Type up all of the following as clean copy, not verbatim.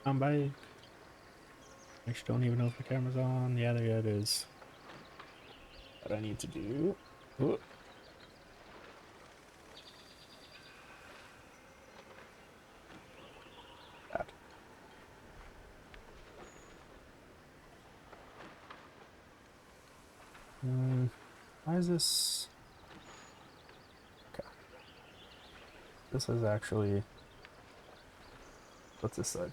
I'm back. I actually don't even know if the camera's on. Yeah, there it is. What I need to do. Oh. That. Why is this? Okay. This is actually. What's this side?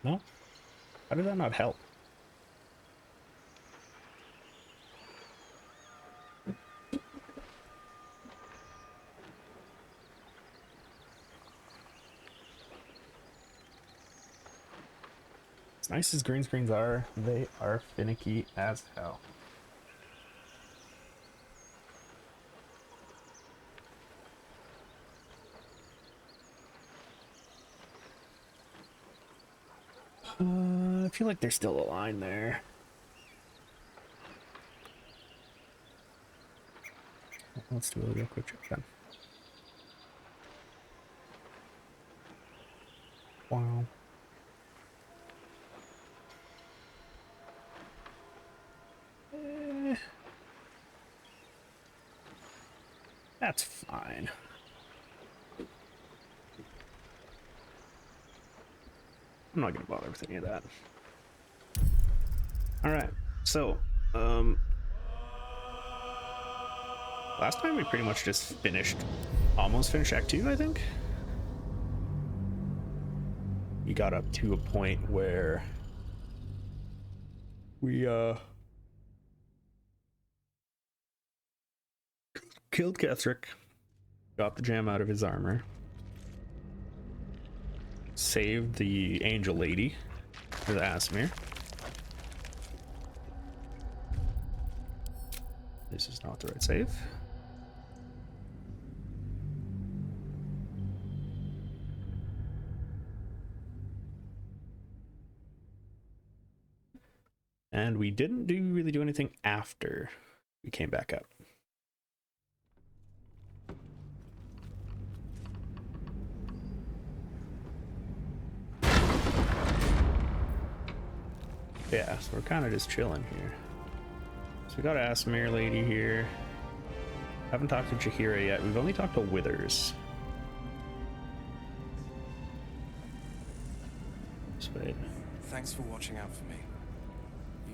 No? How did that not help? As nice as green screens are, they are finicky as hell. I feel like there's still a line there. Let's do a real quick check then. Wow. That's fine. I'm not gonna bother with any of that. All right, so last time we pretty much just almost finished Act 2, I think. We got up to a point where we killed Kethric, got the gem out of his armor, saved the angel lady with Asmir. This is not the right save. And we didn't really do anything after we came back up. Yeah, so we're kind of just chilling here. So we got Asmir lady here. Haven't talked to Jaheira yet. We've only talked to Withers. Wait. Thanks for watching out for me.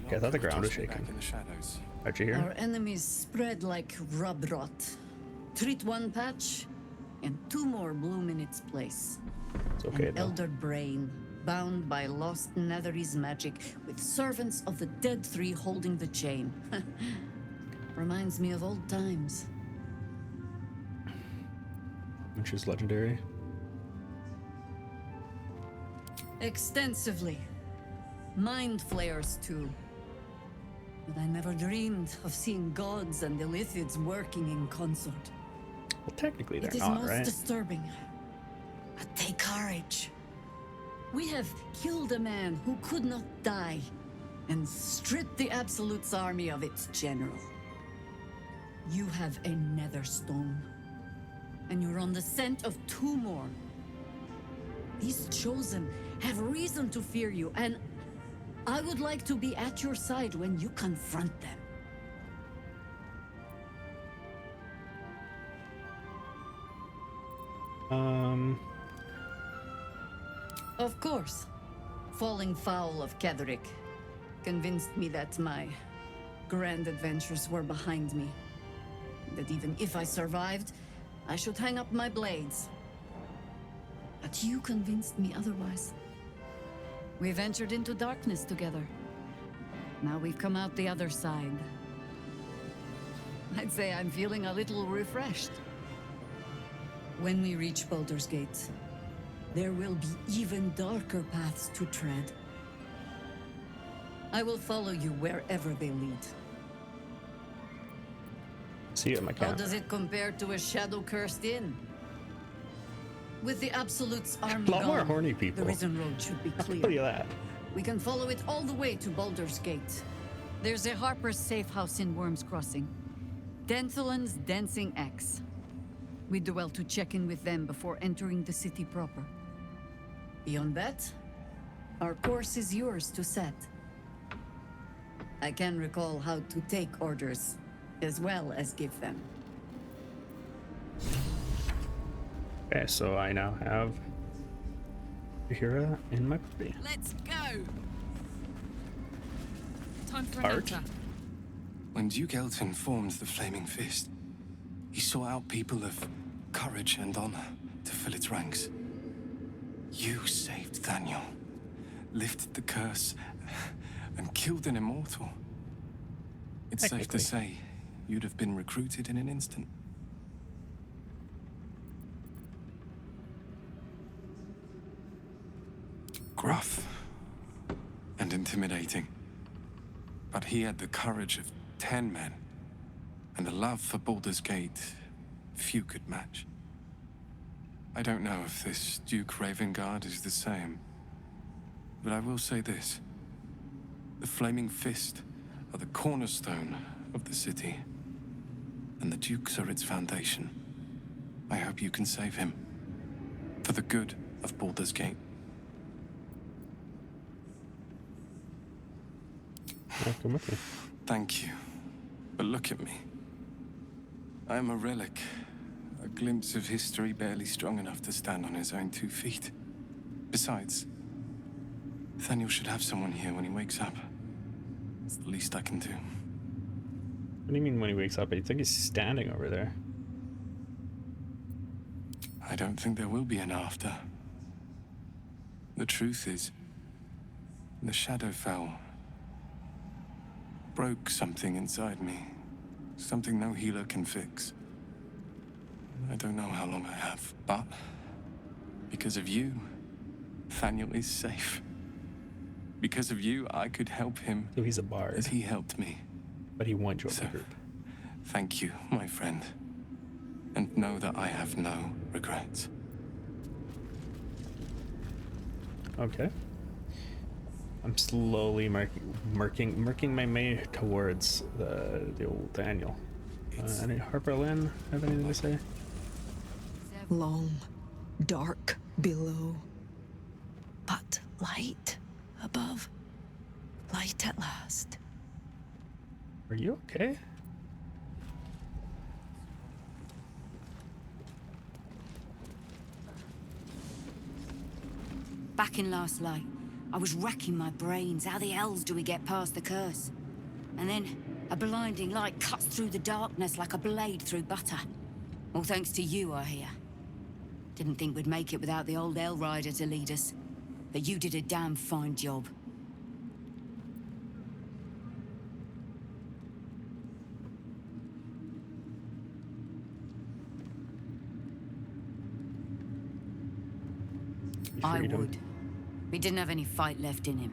Okay, I thought the ground was shaking. In the shadows. How'd you hear? Our enemies spread like rub rot. Treat one patch, and two more bloom in its place. It's okay, An though. elder brain, bound by lost Netherese magic, with servants of the Dead Three holding the chain. Reminds me of old times. Which is legendary. Extensively. Mind flayers, too. But I never dreamed of seeing gods and Illithids working in consort. Well, technically they're It is not, most right? disturbing. But take courage. We have killed a man who could not die and stripped the Absolute's army of its general. You have a Netherstone, and you're on the scent of two more. These Chosen have reason to fear you, and I would like to be at your side when you confront them. Of course. Falling foul of Ketheric convinced me that my grand adventures were behind me. That even if I survived, I should hang up my blades. But you convinced me otherwise. We ventured into darkness together. Now we've come out the other side. I'd say I'm feeling a little refreshed. When we reach Baldur's Gate, there will be even darker paths to tread. I will follow you wherever they lead. See you at my How camp. does it compare to a shadow-cursed inn? With the Absolute's army A lot more gone, horny people. the Risen Road should be I'll tell you clear. that. We can follow it all the way to Baldur's Gate. There's a Harper's safe house in Worm's Crossing. Denthalen's Dancing Axe. We do well to check in with them before entering the city proper. Beyond that, our course is yours to set. I can recall how to take orders, as well as give them. Okay, so I now have Hira in my party. Let's go! Time for Art. another. When Duke Elton formed the Flaming Fist, he sought out people of courage and honor to fill its ranks. You saved Daniel, lifted the curse, and killed an immortal. It's safe to Technically. say you'd have been recruited in an instant. Gruff and intimidating. But he had the courage of 10 men, and a love for Baldur's Gate few could match. I don't know if this Duke Ravengard is the same, but I will say this. The Flaming Fist are the cornerstone of the city, and the Dukes are its foundation. I hope you can save him, for the good of Baldur's Gate. I'll come with you. Thank you. But look at me. I am a relic. A glimpse of history barely strong enough to stand on his own 2 feet. Besides, Nathaniel should have someone here when he wakes up. It's the least I can do. What do you mean when he wakes up? I think he's standing over there. I don't think there will be an after. The truth is, the shadow fell. Broke something inside me. Something no healer can fix. I don't know how long I have, but because of you, Nathaniel is safe. Because of you, I could help him So he's a bard, as he helped me. but he won't join So, the group. thank you, my friend. And know that I have no regrets. Okay. I'm slowly marking my way towards the old Daniel. Any Harper Lynn have anything to say? Long, dark below, but light above. Light at last. Are you okay? Back in last light, I was racking my brains. How the hells do we get past the curse? And then a blinding light cuts through the darkness like a blade through butter. All thanks to you, I hear. Didn't think we'd make it without the old Hell Rider to lead us. But you did a damn fine job. I Freedom. would. We didn't have any fight left in him.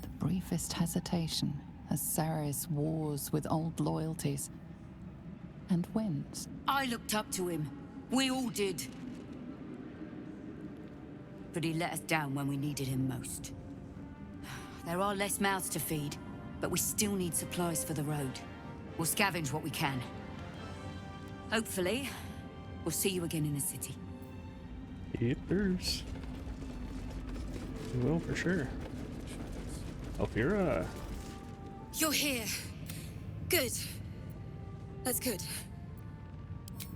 The briefest hesitation as Ceres wars with old loyalties and wins. I looked up to him. We all did. But he let us down when we needed him most. There are less mouths to feed, but we still need supplies for the road. We'll scavenge what we can. Hopefully, we'll see you again in the city. There's. We will for sure. Elvira. You're here. Good. That's good.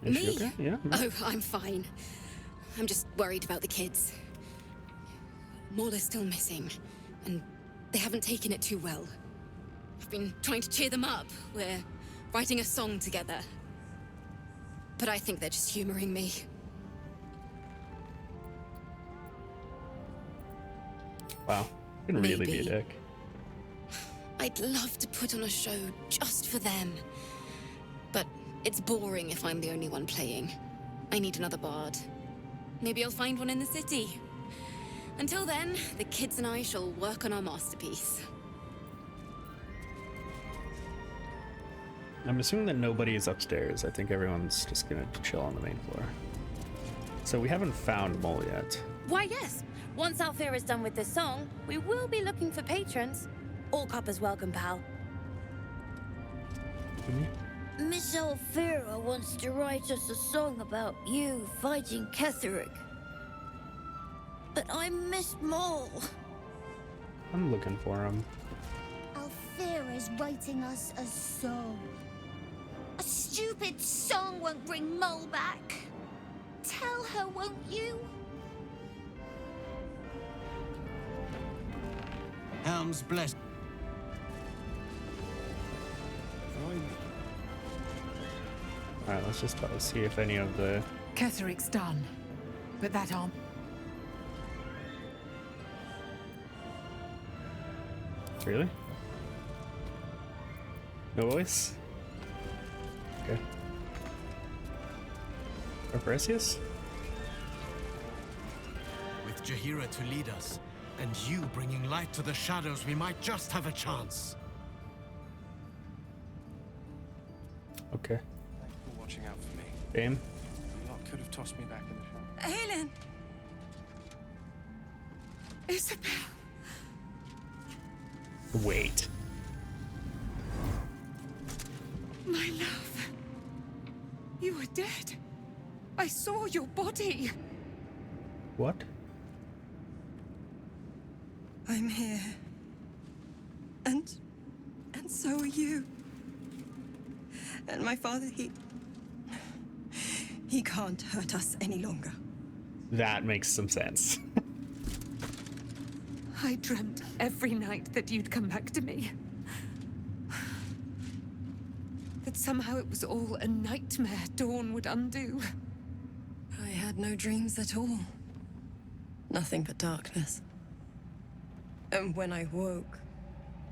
Is she Me? okay? Yeah. Oh, I'm fine. I'm just worried about the kids. Maula's still missing, and they haven't taken it too well. I've been trying to cheer them up. We're writing a song together. But I think they're just humoring me. Wow. You can really be a Maybe. dick. I'd love to put on a show just for them. But it's boring if I'm the only one playing. I need another bard. Maybe I'll find one in the city. Until then, the kids and I shall work on our masterpiece. I'm assuming that nobody is upstairs. I think everyone's just gonna chill on the main floor. So we haven't found Mole yet. Why, yes. Once Alfira is done with this song, we will be looking for patrons. All coppers welcome, pal. Miss Alfira wants to write us a song about you fighting Ketheric. But I miss Maul. I'm looking for him. Alfira's writing us a song. A stupid song won't bring Mole back. Tell her, won't you? Helm's blessed. Alright, let's just see if any of the... Ketheric's done. But that arm... Really? No voice? Okay. Arpresius? With Jaheira to lead us, and you bringing light to the shadows, we might just have a chance. Okay. Thanks for watching out for me. Bame? You lot could have tossed me back in the shower. Helen! Isabel! Wait. My love. You were dead. I saw your body. What? I'm here. And so are you. And my father, he can't hurt us any longer. That makes some sense. I dreamt every night that you'd come back to me. That somehow it was all a nightmare Dawn would undo. I had no dreams at all. Nothing but darkness. And when I woke,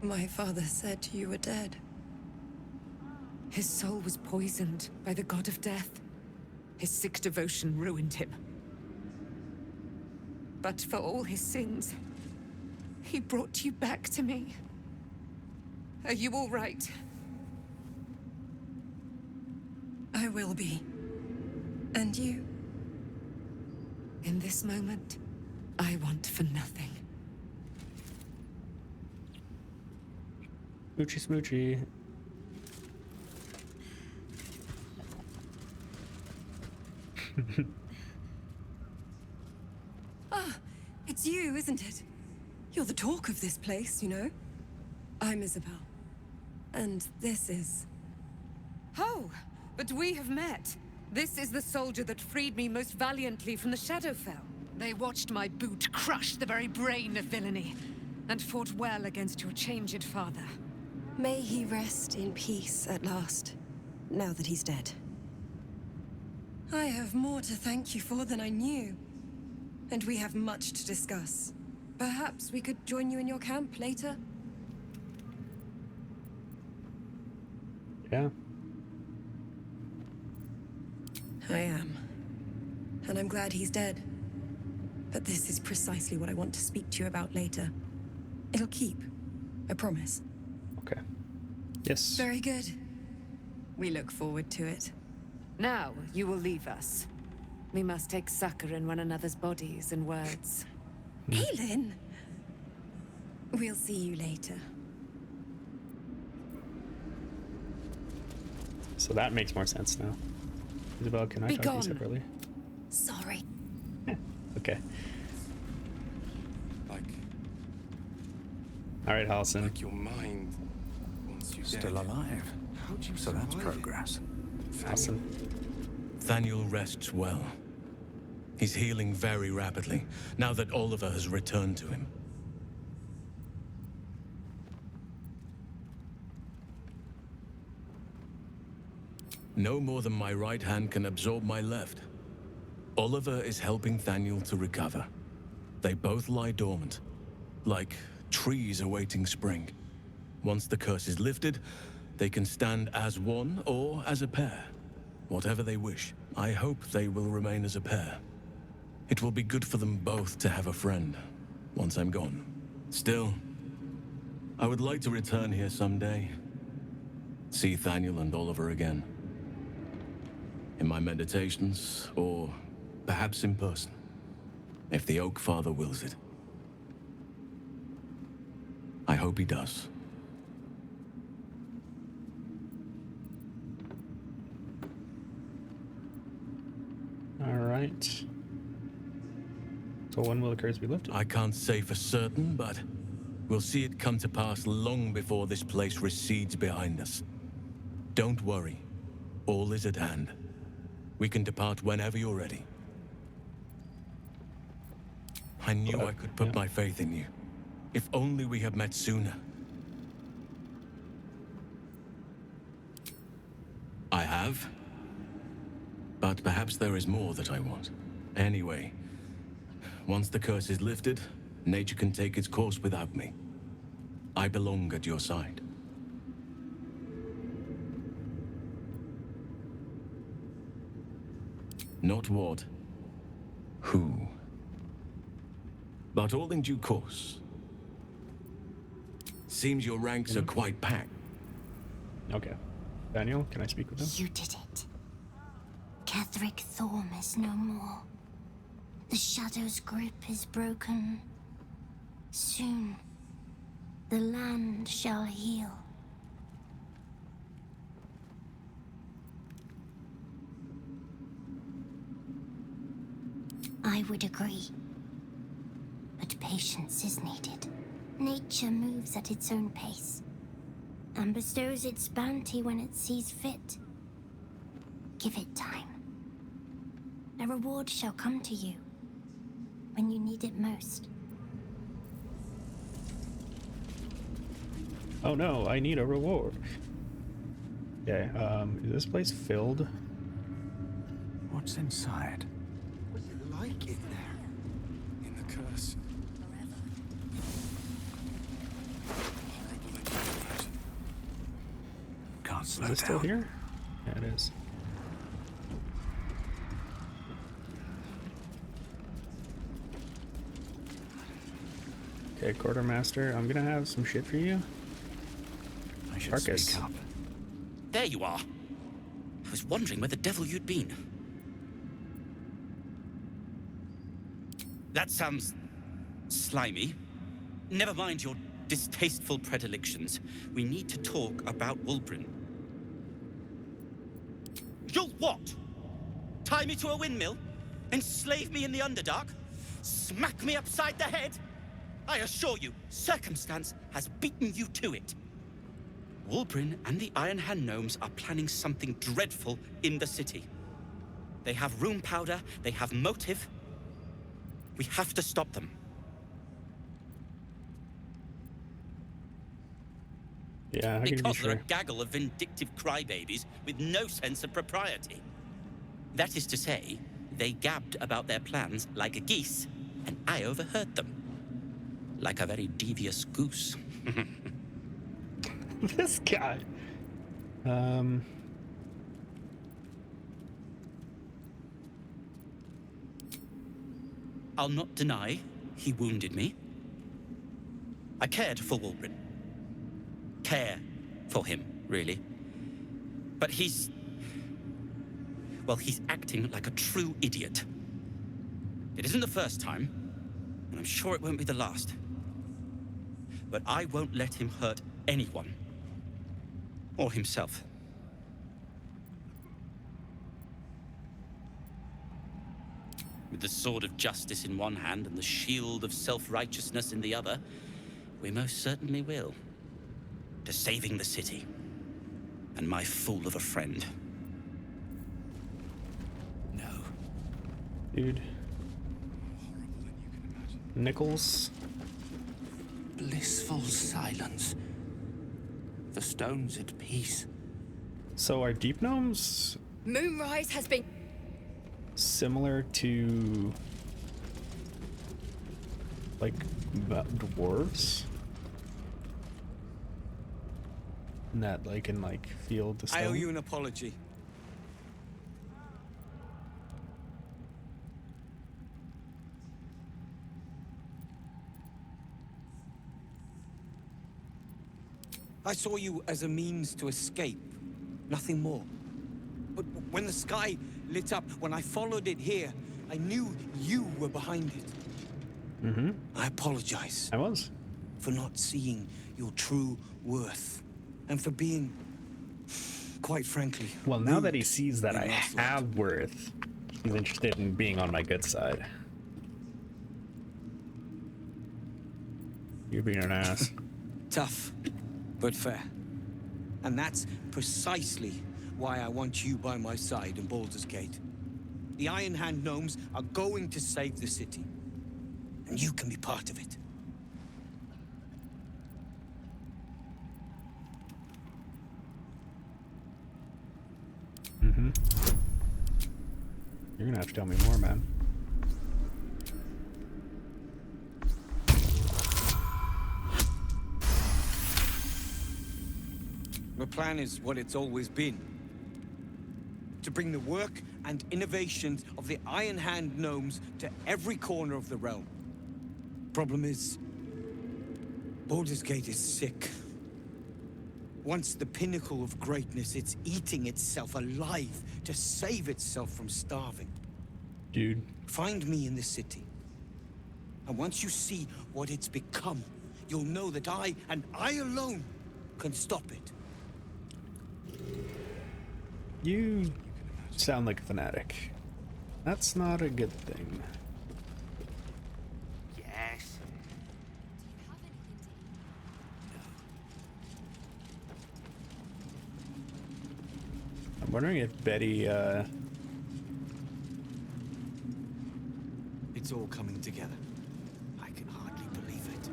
my father said you were dead. His soul was poisoned by the god of death. His sick devotion ruined him. But for all his sins, he brought you back to me. Are you all right? I will be. And you? In this moment, I want for nothing. Smoochy smoochy. It's you, isn't it? You're the talk of this place, you know? I'm Isabel. And this is... Oh, but we have met. This is the soldier that freed me most valiantly from the Shadowfell. They watched my boot crush the very brain of villainy, and fought well against your changed father. May he rest in peace at last, now that he's dead. I have more to thank you for than I knew. And we have much to discuss. Perhaps we could join you in your camp later? Yeah. I am. And I'm glad he's dead. But this is precisely what I want to speak to you about later. It'll keep. I promise. Okay. Yes. Very good. We look forward to it. Now, you will leave us. We must take succor in one another's bodies and words. Aelin! We'll see you later. So that makes more sense now. Isabel, can I Be talk to you gone. separately? Sorry. Okay. Like Alright, Halson. your mind once you Still alive. How'd you So that's survive it? progress. Halson. Thaniel rests well. He's healing very rapidly, now that Oliver has returned to him. No more than my right hand can absorb my left. Oliver is helping Thaniel to recover. They both lie dormant, like trees awaiting spring. Once the curse is lifted, they can stand as one or as a pair. Whatever they wish, I hope they will remain as a pair. It will be good for them both to have a friend, once I'm gone. Still, I would like to return here someday. See Thaniel and Oliver again. In my meditations, or perhaps in person. if the Oak Father wills it. I hope he does. All right. So when will the curse be lifted? I can't say for certain, but we'll see it come to pass long before this place recedes behind us. Don't worry. All is at hand. We can depart whenever you're ready. I knew I could put my faith in you. If only we had met sooner. I have. But perhaps there is more that I want. Anyway, once the curse is lifted, nature can take its course without me. I belong at your side. Not what, who. But all in due course. Seems your ranks are quite packed. Okay. Daniel, can I speak with him? You did it. Ketheric Thorm is no more. The Shadow's grip is broken. Soon, the land shall heal. I would agree. But patience is needed. Nature moves at its own pace, and bestows its bounty when it sees fit. Give it time. A reward shall come to you when you need it most. Oh no, I need a reward. Okay, is this place filled? What's inside? What do you like in there? In the curse. Can't slow Is it still here? Yeah, it is. Okay, Quartermaster, I'm gonna have some shit for you. I should Marcus. speak up. There you are. I was wondering where the devil you'd been. That sounds slimy. Never mind your distasteful predilections. We need to talk about Wulbren. You'll what? Tie me to a windmill? Enslave me in the Underdark? Smack me upside the head? I assure you, circumstance has beaten you to it. Wulbren and the Iron Hand Gnomes are planning something dreadful in the city. They have room powder, they have motive. We have to stop them. Yeah, how can you be Because they're sure? a gaggle of vindictive crybabies with no sense of propriety. That is to say, they gabbed about their plans like a geese, and I overheard them. Like a very devious goose. This guy. I'll not deny he wounded me. I cared for Wulbren. Care for him, really. But he's acting like a true idiot. It isn't the first time, and I'm sure it won't be the last. But I won't let him hurt anyone. Or himself. With the sword of justice in one hand and the shield of self-righteousness in the other, we most certainly will. To saving the city. And my fool of a friend. No. Dude. Horrible than you can imagine. Nichols. Blissful silence. The stone's at peace. So are deep gnomes Moonrise has been... similar to like dwarves? And that like can like feel the stone? I owe you an apology. I saw you as a means to escape, nothing more. But when the sky lit up, when I followed it here, I knew you were behind it. Mm-hmm. I apologize. I was. For not seeing your true worth. And for being, quite frankly, Well, now that rude he sees that in I last light. have worth, he's interested in being on my good side. You're being an ass. Tough, but fair. And that's precisely why I want you by my side in Baldur's Gate. The Iron Hand gnomes are going to save the city. And you can be part of it. Mm-hmm. You're gonna have to tell me more, man. The plan is what it's always been. To bring the work and innovations of the Iron Hand gnomes to every corner of the realm. Problem is, Baldur's Gate is sick. Once the pinnacle of greatness, it's eating itself alive to save itself from starving. Dude. Find me in the city. And once you see what it's become, you'll know that I, and I alone, can stop it. You sound like a fanatic. That's not a good thing. Yes. I'm wondering if Betty, It's all coming together. I can hardly believe it.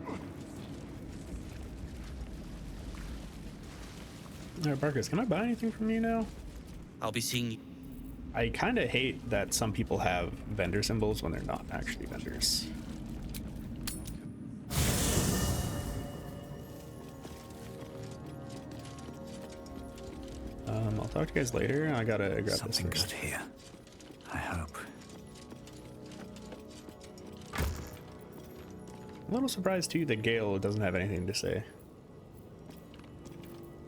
Alright, Barkus, can I buy anything from you now? I'll be seeing you. I kind of hate that some people have vendor symbols when they're not actually vendors. I'll talk to you guys later. I gotta grab something this first. good here. I hope. I'm a little surprised too that Gale doesn't have anything to say.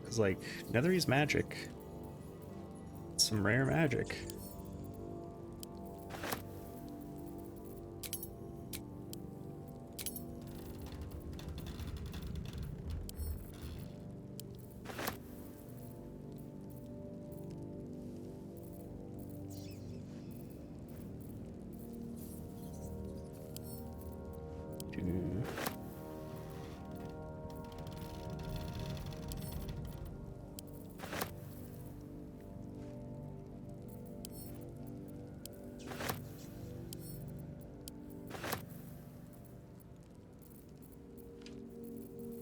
Cause like Netherese magic, some rare magic.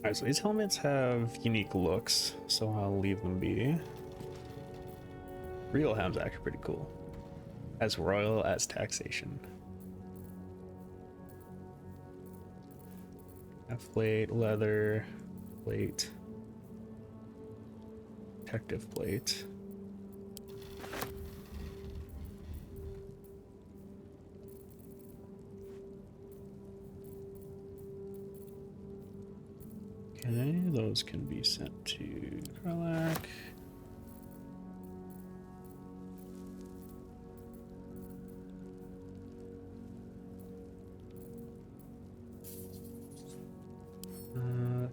Alright, so these helmets have unique looks, so I'll leave them be. Real helm's actually pretty cool. As royal as taxation. Half plate, leather, plate, protective plate. Okay, those can be sent to Karlak.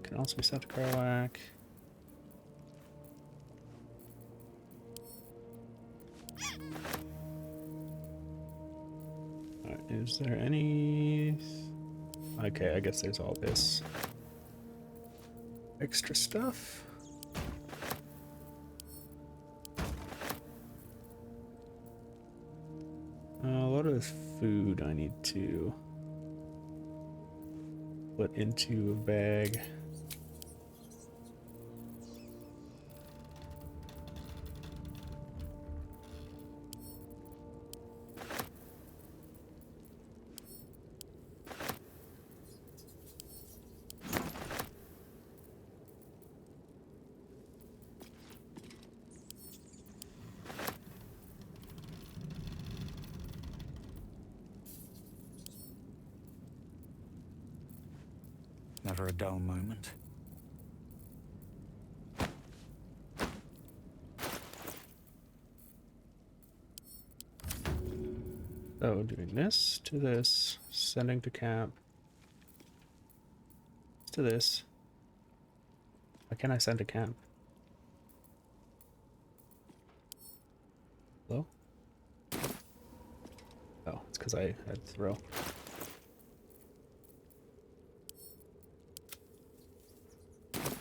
Can also be sent to Karlak. Is there any... Okay, I guess there's all this extra stuff. A lot of food I need to put into a bag. Never a dull moment. So doing this to this, sending to camp. to this. Why can't I send to camp? Hello? Oh, it's because I had to throw.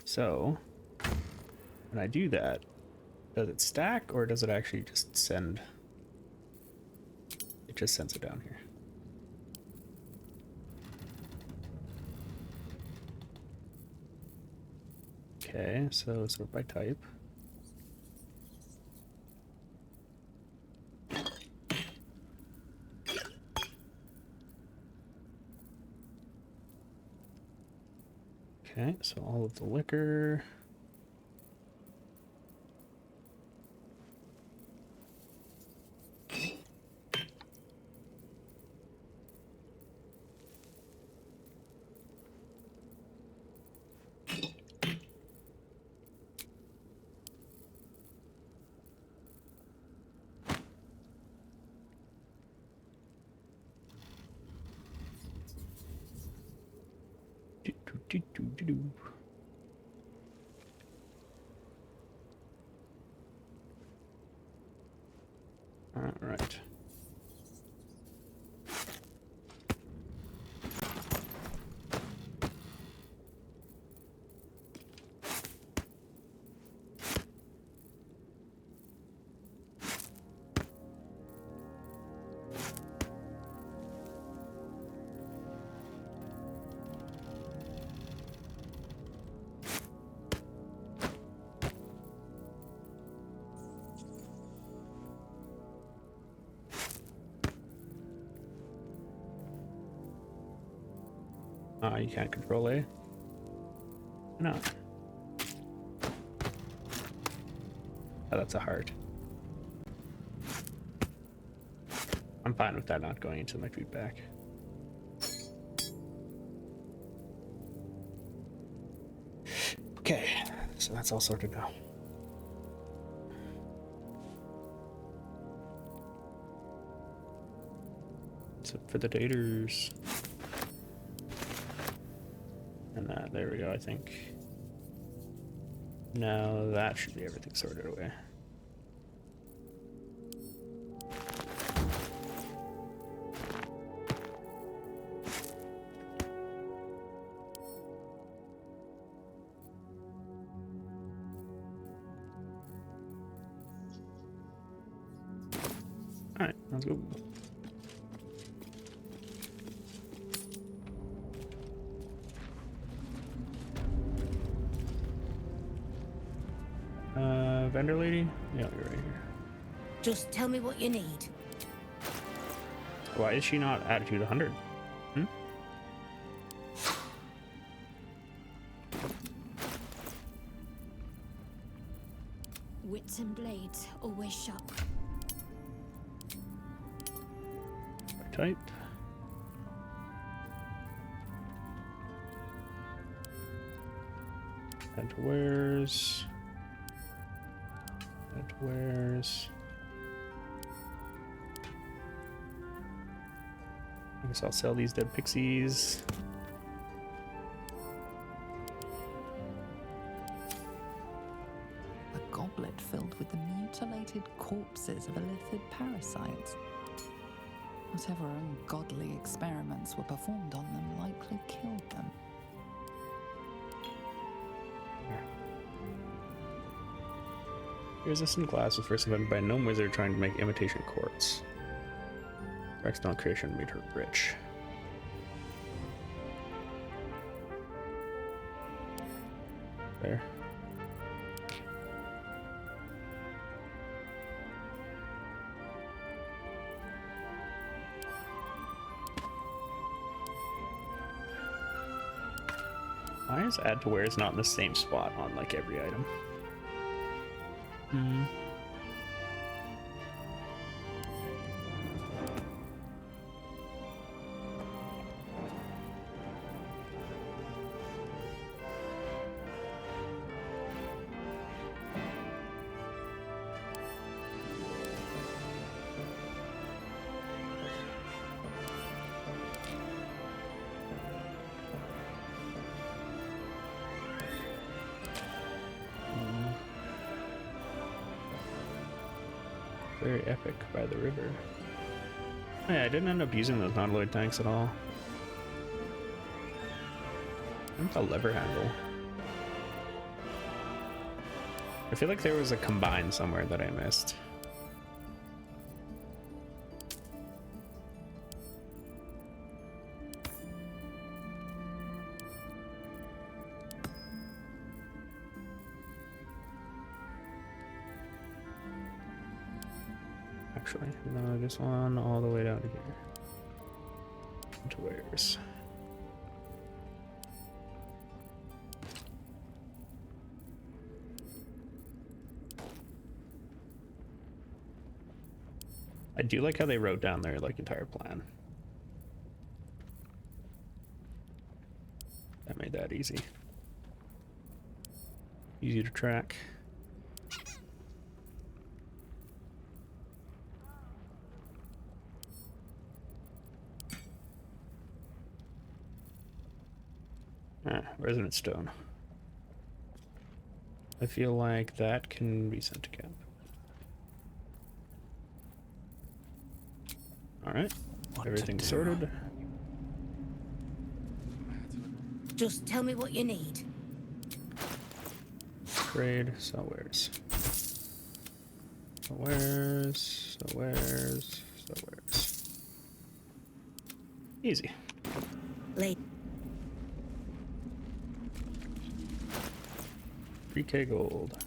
So, when I do that, does it stack or does it actually just send? It just sends it down here. Okay, so sort by type. Okay, so all of the liquor. All right. You can't control A? No. Oh, that's a heart. I'm fine with that not going into my feedback. Okay, so that's all sorted now. So for the daters. And there we go, I think. Now that should be everything sorted away. Alright, let's go. Vendor lady? Yeah, you're right here. Just tell me what you need. Why is she not attitude 100? Hmm? Wits and blades, always sharp. Type. Head to wares. Head to wares. I guess I'll sell these dead pixies. A goblet filled with the mutilated corpses of illithid parasites. Whatever ungodly experiments were performed on them likely killed them. Resistant glass was first invented by a gnome wizard trying to make imitation quartz. Her accidental creation made her rich. There. Why is add to wares not in the same spot on like every item? Hmm. Very epic by the river. Oh, yeah, I didn't end up using those non-Lloyd tanks at all. What's a lever handle? I feel like there was a combine somewhere that I missed. Actually, no, this one all the way down to here. To where's? I do like how they wrote down their like entire plan. That made that easy. Easy to track. Resonant stone. I feel like that can be sent to camp. Alright, everything's sorted. Just tell me what you need. Trade, sell wares. Sell wares, sell wares, sell wares. Easy. Late. 3k gold.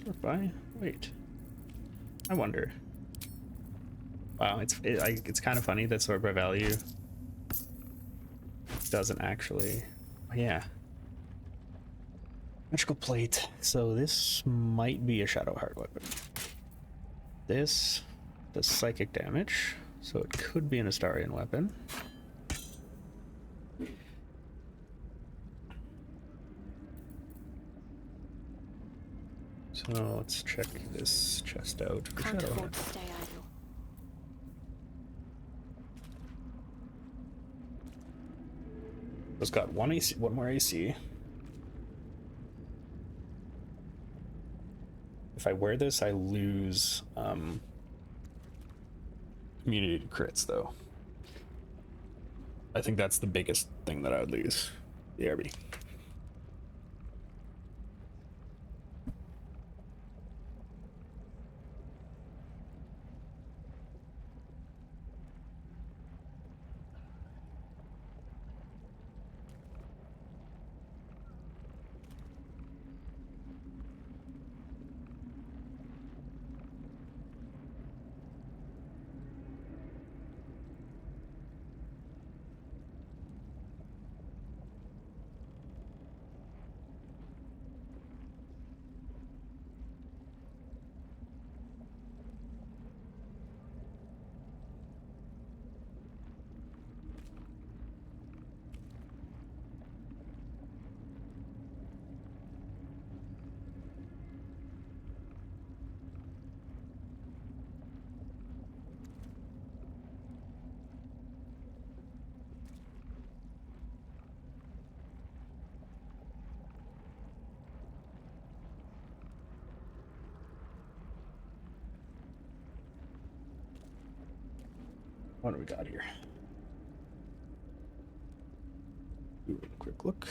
Sort by? Wait. I wonder. Wow, it's kind of funny that sort by value doesn't actually. Oh, yeah. Magical plate. So this might be a Shadow Heart weapon. This does psychic damage, so it could be an Astarian weapon. So let's check this chest out for Can't Shadow afford Heart. to stay idle. It's got one AC, one more AC. If I wear this, I lose immunity to crits, though. I think that's the biggest thing that I would lose. The RB. What do we got here? Do a quick look.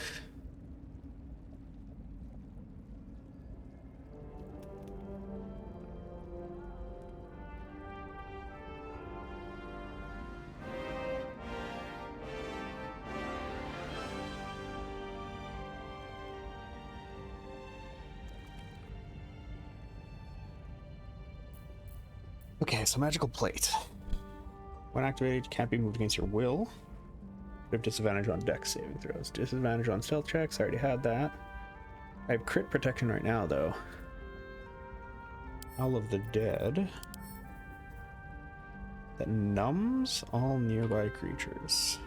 Okay, so magical plate. When activated, can't be moved against your will. You have disadvantage on dex saving throws. Disadvantage on stealth checks. I already had that. I have crit protection right now, though. Owl of the Dead. That numbs all nearby creatures.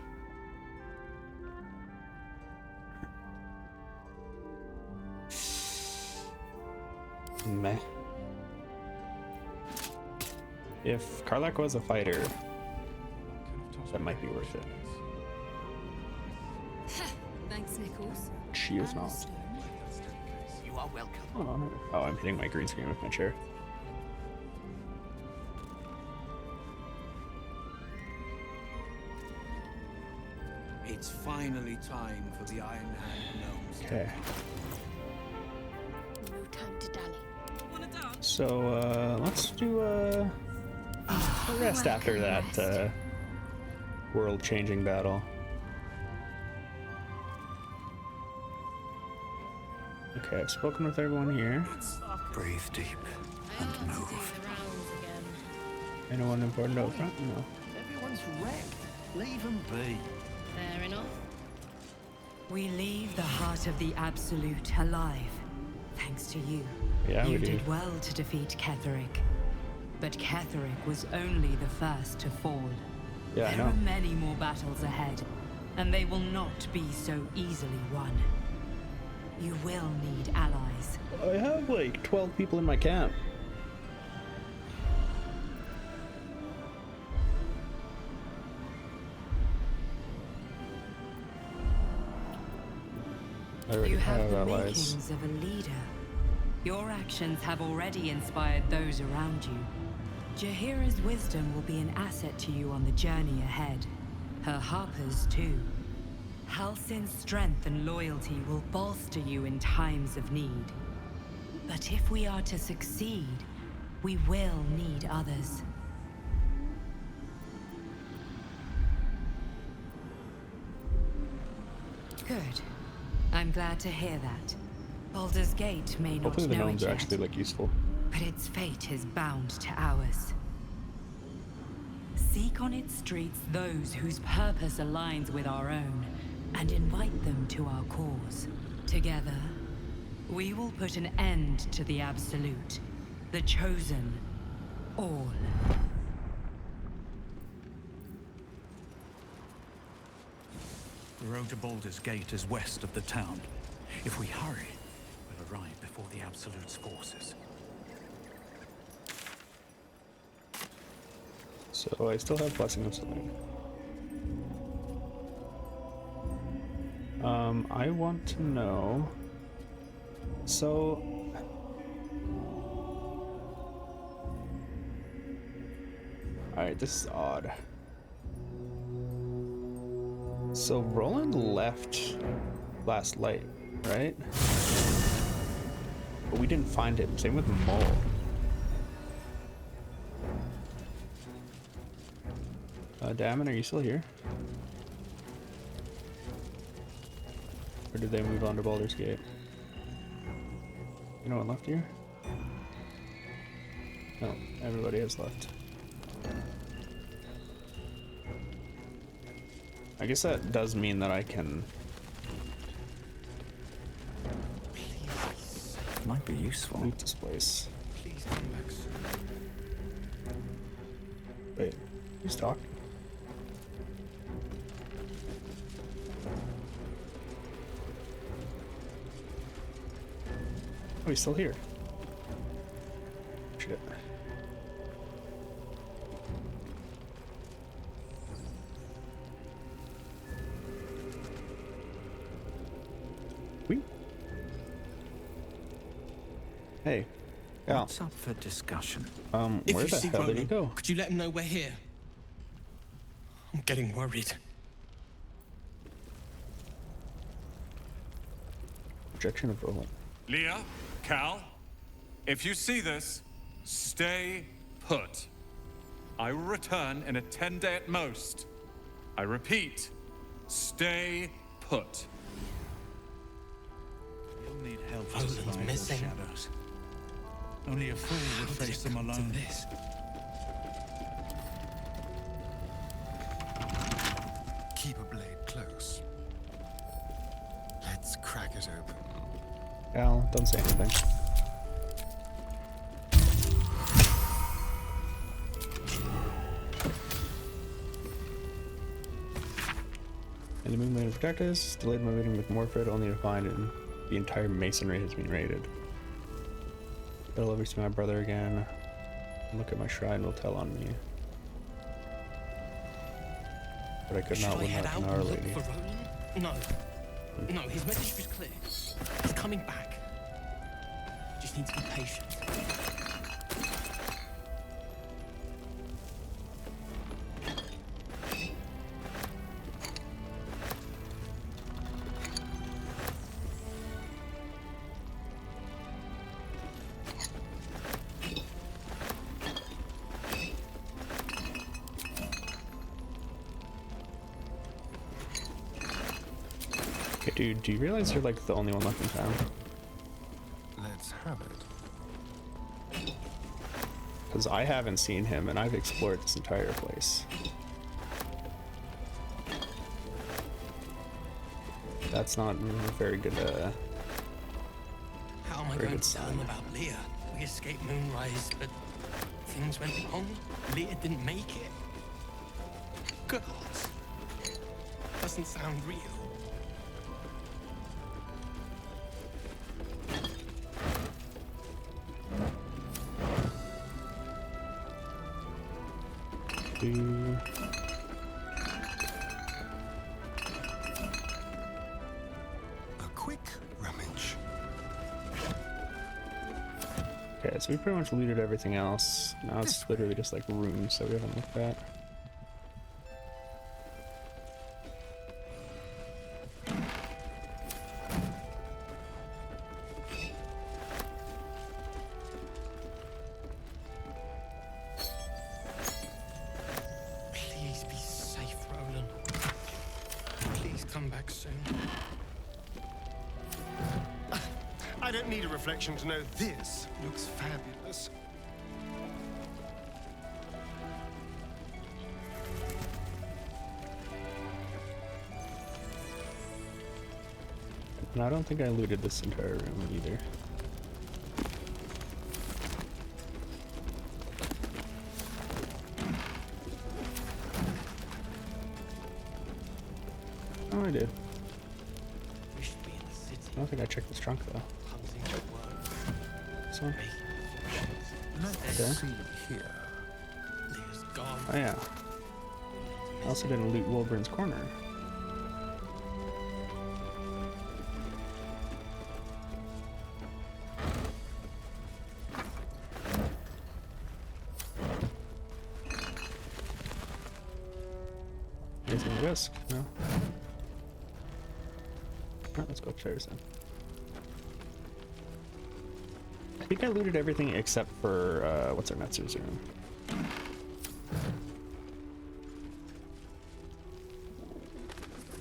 Meh. If Karlach was a fighter, that might be worth it. Thanks, Nichols. She is not. You You are welcome. Oh, I'm hitting my green screen with my chair. It's finally time for the Iron Hand gnomes. Okay. No time to dally. So, let's do a rest after that world-changing battle. Okay, I've spoken with everyone here. Breathe deep and move. Anyone important out front? No. Everyone's wrecked. Leave them be. Fair enough. We leave the heart of the Absolute alive, thanks to you. Yeah, you we did do. well to defeat Ketheric. But Ketheric was only the first to fall. Yeah, I There know. are many more battles ahead, and they will not be so easily won. You will need allies. I have like 12 people in my camp. I already You have the allies. makings of a leader. Your actions have already inspired those around you. Jahira's wisdom will be an asset to you on the journey ahead. Her harpers, too. Halsin's strength and loyalty will bolster you in times of need. But if we are to succeed, we will need others. Good. I'm glad to hear that. Baldur's Gate may not Hopefully the know gnomes it are yet, actually like useful. but its fate is bound to ours. Seek on its streets those whose purpose aligns with our own, and invite them to our cause. Together, we will put an end to the Absolute, the Chosen, all. The road to Baldur's Gate is west of the town. If we hurry, we'll arrive before the Absolute's forces. So I still have Blessing of Selene. I want to know. So. Alright, this is odd. So Roland left last light, right? But we didn't find him. Same with Mole. Damon, are you still here? Or did they move on to Baldur's Gate? You know what left here? No, everybody has left. I guess that does mean that I can... Might be useful. Leave this place. Please come back soon. Wait, who's talking? Oh, he's still here. Shit. Hey. Al. What's up for discussion? If Where you the see hell did he Roland, go? could you let him know we're here? I'm getting worried. Projection of Roland. Leah, Cal, if you see this, stay put. I will return in a 10-day at most. I repeat, stay put. You'll need help to Roland's survive those missing. shadows. Only a fool would face them alone. This. Keep a blade close. Let's crack it open. Al, don't say anything. And the movement to protect us. Delayed my meeting with Morfred only to find it. The entire masonry has been raided. It'll ever see my brother again. Look at my shrine will tell on me. But I could not win that from Our and look Lady. for Roland? No. No, his message was clear. He's coming back. Just need to be patient. Okay, dude, do you realize you're like the only one left in town? Let's have it. Because I haven't seen him and I've explored this entire place. That's not a very good, How am I going to tell them about Leah? We escaped Moonrise, but things went wrong. Leah didn't make it. God, doesn't sound real. A quick rummage. Okay, so we pretty much looted everything else. Now it's literally just like rooms that we haven't looked at. Please be safe, Roland. Please come back soon. I don't need a reflection to know this looks fabulous. And I don't think I looted this entire room either. Oh, I did. We should be in the city. I don't think I checked this trunk though. Hunting to work. This one? Let's Okay. see here. Leah's gone. Oh yeah. I also didn't loot Wilburn's corner. Anything to risk? No. Alright, let's go upstairs then. I think I looted everything except for what's our Metsu's room.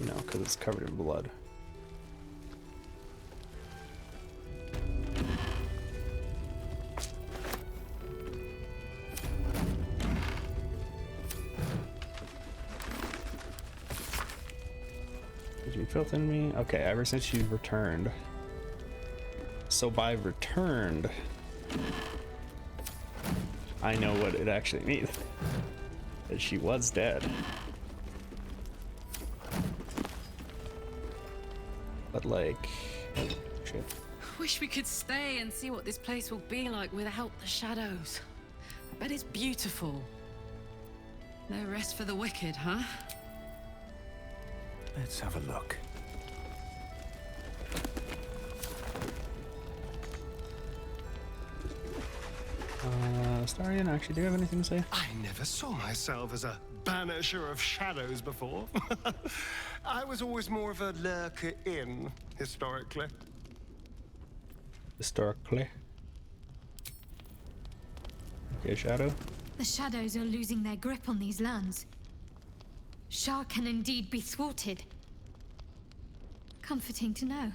You know, because it's covered in blood. Did you filth in me? Okay, ever since you've returned. So by returned, I know what it actually means. That she was dead. But like, oh, shit. Wish we could stay and see what this place will be like without the shadows. I bet it's beautiful. No rest for the wicked, huh? Let's have a look. Starion, actually, do you have anything to say? I never saw myself as a banisher of shadows before. I was always more of a lurker in, historically. Historically? Okay, Shadow? The shadows are losing their grip on these lands. Shah can indeed be thwarted. Comforting to know.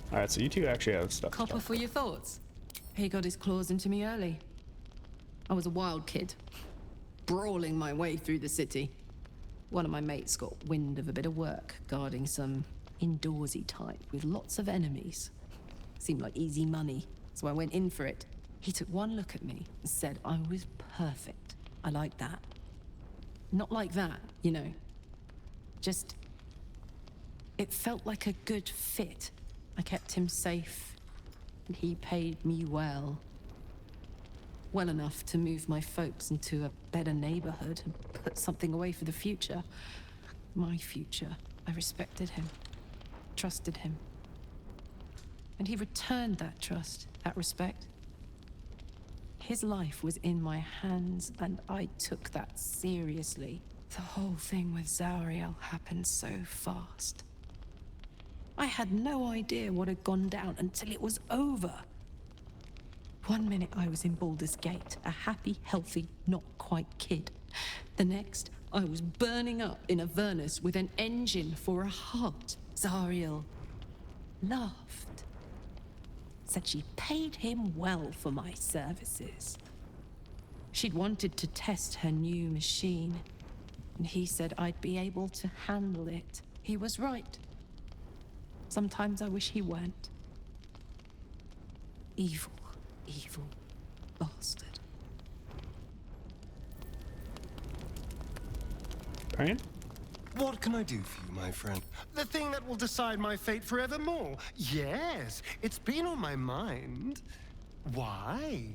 Alright, so you two actually have stuff to Copper talk for your thoughts. He got his claws into me early. I was a wild kid, brawling my way through the city. One of my mates got wind of a bit of work guarding some indoorsy type with lots of enemies. Seemed like easy money, so I went in for it. He took one look at me and said I was perfect. I like that. Not like that, you know. Just... it felt like a good fit. I kept him safe, and he paid me well. Well enough to move my folks into a better neighborhood and put something away for the future. My future. I respected him. trusted him. And he returned that trust, that respect. His life was in my hands, and I took that seriously. The whole thing with Zariel happened so fast. I had no idea what had gone down until it was over. One minute I was in Baldur's Gate, a happy, healthy, not quite kid. The next, I was burning up in Avernus with an engine for a heart. Zariel laughed. Said she paid him well for my services. She'd wanted to test her new machine, and he said I'd be able to handle it. He was right. Sometimes I wish he weren't. Evil, evil bastard. Brian? What can I do for you, my friend? The thing that will decide my fate forevermore. Yes, it's been on my mind. Why?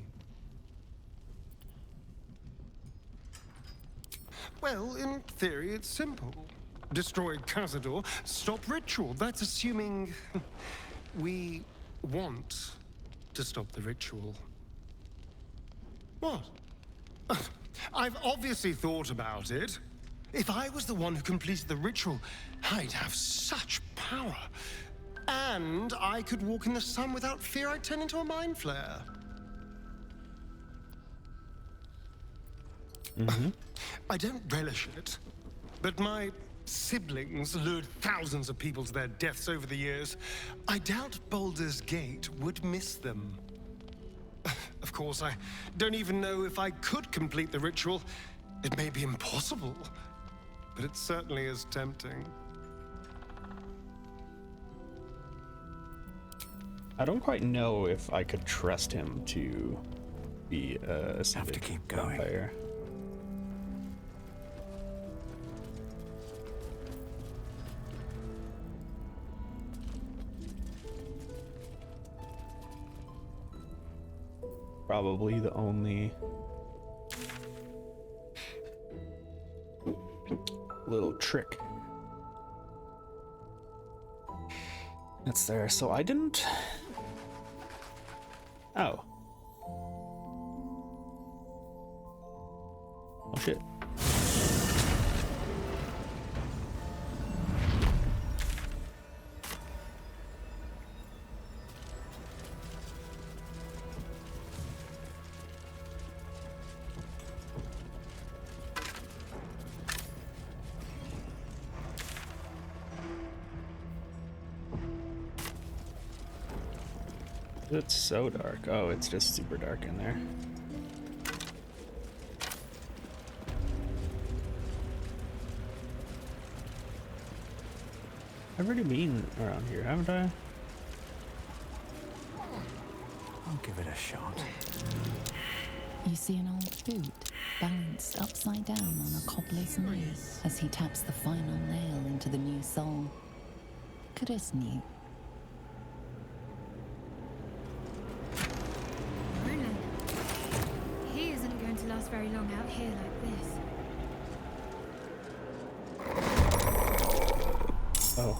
Well, in theory, it's simple. Destroy Cazador, stop ritual. That's assuming we want to stop the ritual. What? I've obviously thought about it. If I was the one who completed the ritual, I'd have such power. And I could walk in the sun without fear I'd turn into a mind flare. I don't relish it, but my siblings lured thousands of people to their deaths over the years. I doubt Baldur's Gate would miss them. Of course, I don't even know if I could complete the ritual. It may be impossible, but it certainly is tempting. I don't quite know if I could trust him to be a Have to keep going. vampire. Probably the only little trick that's there. So I didn't. Oh. Oh shit. It's so dark. Oh, it's just super dark in there. I've already been around here, haven't I? I'll give it a shot. You see an old boot balanced upside down on a cobbler's knee as he taps the final nail into the new sole. Chris knew. He isn't going to last very long out here like this. Oh.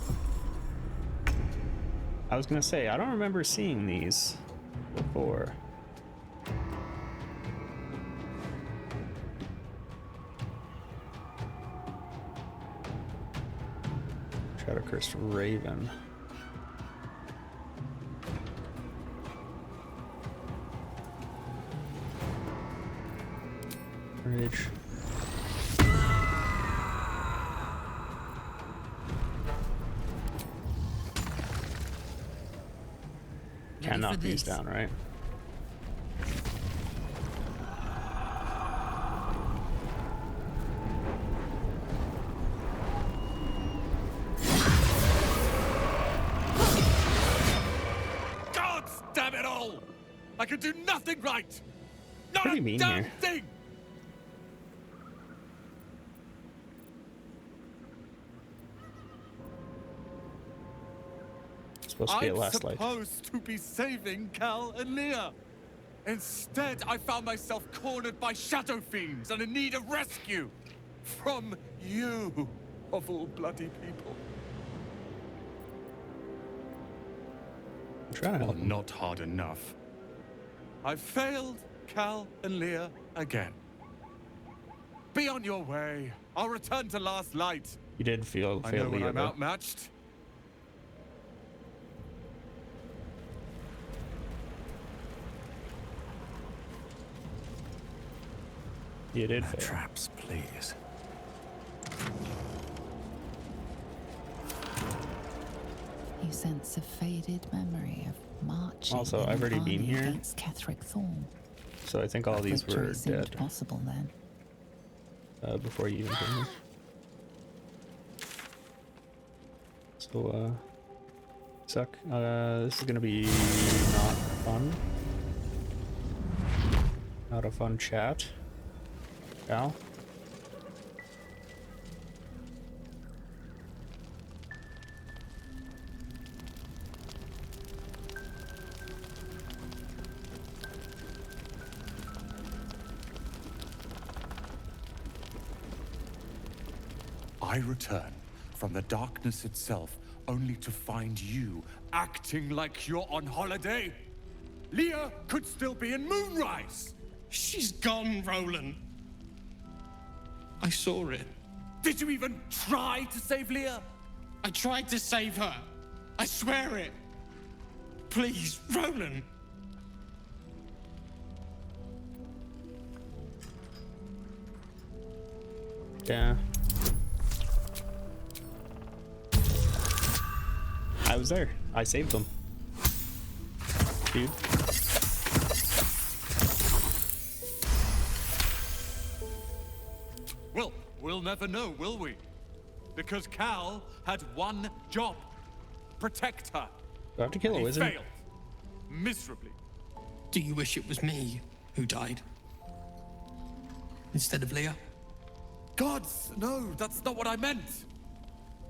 I was gonna say, I don't remember seeing these before. Shadow Cursed Raven. Rage. Can't knock these down, right? God damn it all! I can do nothing right! Not What do you a mean damn here? thing! Supposed to be at I'm last light. supposed to be saving Cal and Leah. Instead, I found myself cornered by shadow fiends and in need of rescue. From you, of all bloody people. trying to help him. Not hard enough. I've failed Cal and Leah again. Be on your way. I'll return to Last Light. You did fail I know when Leah, I'm though. outmatched. You did No fail. traps, please. You sense a faded memory of marching. Also, in I've an already been army here. Against Ketheric Thorn. So I think all these Victory were seemed dead possible then. before you even came here. So, suck. This is gonna be not fun. Not a fun chat. Cal? I return from the darkness itself, only to find you acting like you're on holiday. Leah could still be in Moonrise. She's gone, Roland. I saw it. Did you even try to save Leah? I tried to save her. I swear it. Please, Roland. Yeah. I was there. I saved them. Dude. Well, we'll never know, will we? Because Cal had one job. Protect her. Do I have to kill a He wizard? failed. Miserably. Do you wish it was me who died? Instead of Leah? Gods, no, that's not what I meant.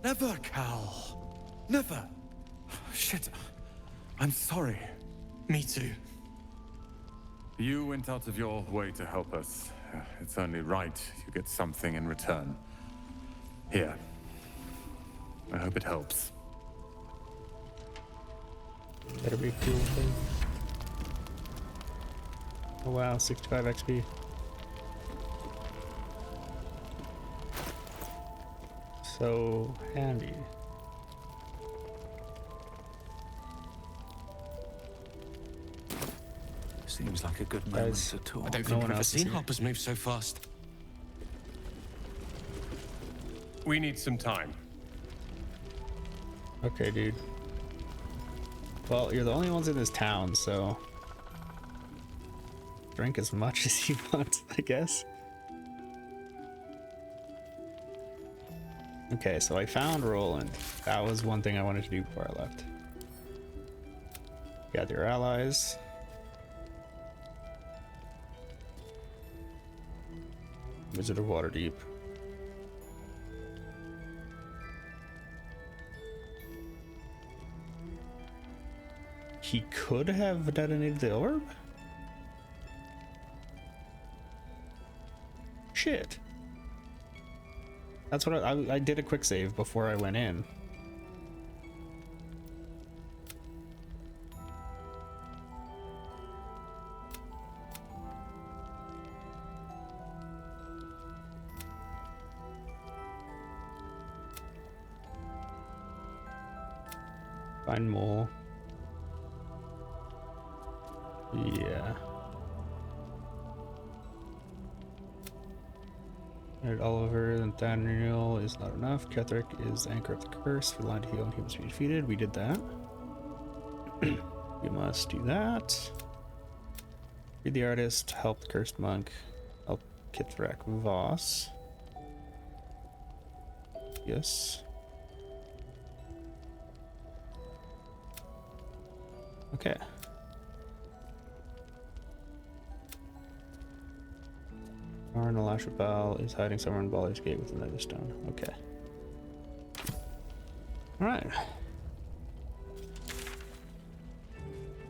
Never, Cal. Never. Shit. I'm sorry. Me too. You went out of your way to help us. It's only right you get something in return. Here. I hope it helps. Better be a cool thing. Oh wow, 65 XP. So handy. Seems like a good moment Guys, to talk. I don't No think one we've ever else is seen here. Harper's move so fast. We need some time. Okay, dude. Well, you're the only ones in this town, so drink as much as you want, I guess. Okay, so I found Roland. That was one thing I wanted to do before I left. Gather your allies. Wizard of Waterdeep. He could have detonated the orb? Shit. That's what I did a quick save before I went in. Find more. Yeah. Alright, Oliver and Thaniel is not enough. Ketheric is Anchor of the Curse. For the line to heal and humans to be defeated. We did that. We must do that. Read the artist. Help the cursed monk. Help Kithrak Voss. Yes. Okay. Arn Alashapal is hiding somewhere in Baldur's Gate with another stone. Okay. Alright.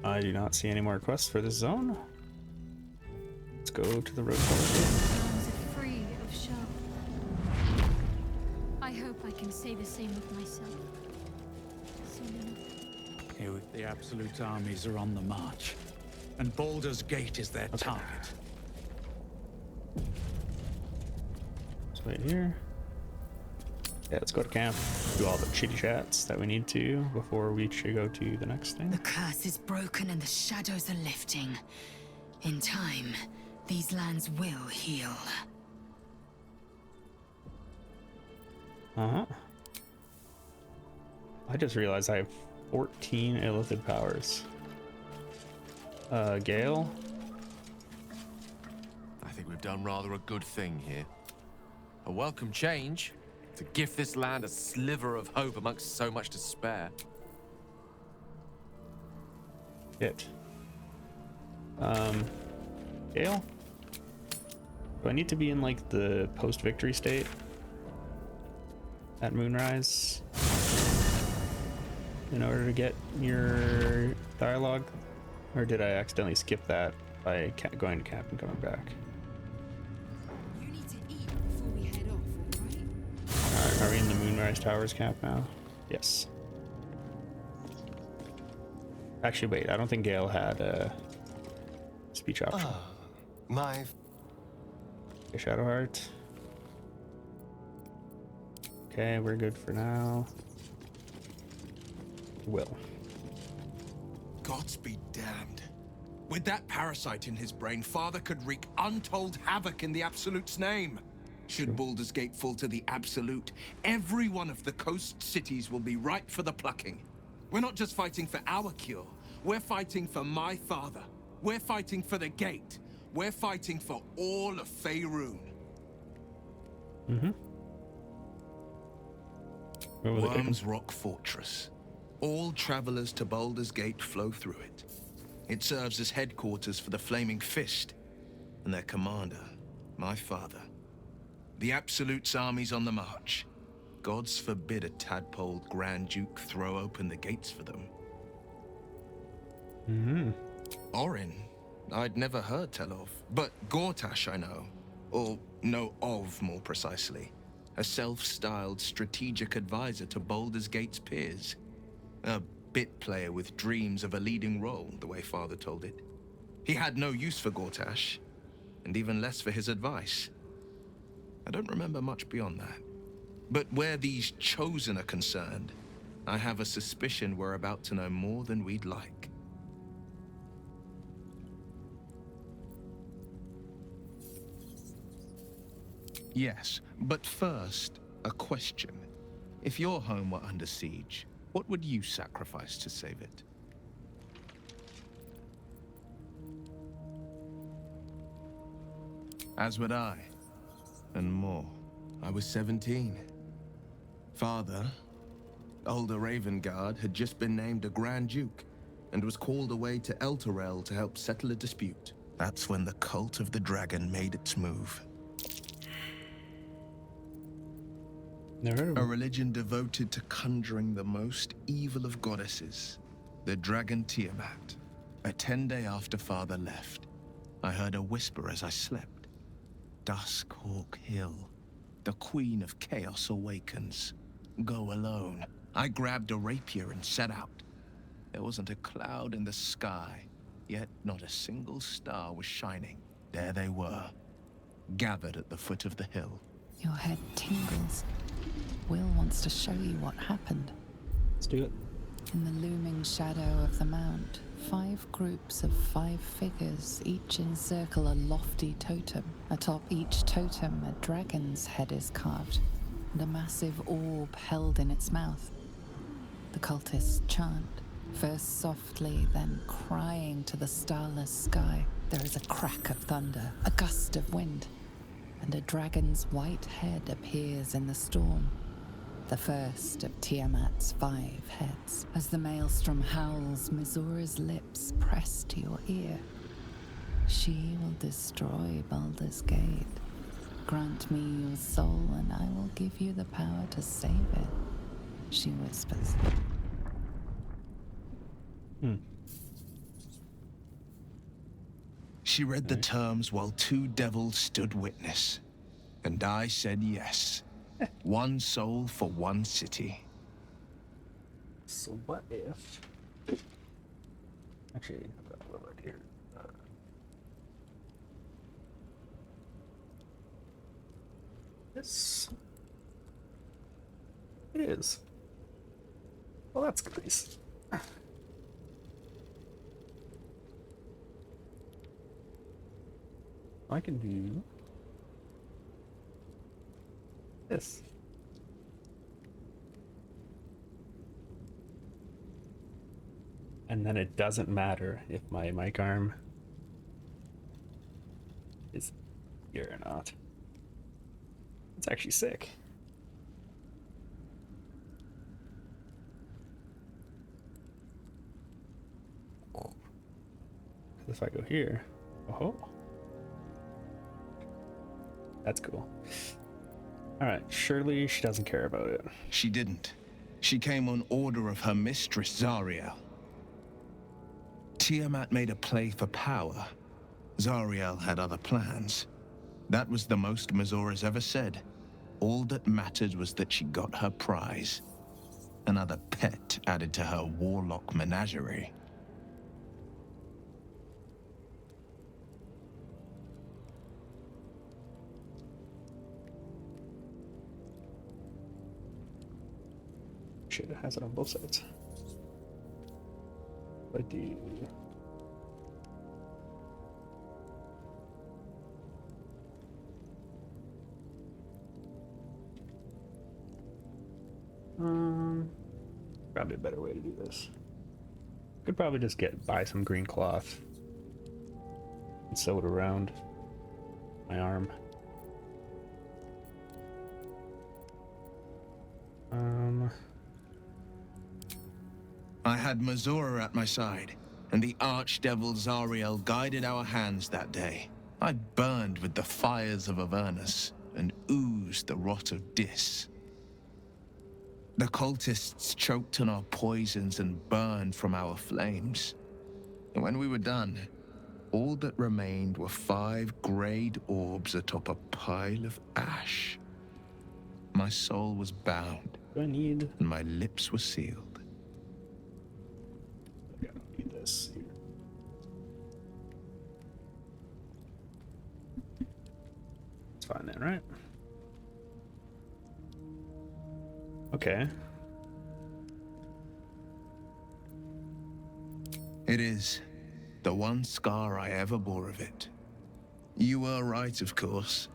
I do not see any more quests for this zone. Let's go to the road. Arms are free of Shah. I hope I can say the same of myself. Soon enough. The Absolute armies are on the march, and Baldur's Gate is their target. Let's wait here. Yeah, let's go to camp, do all the chitty chats that we need to before we should go to the next thing. The curse is broken and the shadows are lifting. In time, these lands will heal. Uh-huh. I just realized I have 14 illithid powers. Gale? I think we've done rather a good thing here. A welcome change to gift this land a sliver of hope amongst so much despair. Shit. Gale? Do I need to be in like the post-victory state at Moonrise in order to get your dialogue? Or did I accidentally skip that by going to camp and coming back? You need to eat before we head off, alright? Alright, are we in the Moonrise Towers camp now? Yes. Actually, wait, I don't think Gale had a speech option. My Shadowheart. Okay, we're good for now. Will. Gods be damned. With that parasite in his brain, Father could wreak untold havoc in the Absolute's name. Should Baldur's Gate fall to the Absolute, every one of the coast cities will be ripe for the plucking. We're not just fighting for our cure. We're fighting for my father. We're fighting for the Gate. We're fighting for all of Faerun. Mm-hmm. Worm's Rock Fortress. All travelers to Baldur's Gate flow through it. It serves as headquarters for the Flaming Fist and their commander, my father. The Absolute's armies on the march. Gods forbid a tadpoled Grand Duke throw open the gates for them. Mm-hmm. Orin, I'd never heard tell of, but Gortash I know, or know of more precisely. A self-styled strategic advisor to Baldur's Gate's peers. A bit player with dreams of a leading role, the way Father told it. He had no use for Gortash, and even less for his advice. I don't remember much beyond that. But where these chosen are concerned, I have a suspicion we're about to know more than we'd like. Yes, but first, a question. If your home were under siege, what would you sacrifice to save it? As would I, and more. I was 17. Father, older Ravengard, had just been named a Grand Duke, and was called away to Elturel to help settle a dispute. That's when the cult of the dragon made its move. Never heard of A him. religion devoted to conjuring the most evil of goddesses, the dragon Tiamat. A 10-day after Father left, I heard a whisper as I slept. Duskhawk Hill, the Queen of Chaos awakens. Go alone. I grabbed a rapier and set out. There wasn't a cloud in the sky, yet not a single star was shining. There they were, gathered at the foot of the hill. Your head tingles. Will wants to show you what happened. Let's do it. In the looming shadow of the mount, 5 groups of 5 figures each encircle a lofty totem. Atop each totem, a dragon's head is carved, and a massive orb held in its mouth. The cultists chant, first softly, then crying to the starless sky. There is a crack of thunder, a gust of wind, and a dragon's white head appears in the storm. The first of Tiamat's 5 heads. As the maelstrom howls, Mizura's lips press to your ear. She will destroy Baldur's Gate. Grant me your soul, and I will give you the power to save it, she whispers. She read the terms while 2 devils stood witness, and I said yes. 1 soul for 1 city. So what if Actually, I've got a little right here. This it is. Well, that's nice. I can do this. And then it doesn't matter if my mic arm is here or not. It's actually sick. If I go here, oh, that's cool. All right, surely she doesn't care about it. She didn't. She came on order of her mistress, Zariel. Tiamat made a play for power. Zariel had other plans. That was the most Mazora's ever said. All that mattered was that she got her prize. Another pet added to her warlock menagerie. Shit, it has it on both sides. What do you... Probably a better way to do this. Could probably just buy some green cloth and sew it around my arm. I had Mazora at my side, and the archdevil Zariel guided our hands that day. I burned with the fires of Avernus and oozed the rot of Dis. The cultists choked on our poisons and burned from our flames. And when we were done, all that remained were 5 grayed orbs atop a pile of ash. My soul was bound, and my lips were sealed. I don't need this here. It's fine then, right? Okay. It is the one scar I ever bore of it. You were right, of course.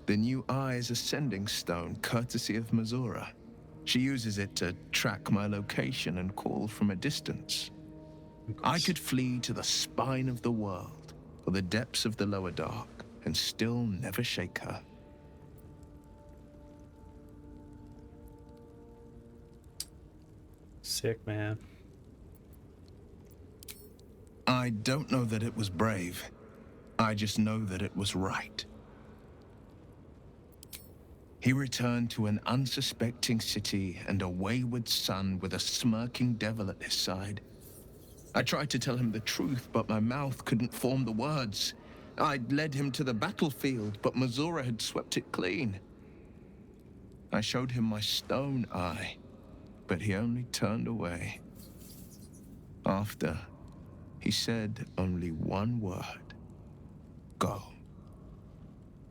The new eye is a sending stone, courtesy of Mazora. She uses it to track my location and call from a distance. I could flee to the spine of the world, or the depths of the lower dark, and still never shake her. Sick, man. I don't know that it was brave. I just know that it was right. He returned to an unsuspecting city and a wayward son with a smirking devil at his side. I tried to tell him the truth, but my mouth couldn't form the words. I'd led him to the battlefield, but Mazora had swept it clean. I showed him my stone eye, but he only turned away. After, he said only one word: go.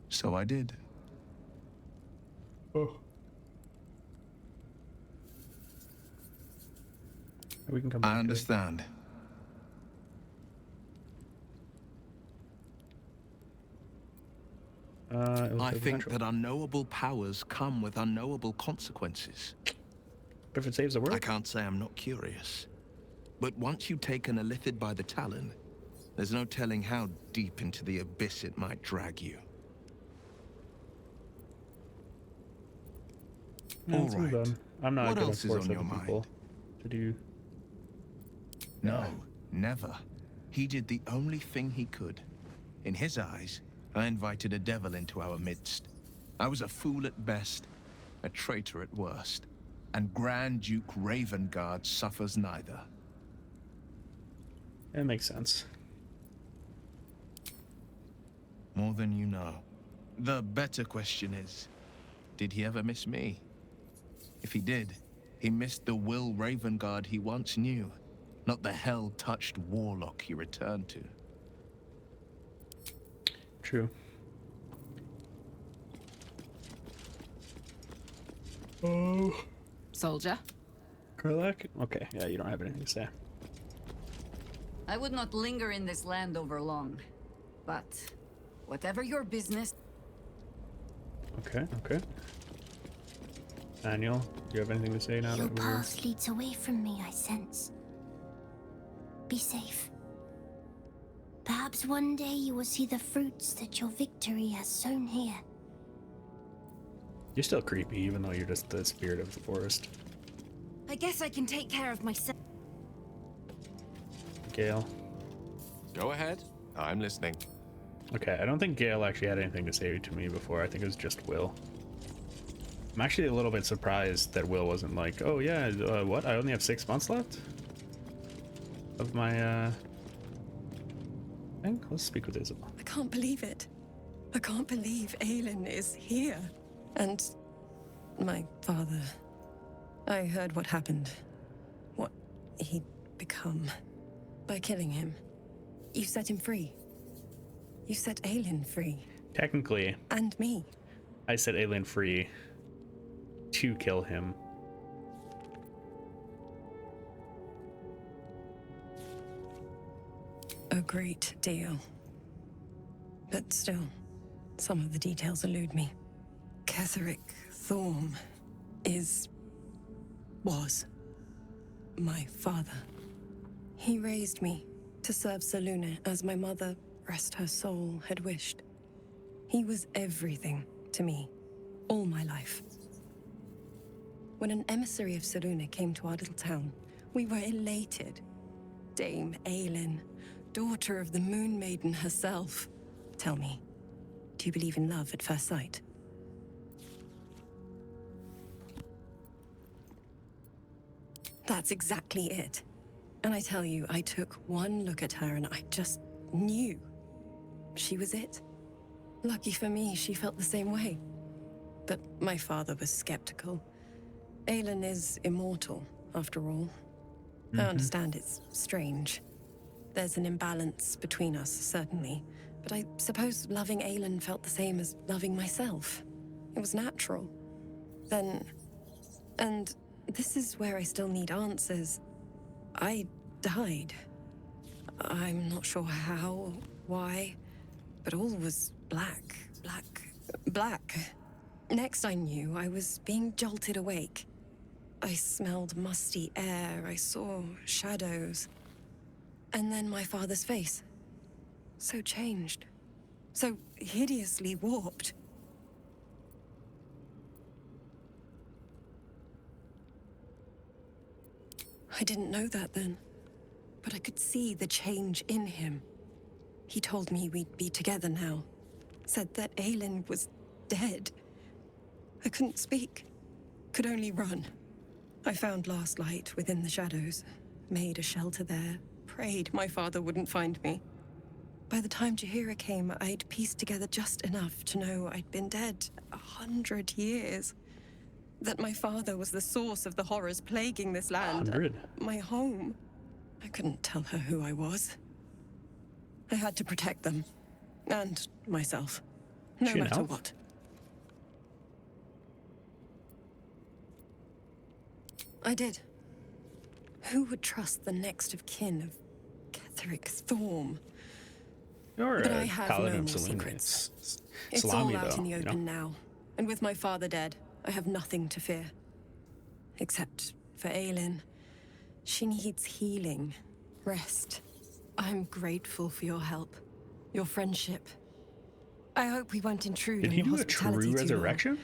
So I did. Oh. We can come back. I understand. I think that unknowable powers come with unknowable consequences. But if it saves the world? I can't say I'm not curious. But once you've taken a lithid by the talon, there's no telling how deep into the abyss it might drag you. No, All right. I'm not What gonna else is force on your other people mind? to do. No, never. He did the only thing he could. In his eyes, I invited a devil into our midst. I was a fool at best, a traitor at worst. And Grand Duke Ravengard suffers neither. It makes sense. More than you know. The better question is, did he ever miss me? If he did, he missed the Will Ravengard he once knew. not the hell-touched warlock he returned to. True. Oh. Soldier? Karlak? Okay, yeah, you don't have anything to say. I would not linger in this land over long. But whatever your business... Okay, okay. Daniel, do you have anything to say now? Your that we're... path leads away from me, I sense. Be safe. Perhaps one day you will see the fruits that your victory has sown here. You're still creepy, even though you're just the spirit of the forest. I guess I can take care of myself. Gale. Go ahead. I'm listening. Okay, I don't think Gale actually had anything to say to me before. I think it was just Will. I'm actually a little bit surprised that Will wasn't like, oh yeah, what? I only have 6 months left of my thing? Let's speak with Isabel. I can't believe it. I can't believe Aelin is here. And my father. I heard what happened. What he'd become. By killing him. You set him free. You set Aelin free. Technically. And me. I set Aelin free to kill him. A great deal. But still, some of the details elude me. Ketheric Thorm was my father. He raised me to serve Selûne as my mother, rest her soul, had wished. He was everything to me, all my life. When an emissary of Selûne came to our little town, we were elated. Dame Aelin, daughter of the Moon Maiden herself. Tell me, do you believe in love at first sight? That's exactly it. And I tell you, I took one look at her and I just knew. She was it. Lucky for me, she felt the same way. But my father was skeptical. Aelin is immortal, after all. I understand it's strange. There's an imbalance between us, certainly. But I suppose loving Aelin felt the same as loving myself. It was natural. Then... And this is where I still need answers. I died. I'm not sure how, why, but all was black. Next I knew, I was being jolted awake. I smelled musty air, I saw shadows. And then my father's face. So changed. So hideously warped. I didn't know that then, but I could see the change in him. He told me we'd be together now. Said that Aelin was dead. I couldn't speak. Could only run. I found last light within the shadows. Made a shelter there. Prayed my father wouldn't find me. By the time Jaheira came, I'd pieced together just enough to know I'd been dead 100 years. That my father was the source of the horrors plaguing this land. 100? My home. I couldn't tell her who I was. I had to protect them. And myself. No matter what. I did. Who would trust the next of kin of Ketheric Thorm? You're but a I have paladin no of more Selûne. secrets. It's It's all out though, in the you open know? now. And with my father dead, I have nothing to fear. Except for Aelin. She needs healing. Rest. I'm grateful for your help. Your friendship. I hope we won't intrude Did on he your do a hospitality true too long. resurrection?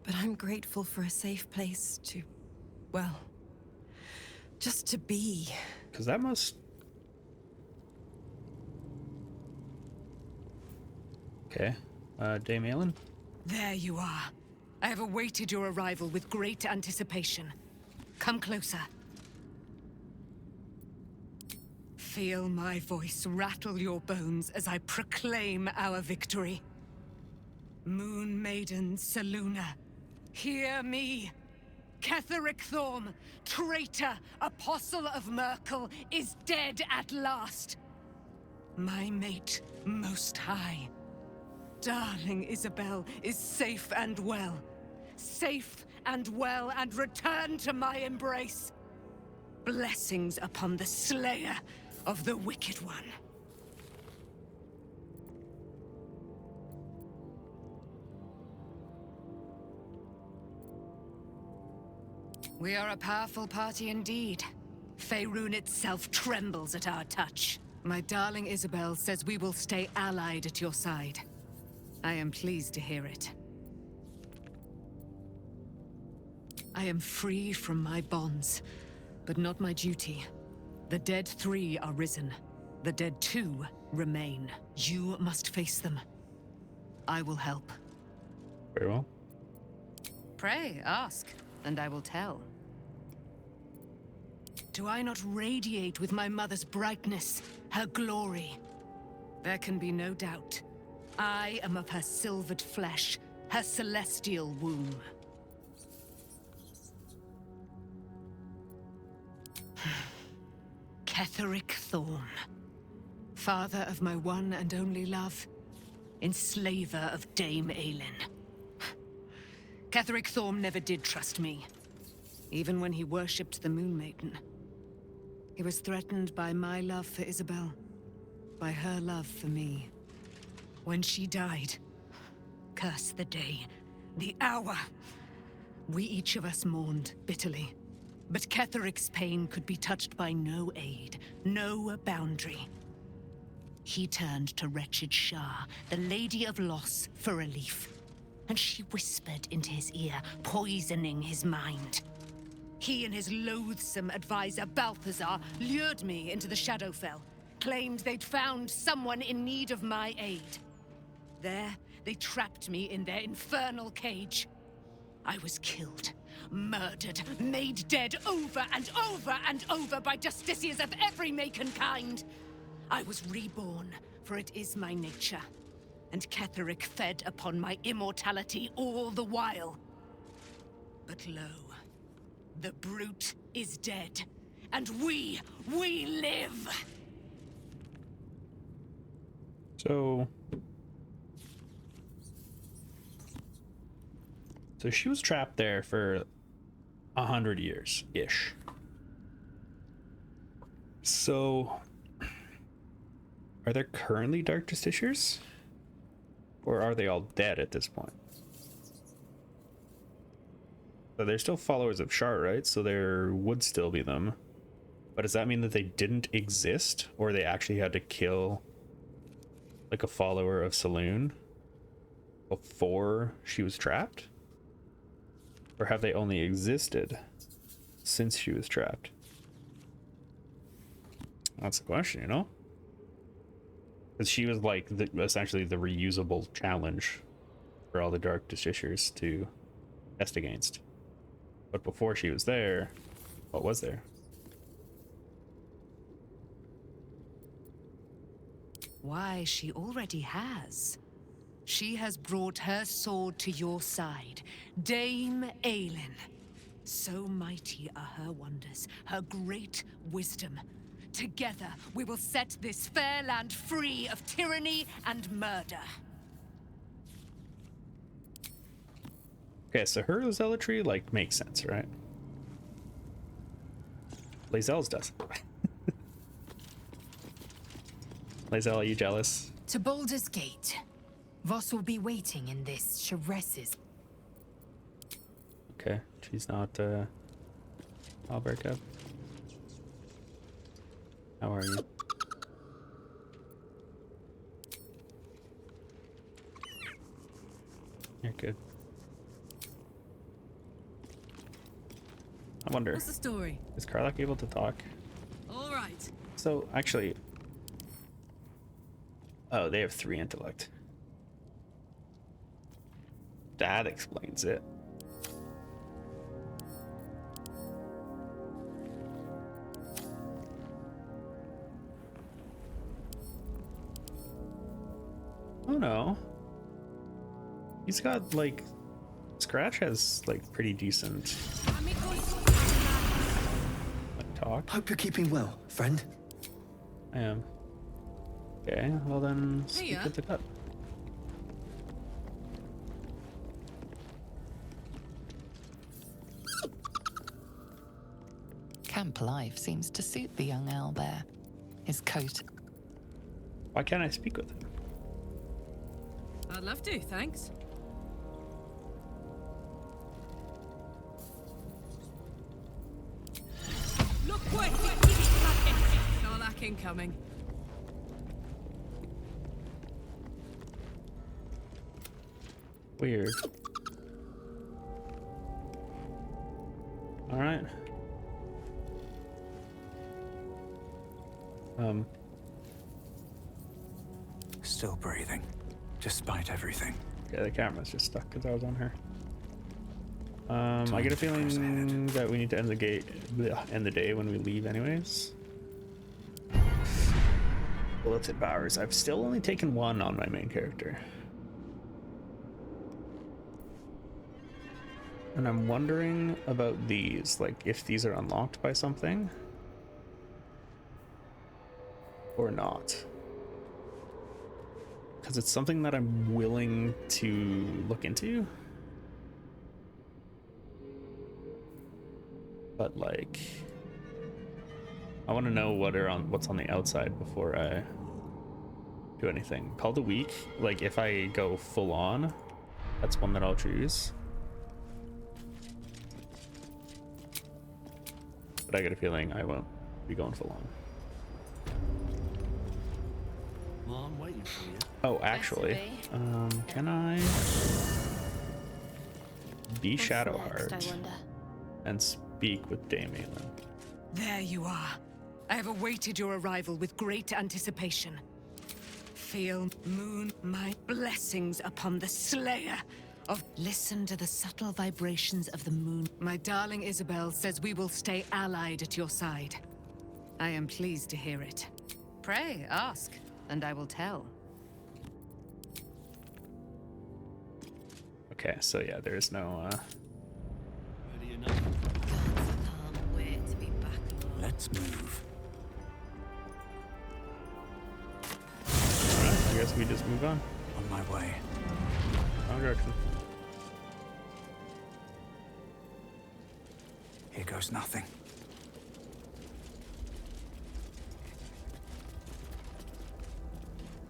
But I'm grateful for a safe place to... well... just to be. Because that must... Okay. Dame Aelin? There you are. I have awaited your arrival with great anticipation. Come closer. Feel my voice rattle your bones as I proclaim our victory. Moon Maiden Selûne, hear me. Ketheric Thorm, traitor, apostle of Merkel, is dead at last. My mate, most high. Darling Isabel is safe and well. Safe and well, and returned to my embrace. Blessings upon the slayer of the Wicked One. We are a powerful party indeed. Faerun itself trembles at our touch. My darling Isabel says we will stay allied at your side. I am pleased to hear it. I am free from my bonds, but not my duty. The dead 3 are risen. The dead 2 remain. You must face them. I will help. Very well. Pray, ask, and I will tell. Do I not radiate with my mother's brightness, her glory? There can be no doubt. I am of her silvered flesh, her celestial womb. Ketheric Thorm, father of my one and only love, enslaver of Dame Aelin. Ketheric Thorm never did trust me, even when he worshipped the Moon Maiden. He was threatened by my love for Isabel, by her love for me. When she died, curse the day, the hour, we each of us mourned bitterly. But Ketheric's pain could be touched by no aid, no boundary. He turned to wretched Shah, the Lady of Loss, for relief. And she whispered into his ear, poisoning his mind. He and his loathsome advisor, Balthazar, lured me into the Shadowfell, claimed they'd found someone in need of my aid. There, they trapped me in their infernal cage. I was killed, murdered, made dead over and over and over by justiciars of every make and kind. I was reborn, for it is my nature. And Ketheric fed upon my immortality all the while. But lo, the brute is dead, and we live! So she was trapped there for 100 years-ish. So, are there currently Dark Justiciars? Or are they all dead at this point? So they're still followers of Shar, right? So there would still be them. But does that mean that they didn't exist? Or they actually had to kill like a follower of Saloon before she was trapped? Or have they only existed since she was trapped? That's the question, you know? Because she was like essentially the reusable challenge for all the Dark Justiciars to test against. But before she was there, what was there? Why, she already has. She has brought her sword to your side, Dame Aelin. So mighty are her wonders, her great wisdom. Together, we will set this fair land free of tyranny and murder. Okay, so her zealotry, like, makes sense, right? Lae'zel's doesn't. Lae'zel, are you jealous? To Baldur's Gate. Voss will be waiting in this Shares's. Okay, she's not, Alberca. How are you? You're good. I wonder. What's the story? Is Karlach able to talk? All right. So, actually... Oh, they have 3 intellect. That explains it. Oh no. He's got like Scratch has like pretty decent like talk. Hope you're keeping well, friend. I am. Okay, well then speak Hiya. with the cut. Camp life seems to suit the young owlbear. His coat. Why can't I speak with him? I'd love to, thanks. Look quick! Sarlacc incoming. Weird. All right. Still breathing, despite everything. Okay, the camera's just stuck because I was on her. I get a feeling that we need to end the day when we leave anyways. Bullets at Bowers. I've still only taken one on my main character. And I'm wondering about these, like if these are unlocked by something or not. Because it's something that I'm willing to look into. But like, I want to know what's on the outside before I do anything. Call the week, like if I go full on, that's one that I'll choose. But I get a feeling I won't be going full on. Well, I'm waiting for you. Oh, actually, can I be Shadowheart and speak with Damien? There you are. I have awaited your arrival with great anticipation. Feel, moon, my blessings upon the slayer of... Listen to the subtle vibrations of the moon. My darling Isabel says we will stay allied at your side. I am pleased to hear it. Pray, ask, and I will tell. Okay, so yeah, there's no Ready enough? Can't wait to be back. Let's move. Alright, I guess we just move on. On my way. Wrong direction. Here goes nothing.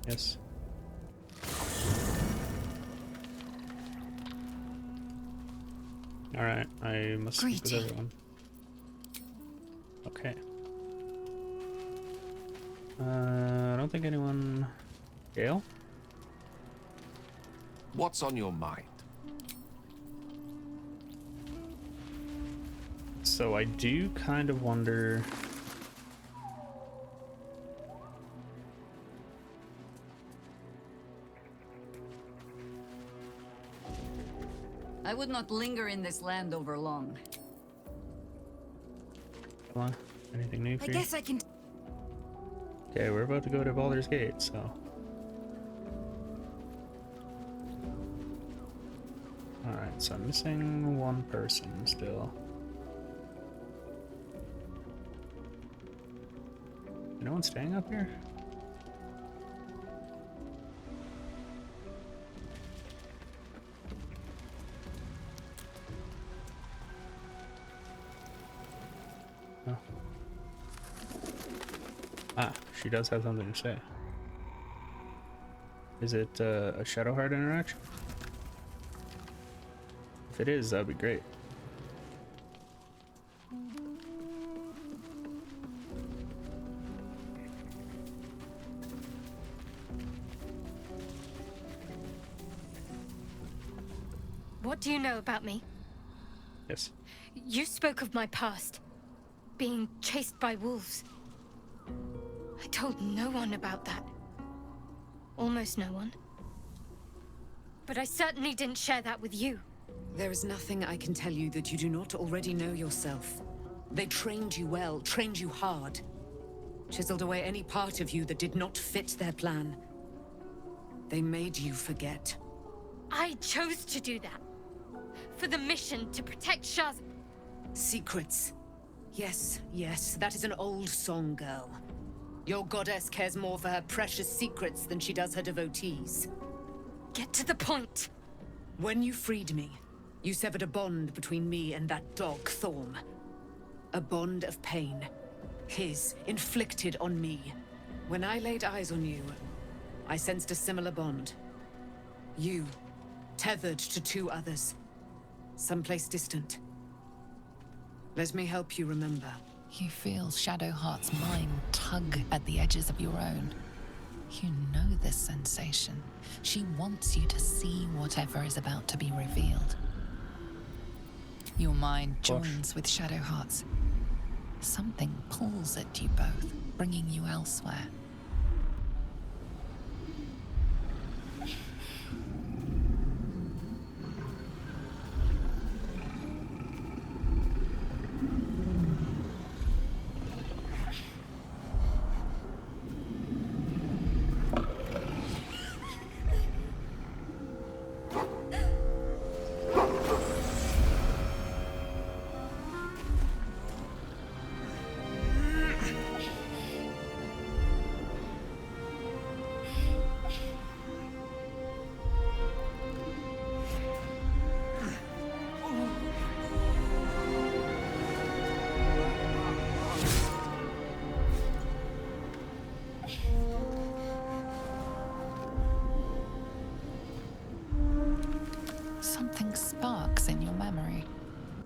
Yes. Alright, I must speak with everyone. Okay. I don't think anyone... Gale? What's on your mind? So I do kind of wonder... I would not linger in this land over long. Come on, anything new for I you? guess I can... Okay, we're about to go to Baldur's Gate, so... Alright, so I'm missing one person still. No one staying up here? No. Ah, she does have something to say. Is it a Shadowheart interaction? If it is, that'd be great. What do you know about me? Yes. You spoke of my past. Being chased by wolves. I told no one about that. Almost no one. But I certainly didn't share that with you. There is nothing I can tell you that you do not already know yourself. They trained you well, trained you hard. Chiseled away any part of you that did not fit their plan. They made you forget. I chose to do that. for the mission to protect Shah's... Secrets. Yes, yes, that is an old song, girl. Your goddess cares more for her precious secrets than she does her devotees. Get to the point. When you freed me, you severed a bond between me and that dog, Thorm. A bond of pain. His, inflicted on me. When I laid eyes on you, I sensed a similar bond. You, tethered to two others. Someplace distant. Let me help you remember. You feel Shadowheart's mind tug at the edges of your own. You know this sensation. She wants you to see whatever is about to be revealed. Your mind joins with Shadowheart's. Something pulls at you both, bringing you elsewhere. Something sparks in your memory.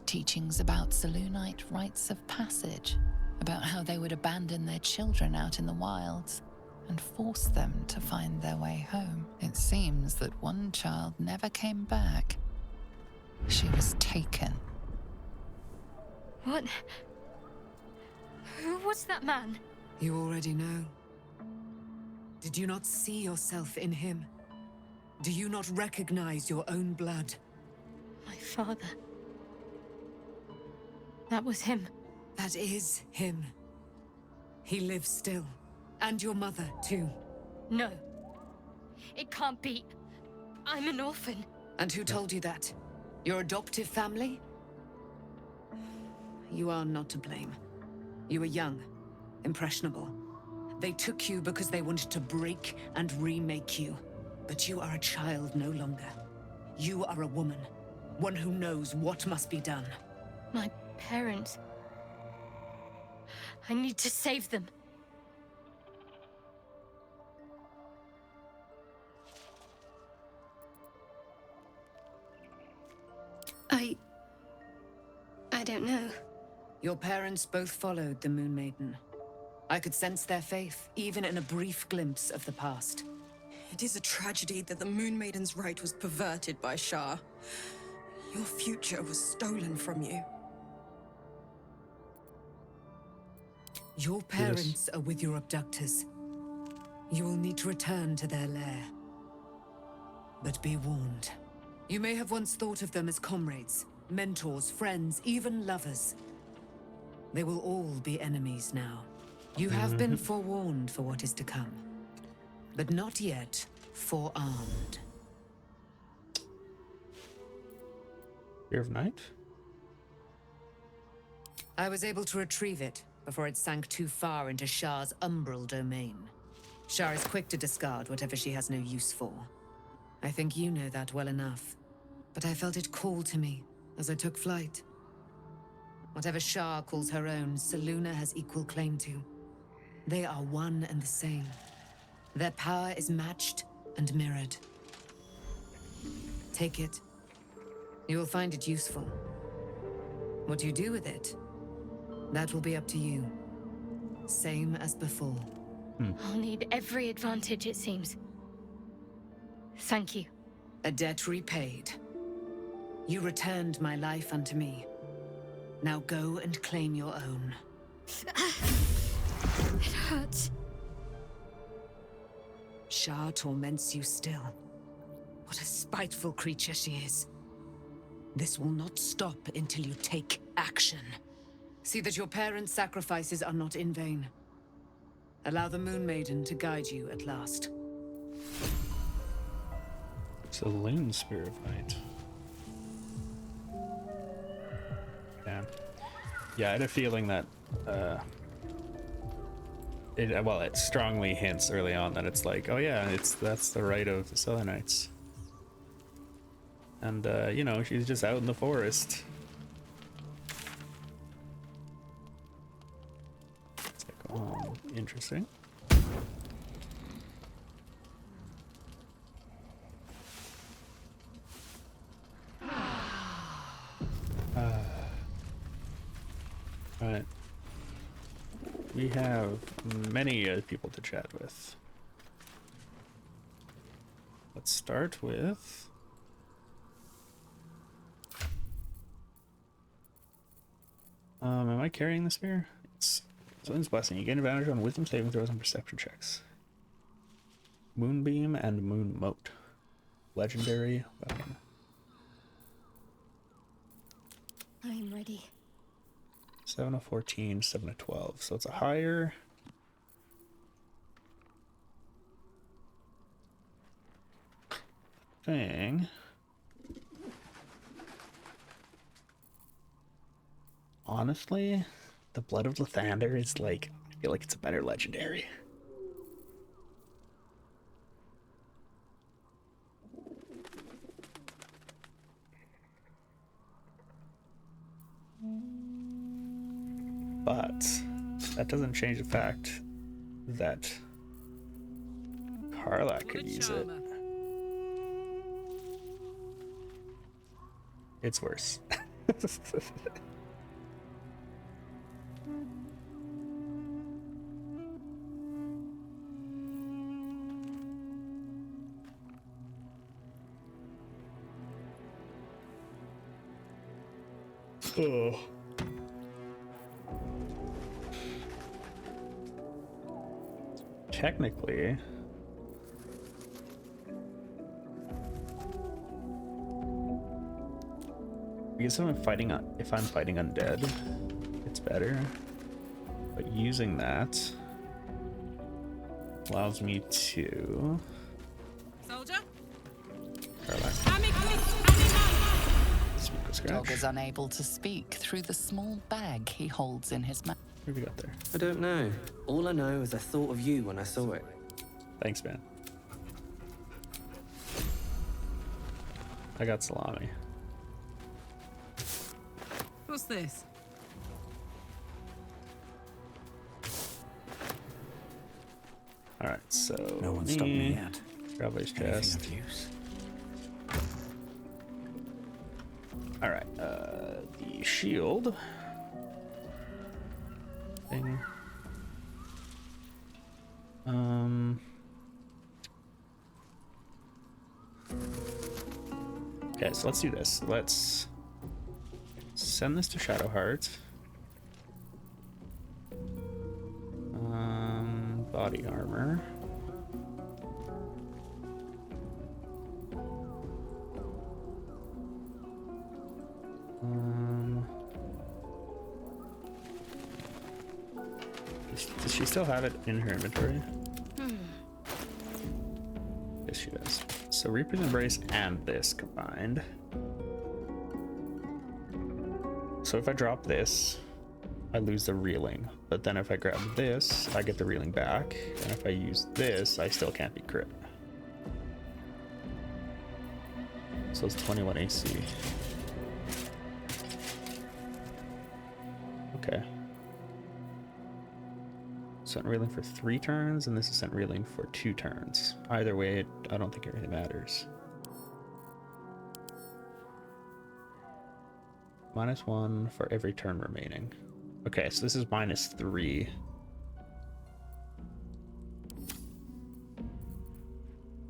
Teachings about Selûnite rites of passage, about how they would abandon their children out in the wilds and force them to find their way home. It seems that one child never came back. She was taken. What? Who was that man? You already know. Did you not see yourself in him? Do you not recognize your own blood? My father. That was him. That is him. He lives still. And your mother, too. No. It can't be. I'm an orphan. And who told you that? Your adoptive family? You are not to blame. You were young, impressionable. They took you because they wanted to break and remake you. But you are a child no longer. You are a woman. One who knows what must be done. My parents. I need to save them. I don't know. Your parents both followed the Moon Maiden. I could sense their faith, even in a brief glimpse of the past. It is a tragedy that the Moon Maiden's right was perverted by Shah. Your future was stolen from you. Your parents are with your abductors. You will need to return to their lair. But be warned. You may have once thought of them as comrades, mentors, friends, even lovers. They will all be enemies now. You have been forewarned for what is to come. But not yet forearmed. Fear of Night? I was able to retrieve it before it sank too far into Shah's umbral domain. Shah is quick to discard whatever she has no use for. I think you know that well enough. But I felt it call to me as I took flight. Whatever Shah calls her own, Selûne has equal claim to. They are one and the same. Their power is matched and mirrored. Take it. You will find it useful. What you do with it, that will be up to you. Same as before. I'll need every advantage, it seems. Thank you. A debt repaid. You returned my life unto me. Now go and claim your own. It hurts. Shah torments you still. What a spiteful creature she is. This will not stop until you take action. See that your parents' sacrifices are not in vain. Allow the Moon Maiden to guide you at last. It's a Lune Spear of Night. Yeah, I had a feeling that it strongly hints early on that it's like, oh yeah, that's the right of the Selenites. And you know, she's just out in the forest. It's like, oh, interesting. Right. We have many people to chat with. Let's start with... am I carrying the spear? It's Zone's Blessing. You gain advantage on wisdom saving throws and perception checks. Moonbeam and Moon Moat. Legendary weapon. I am ready. 7 of 14, 7 of 12. So it's a higher. Thing. Honestly, the Blood of Lathander is like, I feel like it's a better legendary. But that doesn't change the fact that Karlach could use it. It's worse. Oh. Technically, because if I'm fighting undead, it's better. But using that allows me to. Soldier. Dog is unable to speak through the small bag he holds in his mouth. What have we got there? I don't know. All I know is I thought of you when I saw it. Thanks, man. I got salami. What's this? All right, so no one stopped me yet. Traveler's Anything chest. of use? All right, the shield thing. Okay, so let's do this. Let's send this to Shadowheart. Body armor. Does she still have it in her inventory? Yes, she does. So Reaper's Embrace and this combined. So if I drop this, I lose the reeling. But then if I grab this, I get the reeling back. And if I use this, I still can't be crit. So it's 21 AC. Okay. Sent reeling for 3 turns, and this is sent reeling for 2 turns. Either way, I don't think it really matters. -1 for every turn remaining. Okay, so this is -3.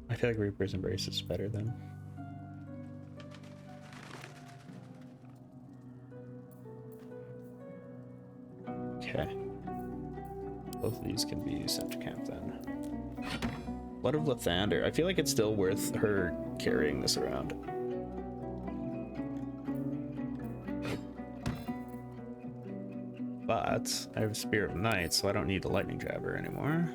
I feel like Reaper's Embrace is better then. Okay. Both of these can be sent to camp then. Blood of Lathander. I feel like it's still worth her carrying this around. But I have Spear of Night, so I don't need the Lightning Jabber anymore.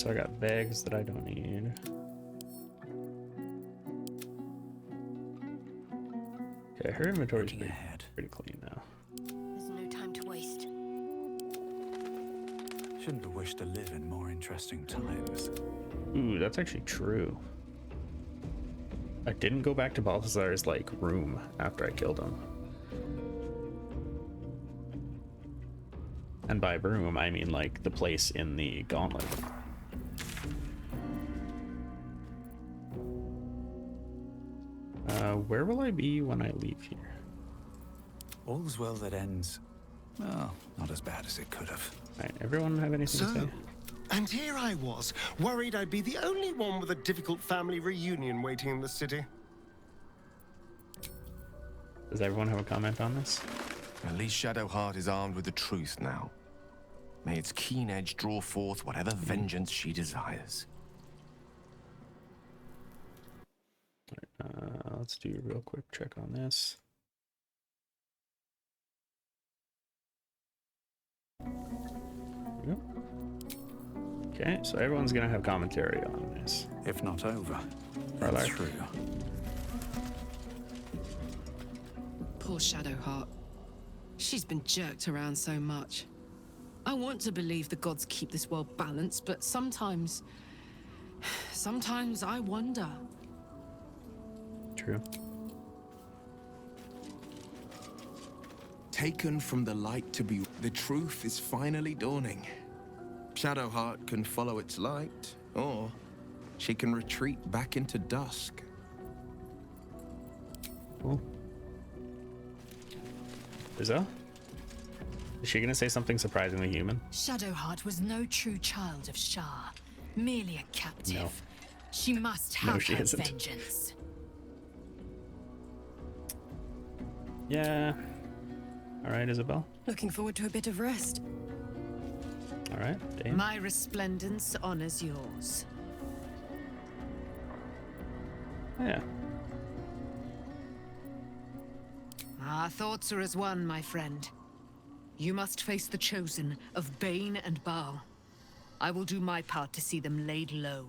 So I got bags that I don't need. Okay, her inventory's pretty clean now. There's no time to waste. Shouldn't have wished to live in more interesting times. Ooh, that's actually true. I didn't go back to Balthazar's, like, room after I killed him. And by room, I mean, like, the place in the gauntlet. Where will I be when I leave here? All's well that ends. Well, not as bad as it could have. Alright, everyone have anything to say? And here I was, worried I'd be the only one with a difficult family reunion waiting in the city. Does everyone have a comment on this? At least Shadowheart is armed with the truth now. May its keen edge draw forth whatever vengeance she desires. Let's do a real quick check on this. Yep. Okay, so everyone's gonna have commentary on this. If not over, That's through. Poor Shadowheart. She's been jerked around so much. I want to believe the gods keep this world balanced, but sometimes I wonder. True. Taken from the light to be, the truth is finally dawning. Shadowheart can follow its light, or she can retreat back into dusk. Cool. Izzo? Is she gonna say something surprisingly human? Shadowheart was no true child of Shar, merely a captive. No. She must No, have she her isn't. vengeance. Yeah. Alright, Isabel. Looking forward to a bit of rest. Alright, Dane. My resplendence honors yours. Yeah. Our thoughts are as one, my friend. You must face the chosen of Bane and Baal. I will do my part to see them laid low.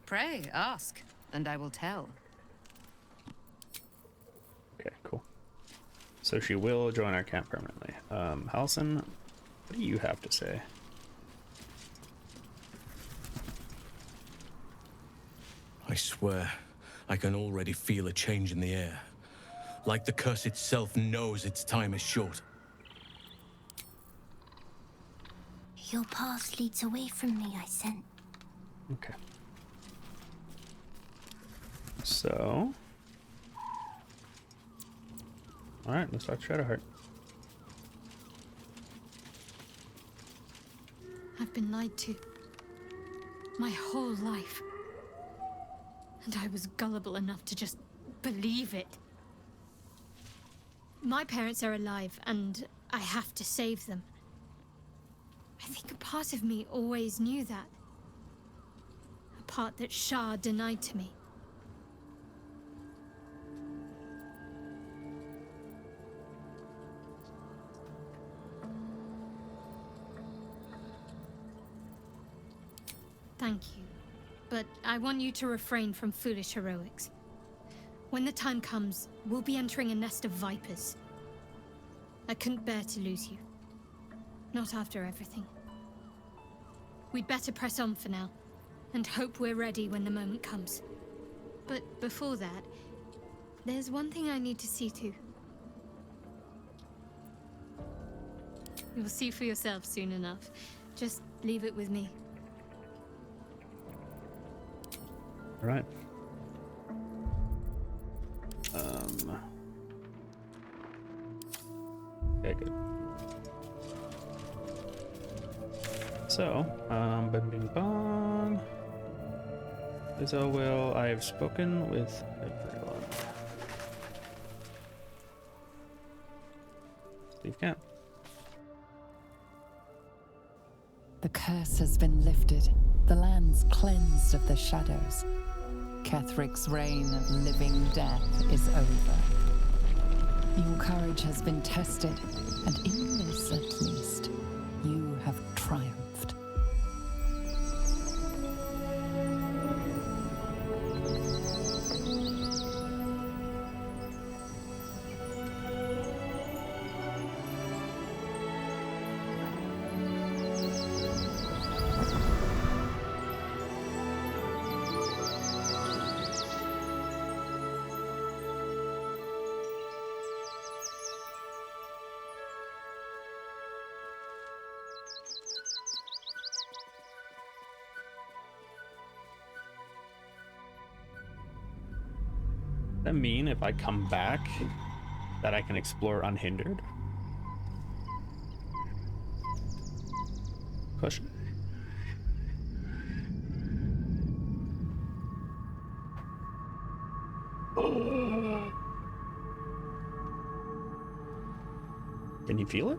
Pray, ask, and I will tell. Okay, cool. So she will join our camp permanently. Halson, what do you have to say? I swear, I can already feel a change in the air. Like the curse itself knows its time is short. Your path leads away from me, I sense. Okay. So... Alright, let's talk to Shadowheart. I've been lied to. My whole life. And I was gullible enough to just believe it. My parents are alive, and I have to save them. I think a part of me always knew that. A part that Shar denied to me. Thank you, but I want you to refrain from foolish heroics. When the time comes, we'll be entering a nest of vipers. I couldn't bear to lose you. Not after everything. We'd better press on for now, and hope we're ready when the moment comes. But before that, there's one thing I need to see to. You'll see for yourself soon enough. Just leave it with me. Alright. Okay, good. So, bing bing bong. Izzo will, I have spoken with everyone. Leave camp. The curse has been lifted. The land's cleansed of the shadows. Kethric's reign of living death is over. Your courage has been tested, and in this at least, You have triumphed. Does that mean if I come back that I can explore unhindered? Question. Can you feel it?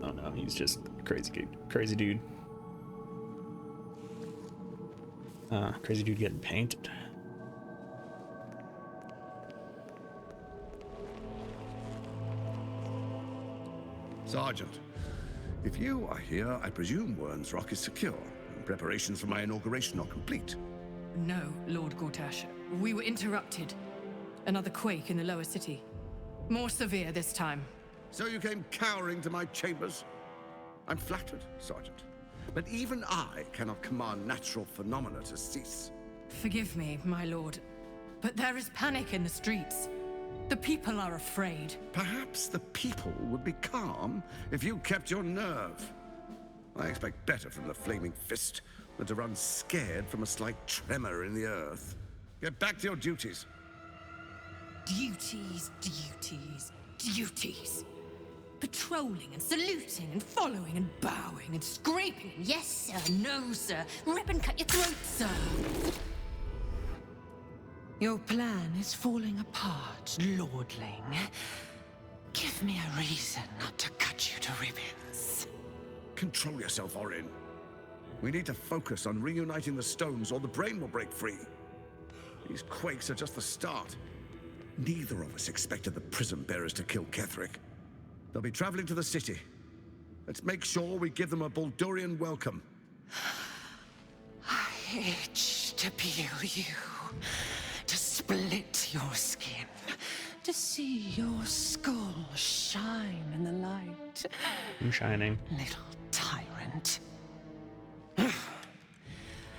Oh no, he's just crazy dude. Crazy dude. Crazy dude getting painted. Sergeant, if you are here, I presume Wern's Rock is secure, and preparations for my inauguration are complete. No, Lord Gortash. We were interrupted. Another quake in the lower city. More severe this time. So you came cowering to my chambers? I'm flattered, Sergeant. But even I cannot command natural phenomena to cease. Forgive me, my lord, but there is panic in the streets. The people are afraid. Perhaps the people would be calm if you kept your nerve. I expect better from the Flaming Fist than to run scared from a slight tremor in the earth. Get back to your duties. Duties, duties, duties. Patrolling and saluting and following and bowing and scraping. Yes, sir. No, sir. Rip and cut your throat, sir. Your plan is falling apart, lordling. Give me a reason not to cut you to ribbons. Control yourself, Orin. We need to focus on reuniting the stones or the brain will break free. These quakes are just the start. Neither of us expected the Prism Bearers to kill Ketherick. They'll be traveling to the city. Let's make sure we give them a Baldurian welcome. I itch to peel you, to split your skin, to see your skull shine in the light. I'm shining. Little tyrant.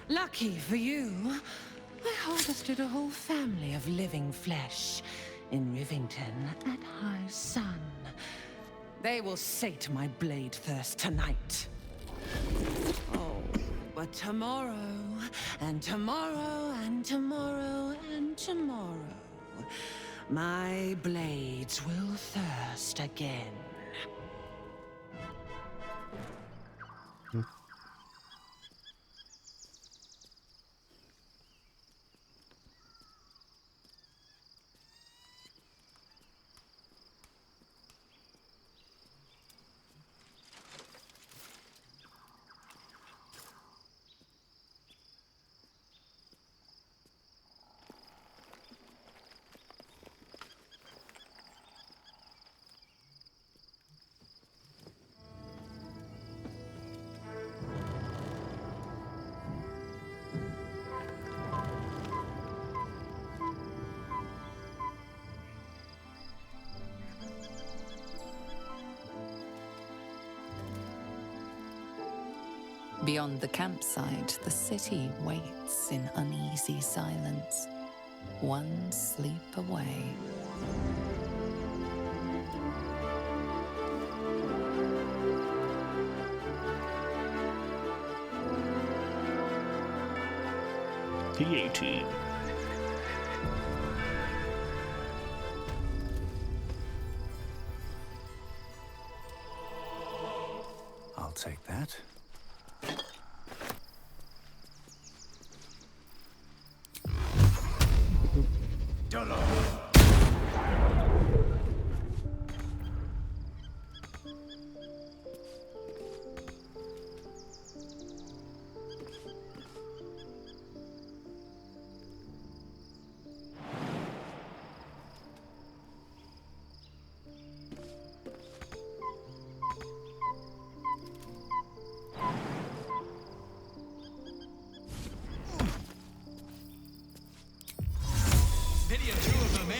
Lucky for you, I harvested a whole family of living flesh in Rivington at high sun. They will sate my blade thirst tonight. Oh, but tomorrow, and tomorrow, and tomorrow, and tomorrow, my blades will thirst again. Beyond the campsite, the city waits in uneasy silence, one sleep away. T18. I'll take that. pity of two of them, eh?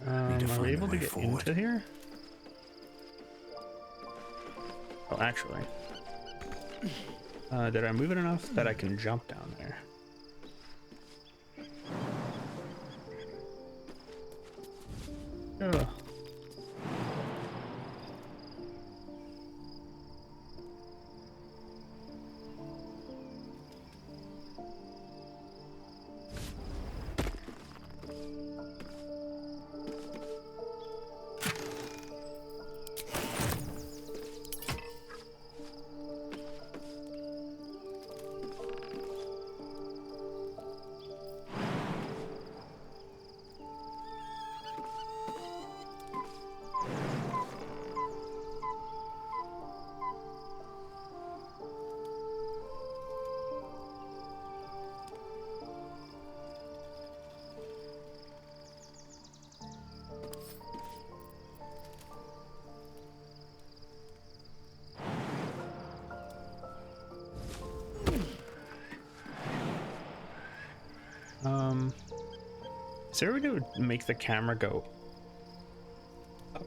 Are we able to get into here? Oh, actually. Did I move it enough that I can jump down there? Ugh. Is there a way to make the camera go up?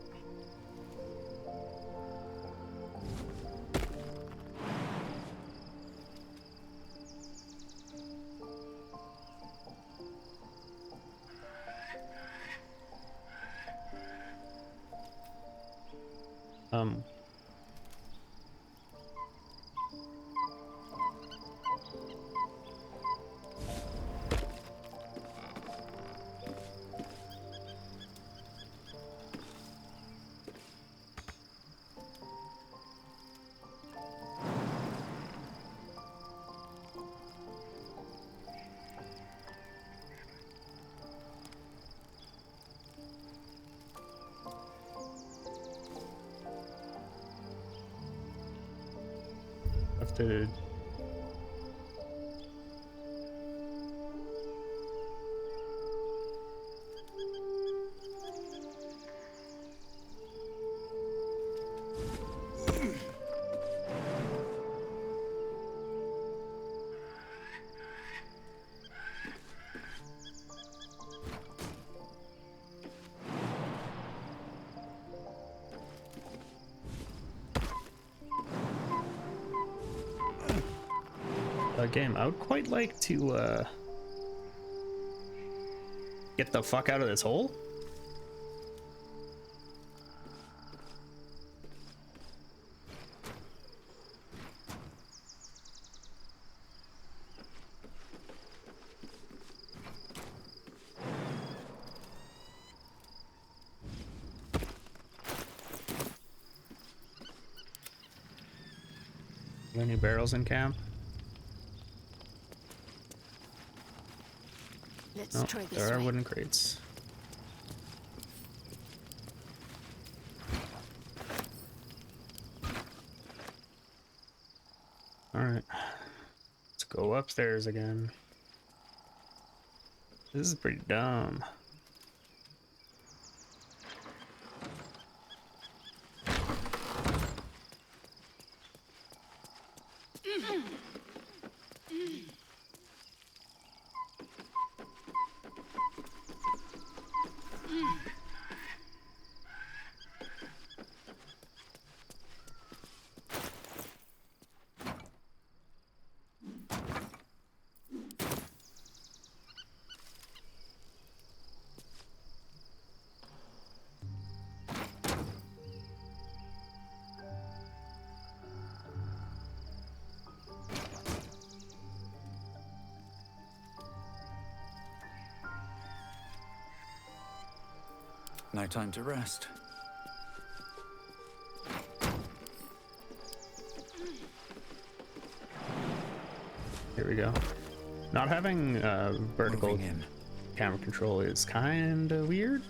Have to. Game. I would quite like to get the fuck out of this hole. Any barrels in camp? Let's try this there are way. wooden crates. All right, let's go upstairs again. This is pretty dumb. No time to rest. Here we go. Not having vertical camera control is kind of weird.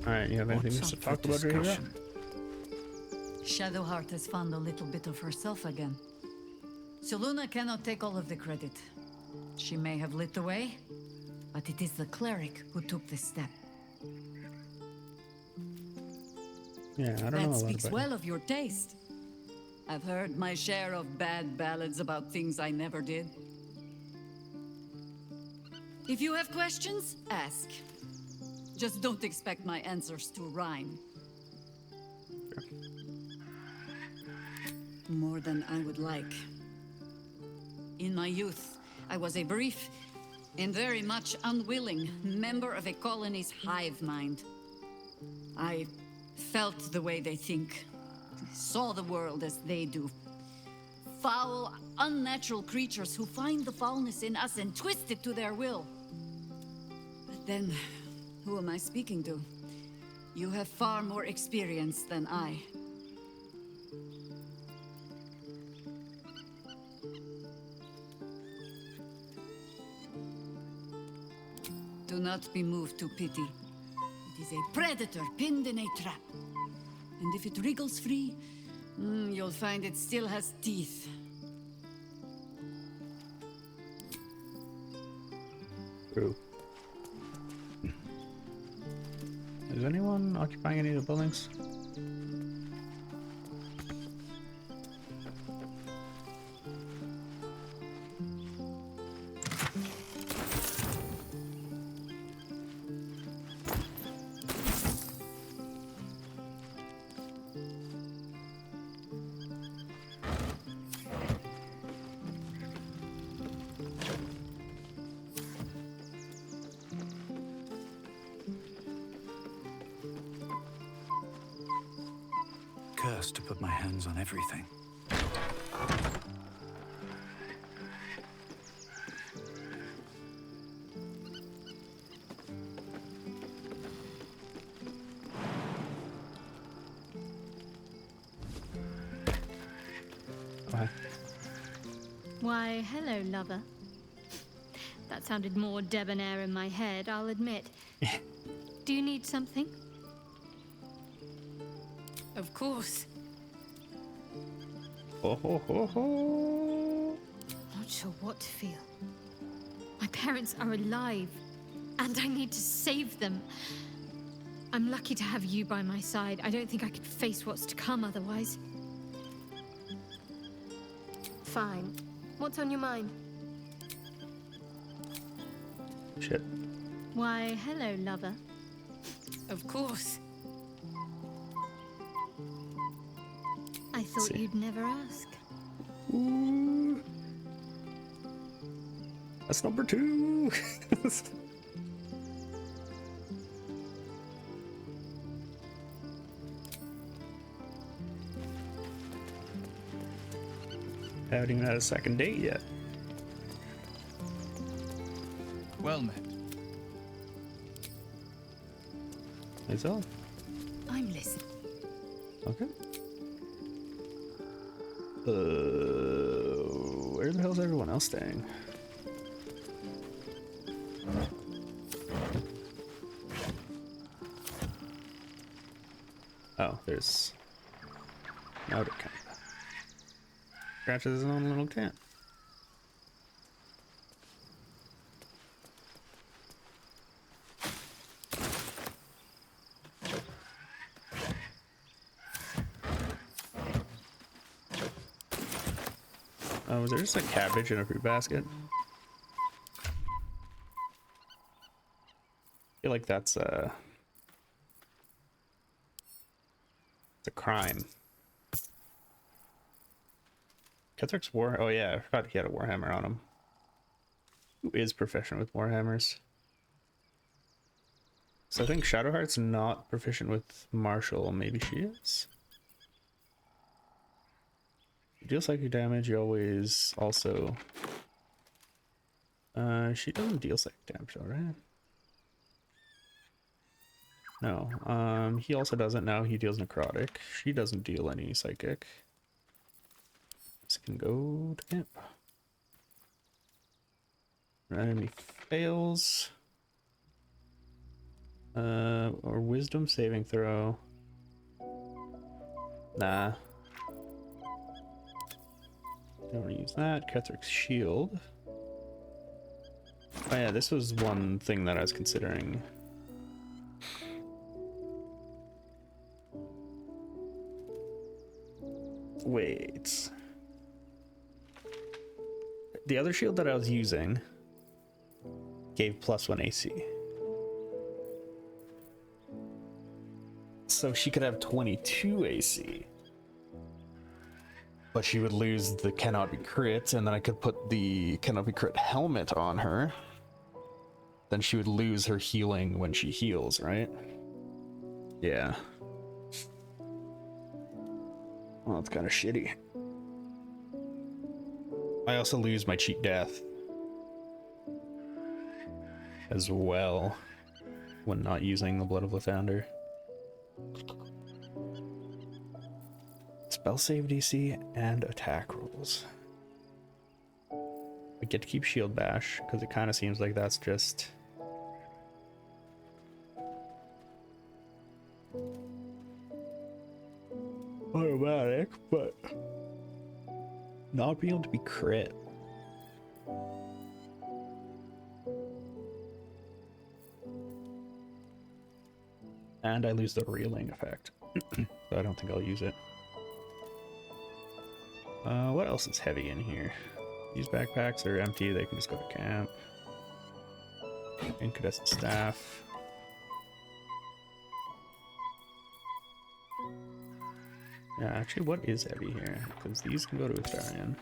Alright, you have anything to talk about here? Shadowheart has found a little bit of herself again. Soluna cannot take all of the credit. She may have lit the way, but it is the cleric who took this step. Yeah, I don't know a That lot speaks about well of your taste. I've heard my share of bad ballads about things I never did. If you have questions, ask. Just don't expect my answers to rhyme. More than I would like. In my youth, I was a brief and very much unwilling member of a colony's hive mind. I felt the way they think, saw the world as they do. Foul, unnatural creatures who find the foulness in us and twist it to their will. But then, who am I speaking to? You have far more experience than I. Do not be moved to pity. It is a predator pinned in a trap. And if it wriggles free, you'll find it still has teeth. True. Is anyone occupying any of the buildings? Cursed to put my hands on everything. Why, hello, lover. That sounded more debonair in my head, I'll admit. Do you need something? Of course. Ho ho ho ho! Not sure what to feel. My parents are alive, and I need to save them. I'm lucky to have you by my side. I don't think I could face what's to come otherwise. Fine. What's on your mind? Shit. Why, hello, lover. Of course. I thought you'd never ask. Ooh. That's number 2. I haven't even had a second date yet. Well met. That's all. I'm listening. Okay. Where the hell's everyone else staying? Oh, there's outer camp. Scratches his own little tent. Oh, was there just a cabbage in a fruit basket? I feel like that's it's a crime. Kethric's war. Oh yeah, I forgot he had a warhammer on him. Who is proficient with warhammers? So I think Shadowheart's not proficient with martial. Maybe she is. You deal psychic damage. You always also. She doesn't deal psychic damage, though, right? No. He also doesn't. Now he deals necrotic. She doesn't deal any psychic. This can go to camp. Enemy fails. Or wisdom saving throw. Nah. Don't want to use that. Kethric's shield. Oh yeah, this was one thing that I was considering. Wait. The other shield that I was using gave +1 AC. So she could have 22 AC. But she would lose the cannot be crit, and then I could put the cannot be crit helmet on her. Then she would lose her healing when she heals, right? Yeah. Well, that's kind of shitty. I also lose my cheat death as well when not using the Blood of Lathander. Spell save DC and attack rolls. I get to keep shield bash because it kind of seems like that's just automatic, but not being able to be crit. And I lose the reeling effect. So I don't think I'll use it. What else is heavy in here? These backpacks are empty, they can just go to camp. Incandescent staff. Yeah, actually, what is heavy here? Because these can go to Astarion.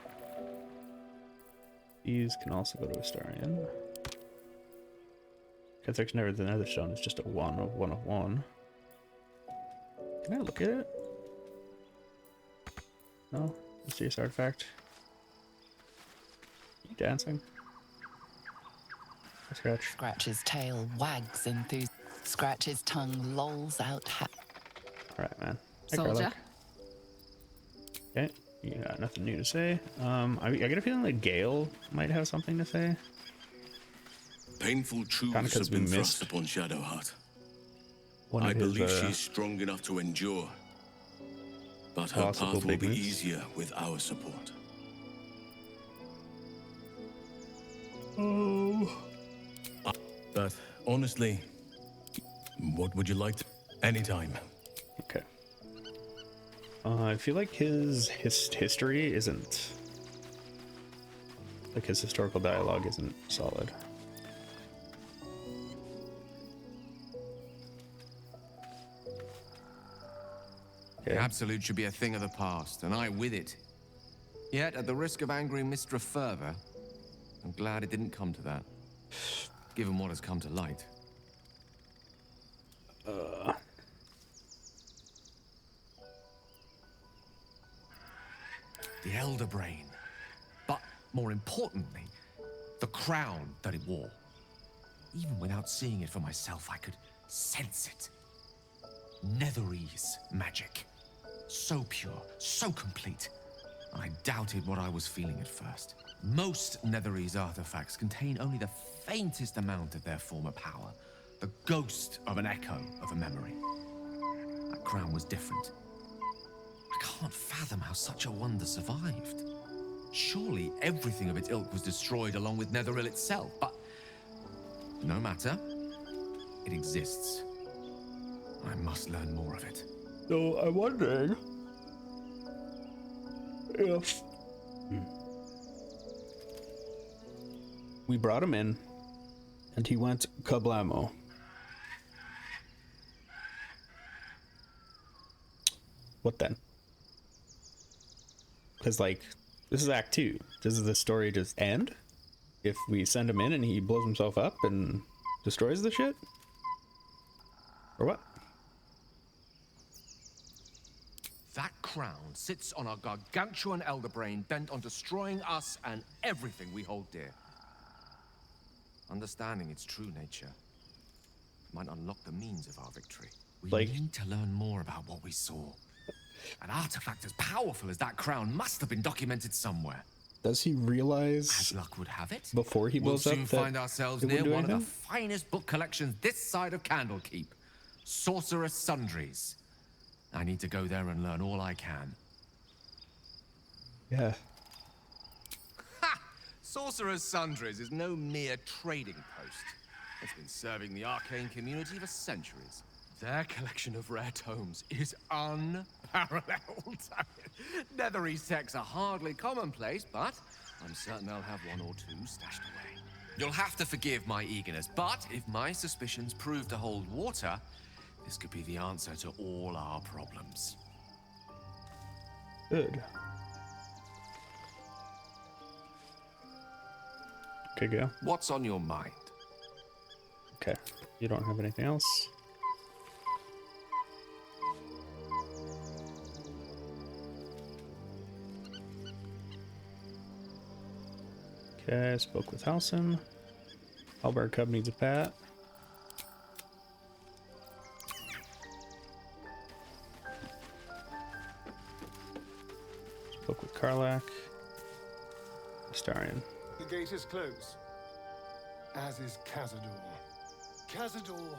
These can also go to Astarion. Kethric's Never the Netherstone is just a 1 of 1 of 1. Can I look at it? No? Mysterious artifact. You dancing? I scratch. Scratch's tail wags enthused. Scratch's tongue lolls out. Alright, man. Hey, Soldier. Karlach. Okay, you got nothing new to say. I get a feeling like Gale might have something to say. Painful truths have been thrust upon Shadowheart. I believe she's strong enough to endure, but her path will be easier with our support. Oh. But honestly, what would you like to? Anytime. Okay. I feel like his history isn't, like his historical dialogue isn't solid. The Absolute should be a thing of the past, and I with it. Yet, at the risk of angering Mistra further, I'm glad it didn't come to that, given what has come to light. The Elder Brain. But, more importantly, the crown that it wore. Even without seeing it for myself, I could sense it. Netherese magic. So pure, so complete. I doubted what I was feeling at first. Most Netherese artifacts contain only the faintest amount of their former power. The ghost of an echo of a memory. That crown was different. I can't fathom how such a wonder survived. Surely everything of its ilk was destroyed along with Netheril itself, but no matter. It exists. I must learn more of it. So I'm wondering if we brought him in and he went kablamo. What then? Because like This is Act 2. Does the story just end if we send him in and he blows himself up and destroys the shit? Or what? That crown sits on a gargantuan elder brain bent on destroying us and everything we hold dear. Understanding its true nature might unlock the means of our victory. We need to learn more about what we saw. An artifact as powerful as that crown must have been documented somewhere. Does he realize, as luck would have it, before he blows up, we'll soon find ourselves near one of the finest book collections this side of Candlekeep, Sorcerer's Sundries. I need to go there and learn all I can. Yeah. Ha! Sorcerer's Sundries is no mere trading post. It's been serving the arcane community for centuries. Their collection of rare tomes is unparalleled. Nethery texts are hardly commonplace, but I'm certain they'll have one or two stashed away. You'll have to forgive my eagerness, but if my suspicions prove to hold water, this could be the answer to all our problems. Good. Okay, go. What's on your mind? Okay. You don't have anything else? Okay, I spoke with Halson. Halberd Cub needs a pat. Spoke with Karlach. Astarion. The gate is closed, as is Cazador. Cazador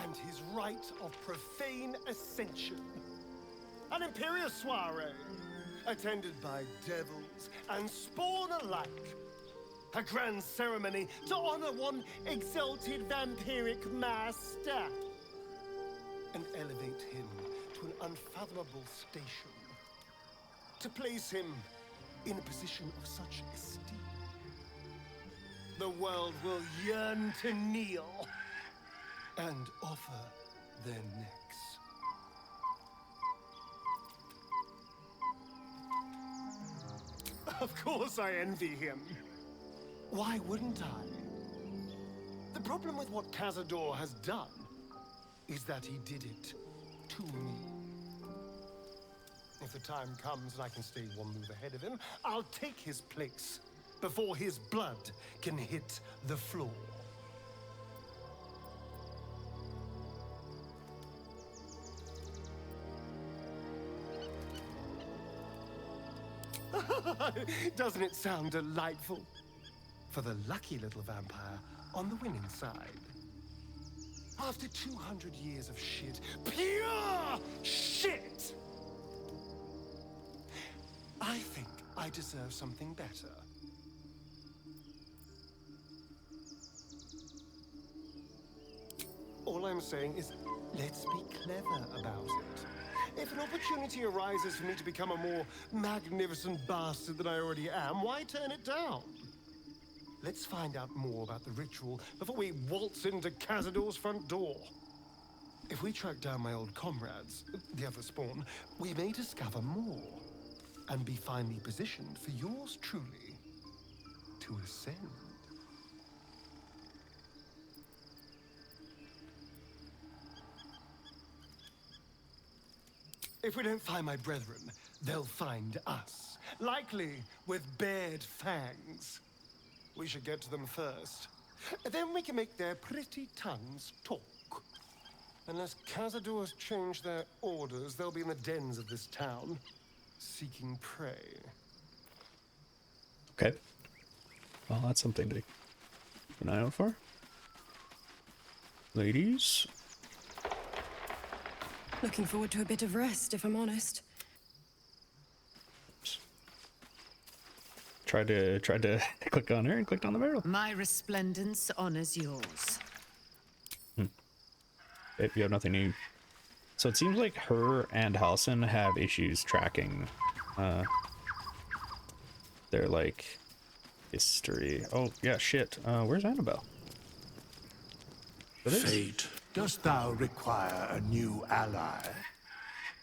and his rite of profane ascension. An imperial soiree, attended by devils and spawn alike. A grand ceremony to honor one exalted vampiric master. And elevate him to an unfathomable station. To place him in a position of such esteem. The world will yearn to kneel and offer their necks. Of course I envy him. Why wouldn't I? The problem with what Cazador has done is that he did it to me. If the time comes and I can stay one move ahead of him, I'll take his place before his blood can hit the floor. Doesn't it sound delightful? For the lucky little vampire on the winning side. After 200 years of shit, pure shit! I think I deserve something better. All I'm saying is, let's be clever about it. If an opportunity arises for me to become a more magnificent bastard than I already am, why turn it down? Let's find out more about the ritual before we waltz into Cazador's front door. If we track down my old comrades, the other spawn, we may discover more and be finely positioned for yours truly to ascend. If we don't find my brethren, they'll find us, likely with bared fangs. We should get to them first. Then we can make their pretty tongues talk. Unless Cazador has changed their orders, they'll be in the dens of this town, seeking prey. Okay. Well, that's something to keep an eye out for. Ladies. Looking forward to a bit of rest, if I'm honest. Tried to click on her and clicked on the barrel. My resplendence honors yours. If you have nothing new. So it seems like her and Halson have issues tracking their like history. Oh yeah, shit. Where's Annabelle? Fate, dost thou require a new ally?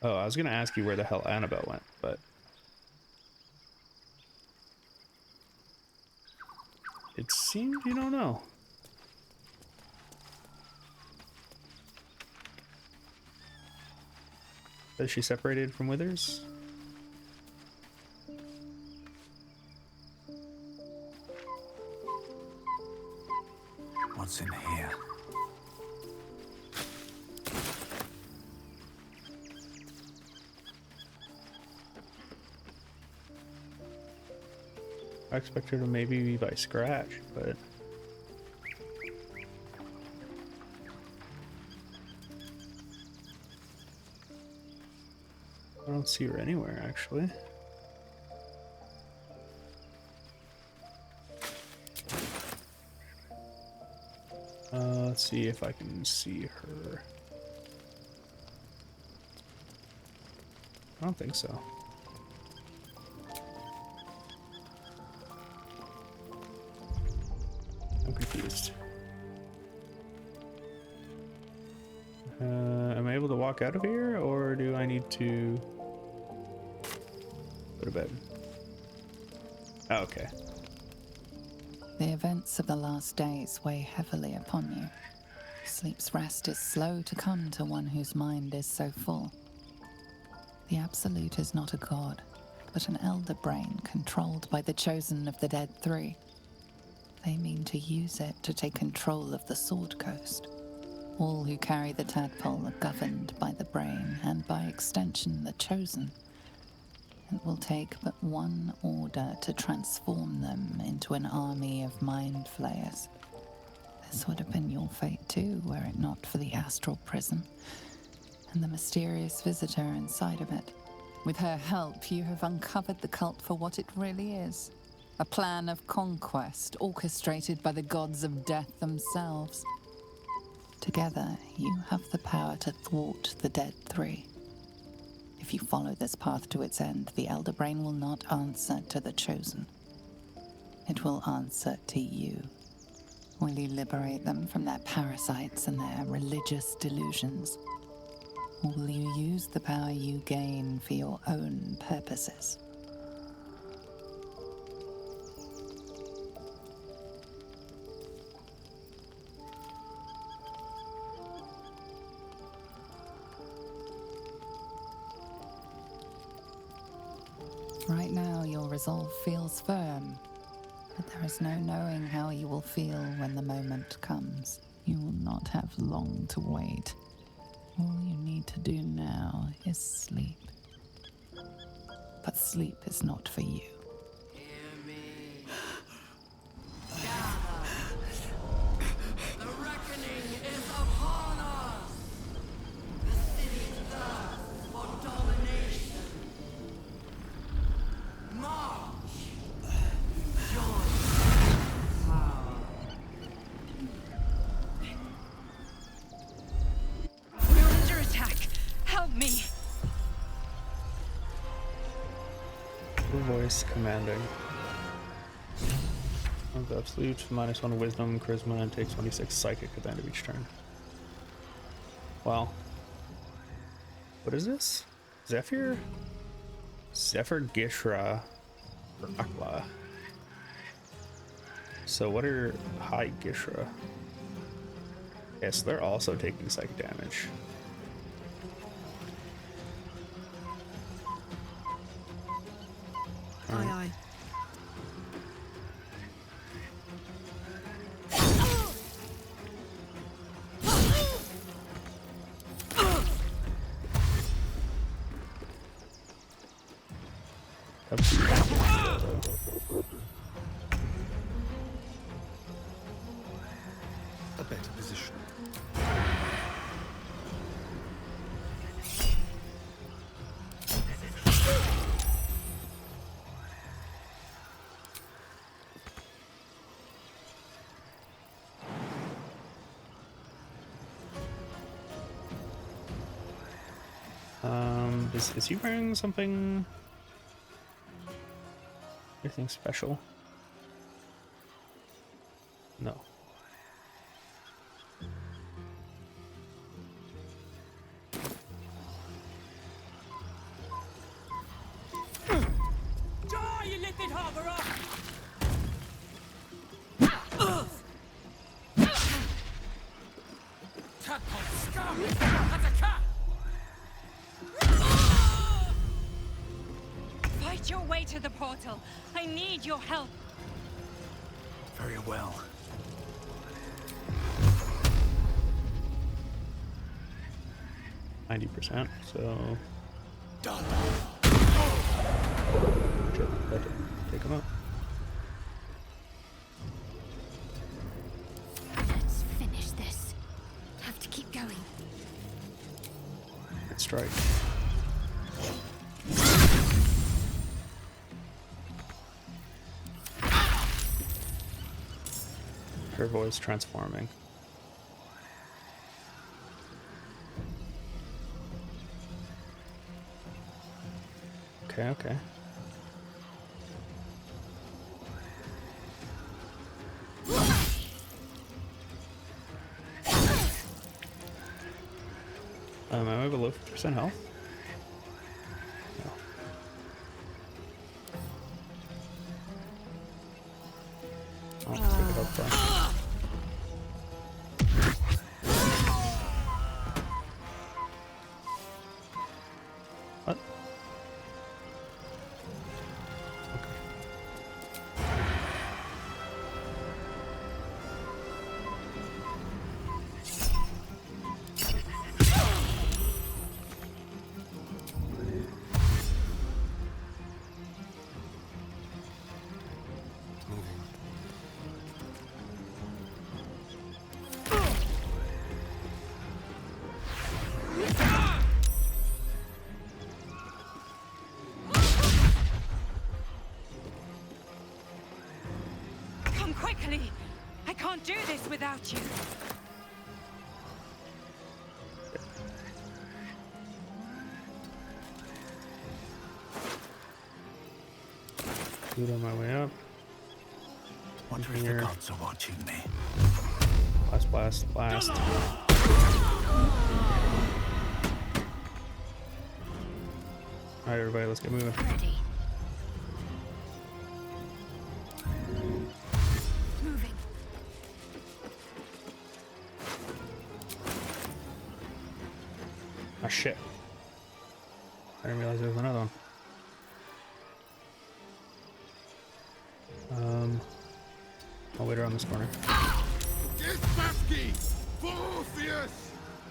Oh, I was gonna ask you where the hell Annabelle went, but It seemed you don't know. Is she separated from Withers? What's in here? I expect her to maybe be by scratch, but I don't see her anywhere, actually. Let's see if I can see her. I don't think so. I'm confused. Am I able to walk out of here, or do I need to go to bed? Oh, okay. The events of the last days weigh heavily upon you. Sleep's rest is slow to come to one whose mind is so full. The Absolute is not a god, but an elder brain controlled by the chosen of the Dead Three. They mean to use it to take control of the Sword Coast. All who carry the tadpole are governed by the brain, and by extension the chosen. It will take but one order to transform them into an army of mind flayers. This would have been your fate too, were it not for the astral prison and the mysterious visitor inside of it. With her help, you have uncovered the cult for what it really is. A plan of conquest orchestrated by the gods of death themselves. Together, you have the power to thwart the Dead Three. If you follow this path to its end, the Elder Brain will not answer to the Chosen. It will answer to you. Will you liberate them from their parasites and their religious delusions? Or will you use the power you gain for your own purposes? Right now, your resolve feels firm, but there is no knowing how you will feel when the moment comes. You will not have long to wait. All you need to do now is sleep. But sleep is not for you. The reckoning is upon us! The city thirsts for domination. March! Join power. We're under attack! Help me! Her voice commanding. Of Absolute, -1 wisdom, charisma, and takes 26 psychic at the end of each turn. Wow. What is this? Zephyr? Zephyr Gishra Rakla. So what are High Gishra? Yes, they're also taking psychic damage. Aye, aye. A better position. Is he wearing something? Anything special? No. Die, you lifted harborer! Fight your way to the portal. I need your help. Very well. %, so Done. sure, that did take him out. Let's finish this. Have to keep going. Let's strike. Her voice transforming. Okay. Am I below 50% health? No. I'll take it up there. What? Come quickly. I can't do this without you. Food on my way up. Wonder if the gods are watching me. Blast. Alright, everybody, let's get moving. Ready. Moving. Ah, shit. I didn't realize there was another one. I'll wait around this corner.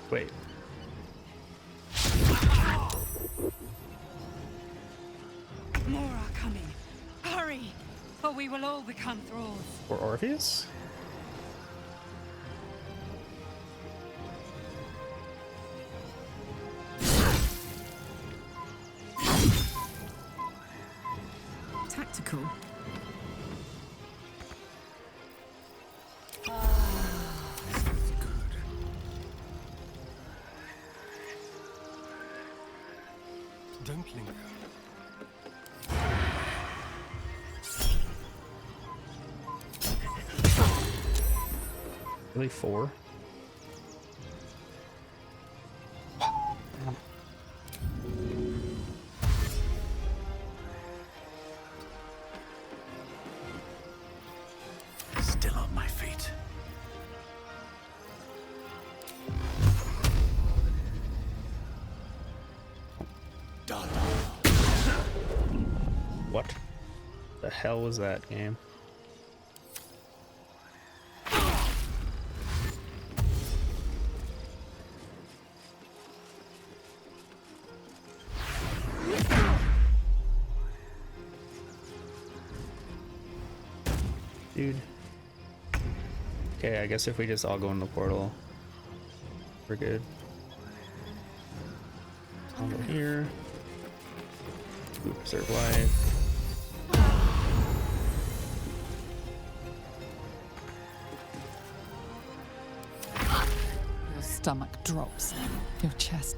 Wait. More are coming. Hurry, or we will all become thralls. Or Orpheus? Tactical. Don't linger. Really 4? Still on my feet. Done. What the hell was that game? Dude. Okay, I guess if we just all go in the portal, we're good. I'll go here. Ooh, preserve life. Your stomach drops. Your chest.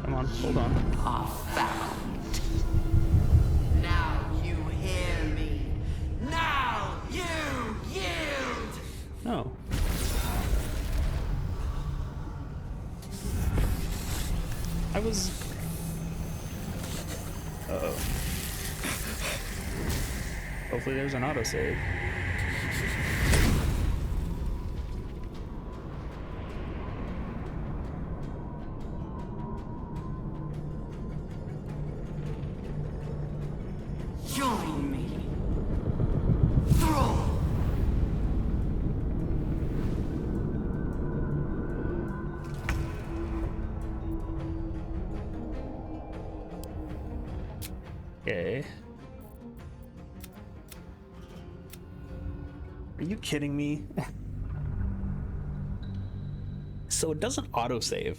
Come on, hold on. Are found. Now you hear me. Now you yield. No. I was... Uh-oh. Hopefully there's an autosave. Okay. Are you kidding me? So it doesn't autosave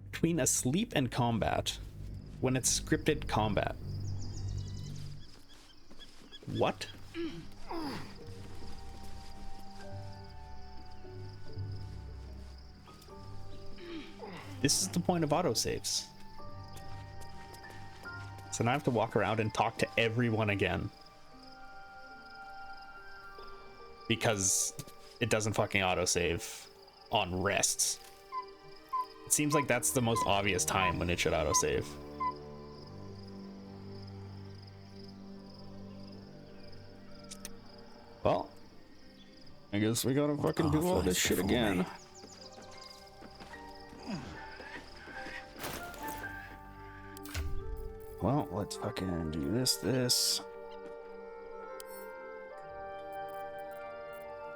between asleep and combat when it's scripted combat. What? This is the point of autosaves. So now I have to walk around and talk to everyone again. Because it doesn't fucking autosave on rests. It seems like that's the most obvious time when it should autosave. Well, I guess we gotta fucking do all this shit again. Well, let's fucking do this.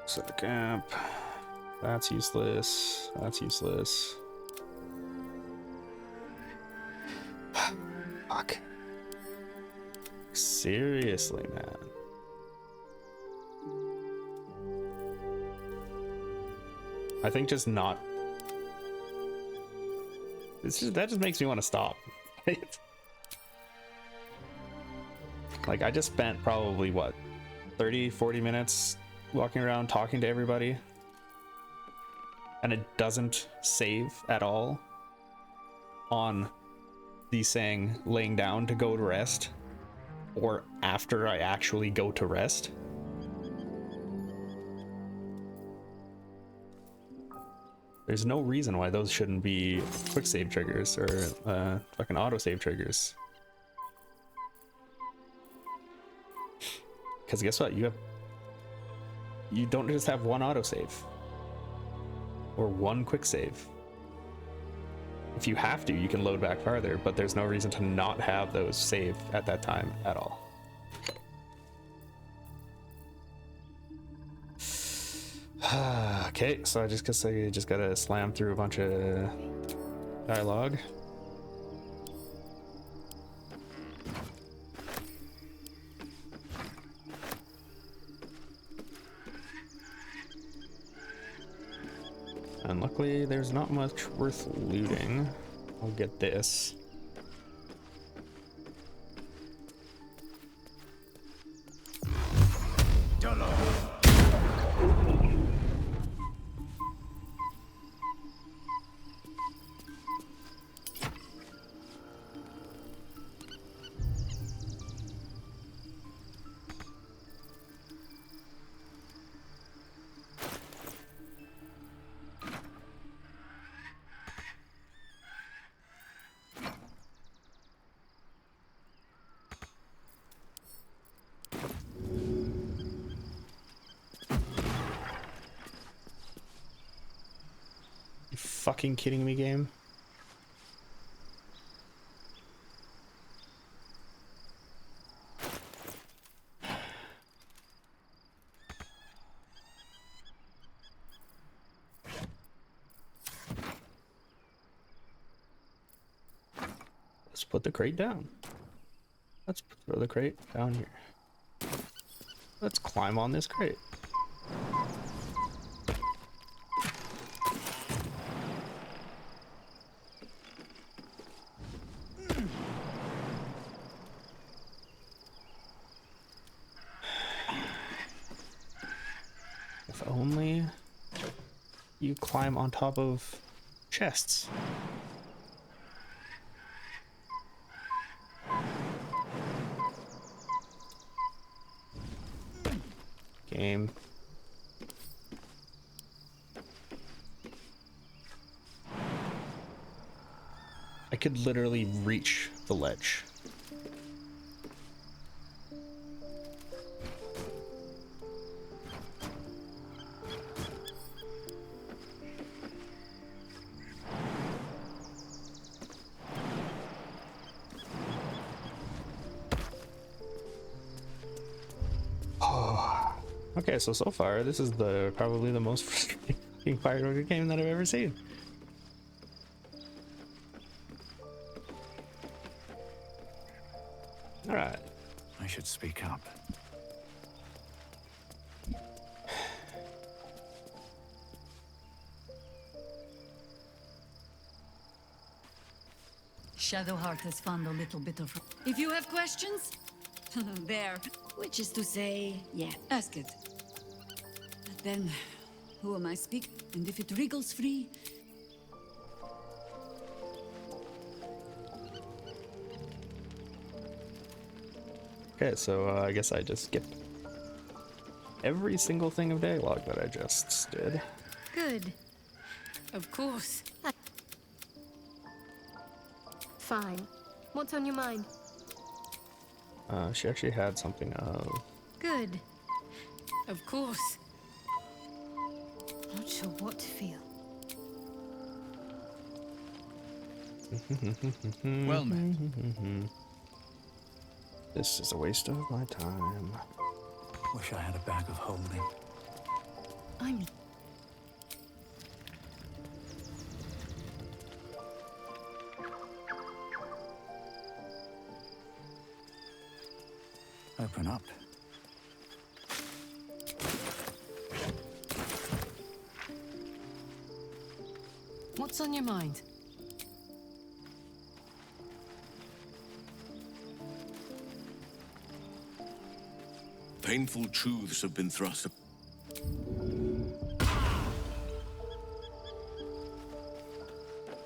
Set the camp. That's useless. That's useless. Fuck. Seriously, man. I think just not. That just makes me want to stop. Like, I just spent probably, what, 30-40 minutes walking around talking to everybody, and it doesn't save at all on the saying laying down to go to rest, or after I actually go to rest. There's no reason why those shouldn't be quick save triggers or fucking auto save triggers. Because guess what? You don't just have one autosave or one quick save. If you have to, you can load back farther, but there's no reason to not have those saved at that time at all. Okay, so I just gotta slam through a bunch of dialogue. And luckily, there's not much worth looting. I'll get this. Fucking kidding me, game? Let's put the crate down. Let's throw the crate down here. Let's climb on this crate. If only you climb on top of chests. Game. I could literally reach the ledge. Okay, so far this is probably the most frustrating Fire Rotor game that I've ever seen. All right. I should speak up. Shadowheart has found a little bit of... If you have questions, there. Which is to say, yeah, ask it. But then, who am I speaking? And if it wriggles free... Okay, so I guess I just skipped every single thing of dialogue that I just did. Good. Of course. Fine. What's on your mind? She actually had something of... Good. Of course. Not sure what to feel. Well met. This is a waste of my time. Wish I had a bag of holding. I'm... Open up. What's on your mind? Painful truths have been thrust.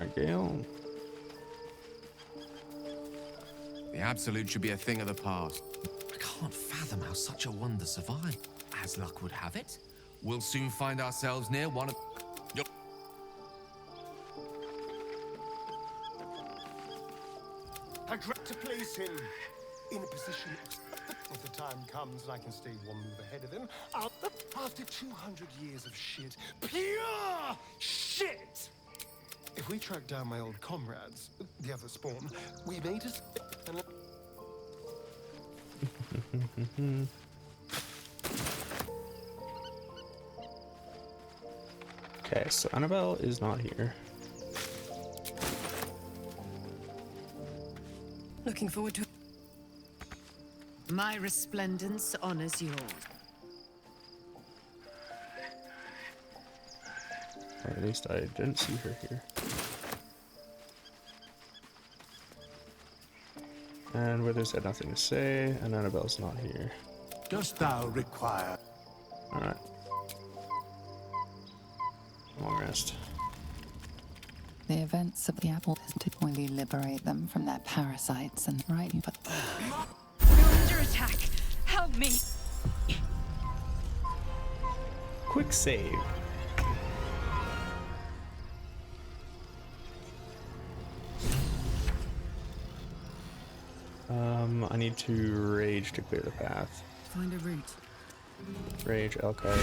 Again. The Absolute should be a thing of the past. I can't fathom how such a wonder survived. As luck would have it, we'll soon find ourselves near one of... I try to place him in a position if the time comes and I can stay one move ahead of him. After 200 years of shit, pure shit! If we track down my old comrades, the other spawn, we made us... Okay, so Annabelle is not here. Looking forward to... My resplendence honors yours. Or at least I didn't see her here. And Withers had nothing to say, and Annabelle's not here. Dost thou require... Alright. Long rest. The events of the apple did only liberate them from their parasites and right, but... You're under attack! Help me! Quick save. I need to rage to clear the path. Find a route. Rage, Elkai.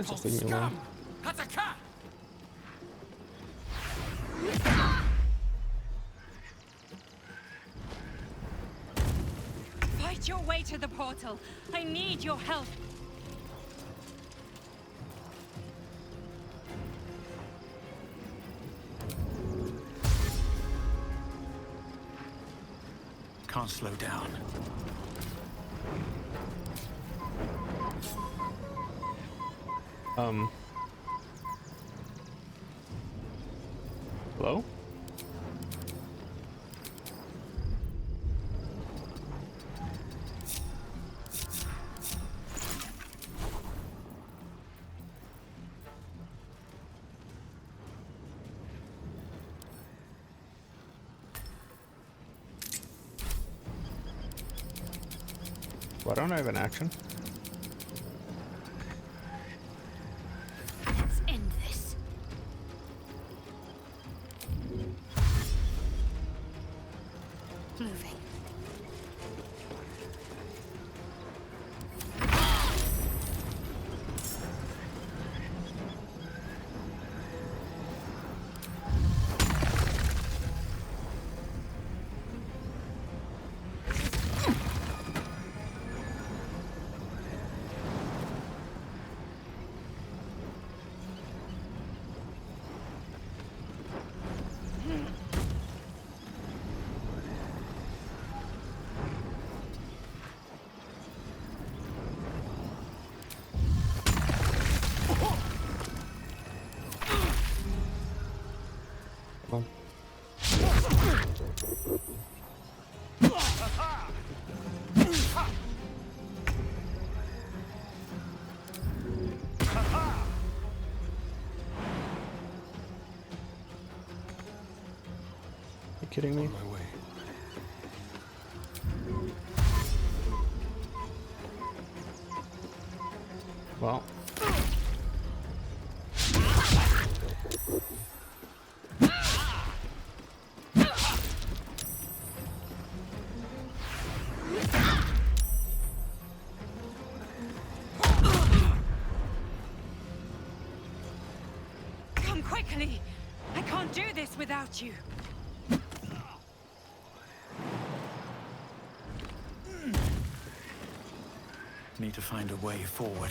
Just leave me alone. Fight your way to the portal. I need your help. can't slow down. Hello? Why don't I have an action? Let's end this. Moving. Kidding me? My way. Well. Come quickly! I can't do this without you. Need to find a way forward.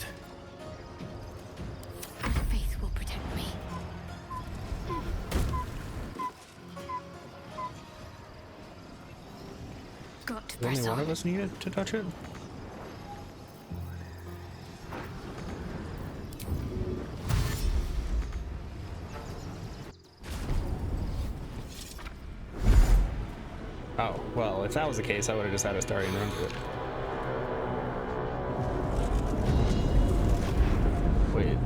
Faith will protect me. Got to press Only one on. of us needed to touch it? Oh, well, if that was the case, I would have just had a starting run to it. Wait.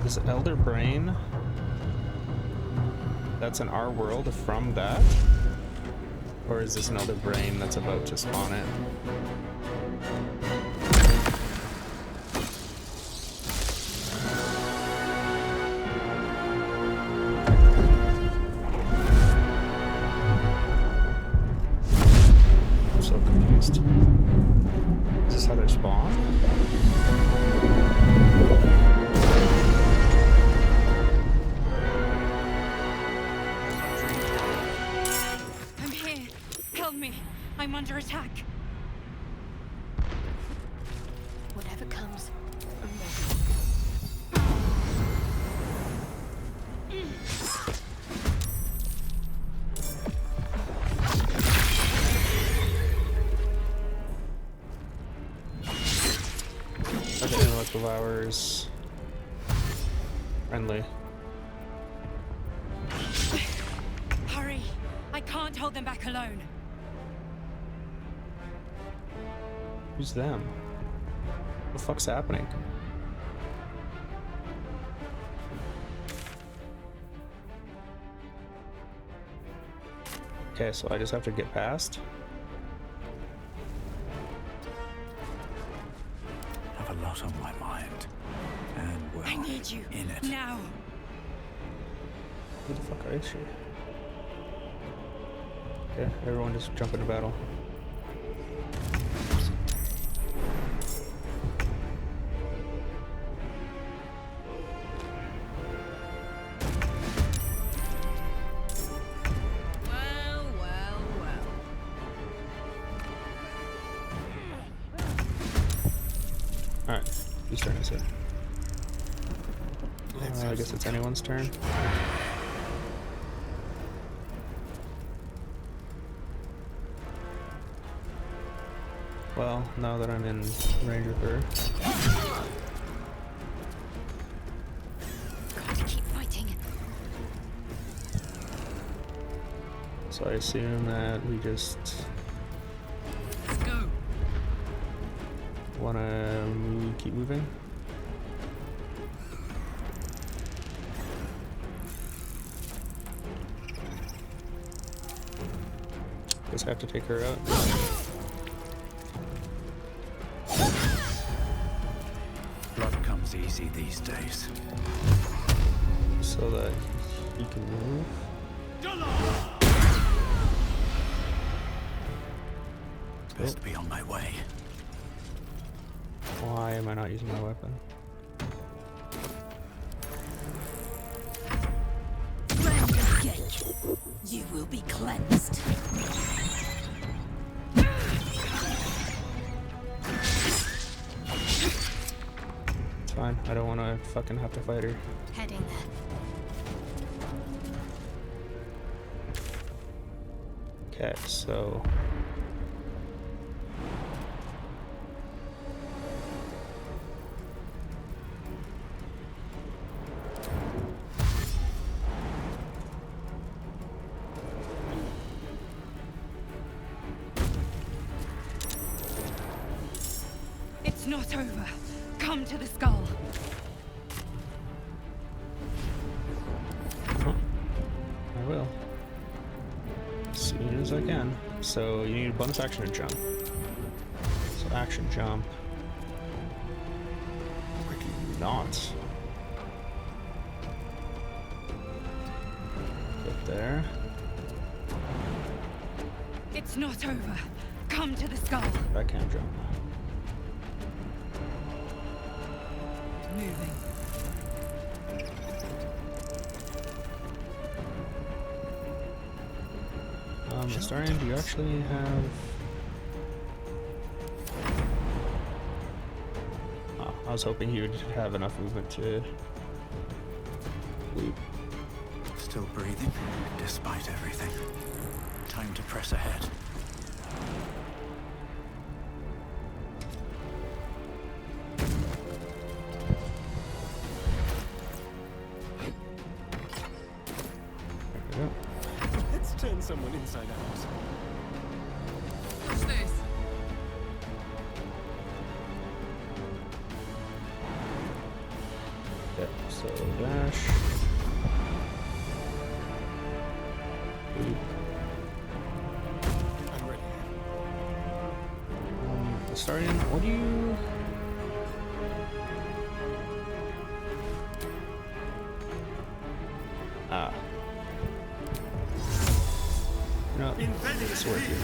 This Elder Brain, that's in our world from that? Or is this another brain that's about to spawn it? I'm so confused. Is this how they spawn? I'm here. Help me. I'm under attack. Whatever comes, I'm Other intellect devours. Friendly. Hurry. I can't hold them back alone. Who's them? What the fuck's happening? Okay, so I just have to get past. I have a lot on my mind. And well, I need you in it. now. Who the fuck is she? Okay, everyone just jump into battle. I guess it's anyone's turn. Well, now that I'm in range of her. Gotta keep fighting. So I assume that we just wanna keep moving. Guess I have to take her out. Blood comes easy these days. So that he can move. Best to be on my way. Why am I not using my weapon? You will be cleansed. It's fine. I don't want to fucking have to fight her. Heading there. Okay, so It's not over. Come to the skull. I will. As soon as I can. So you need a bonus action to jump. So action jump. Not. Get there. It's not over. Come to the skull. I can't jump. Moving. Astarion, do you actually have... Oh, I was hoping you would have enough movement to leap. Still breathing, despite everything. Time to press ahead. Let's turn someone inside out. What's this? Yep, so dash. Leap. I'm ready. Astarion, what do you... Ah. No, it's worth it.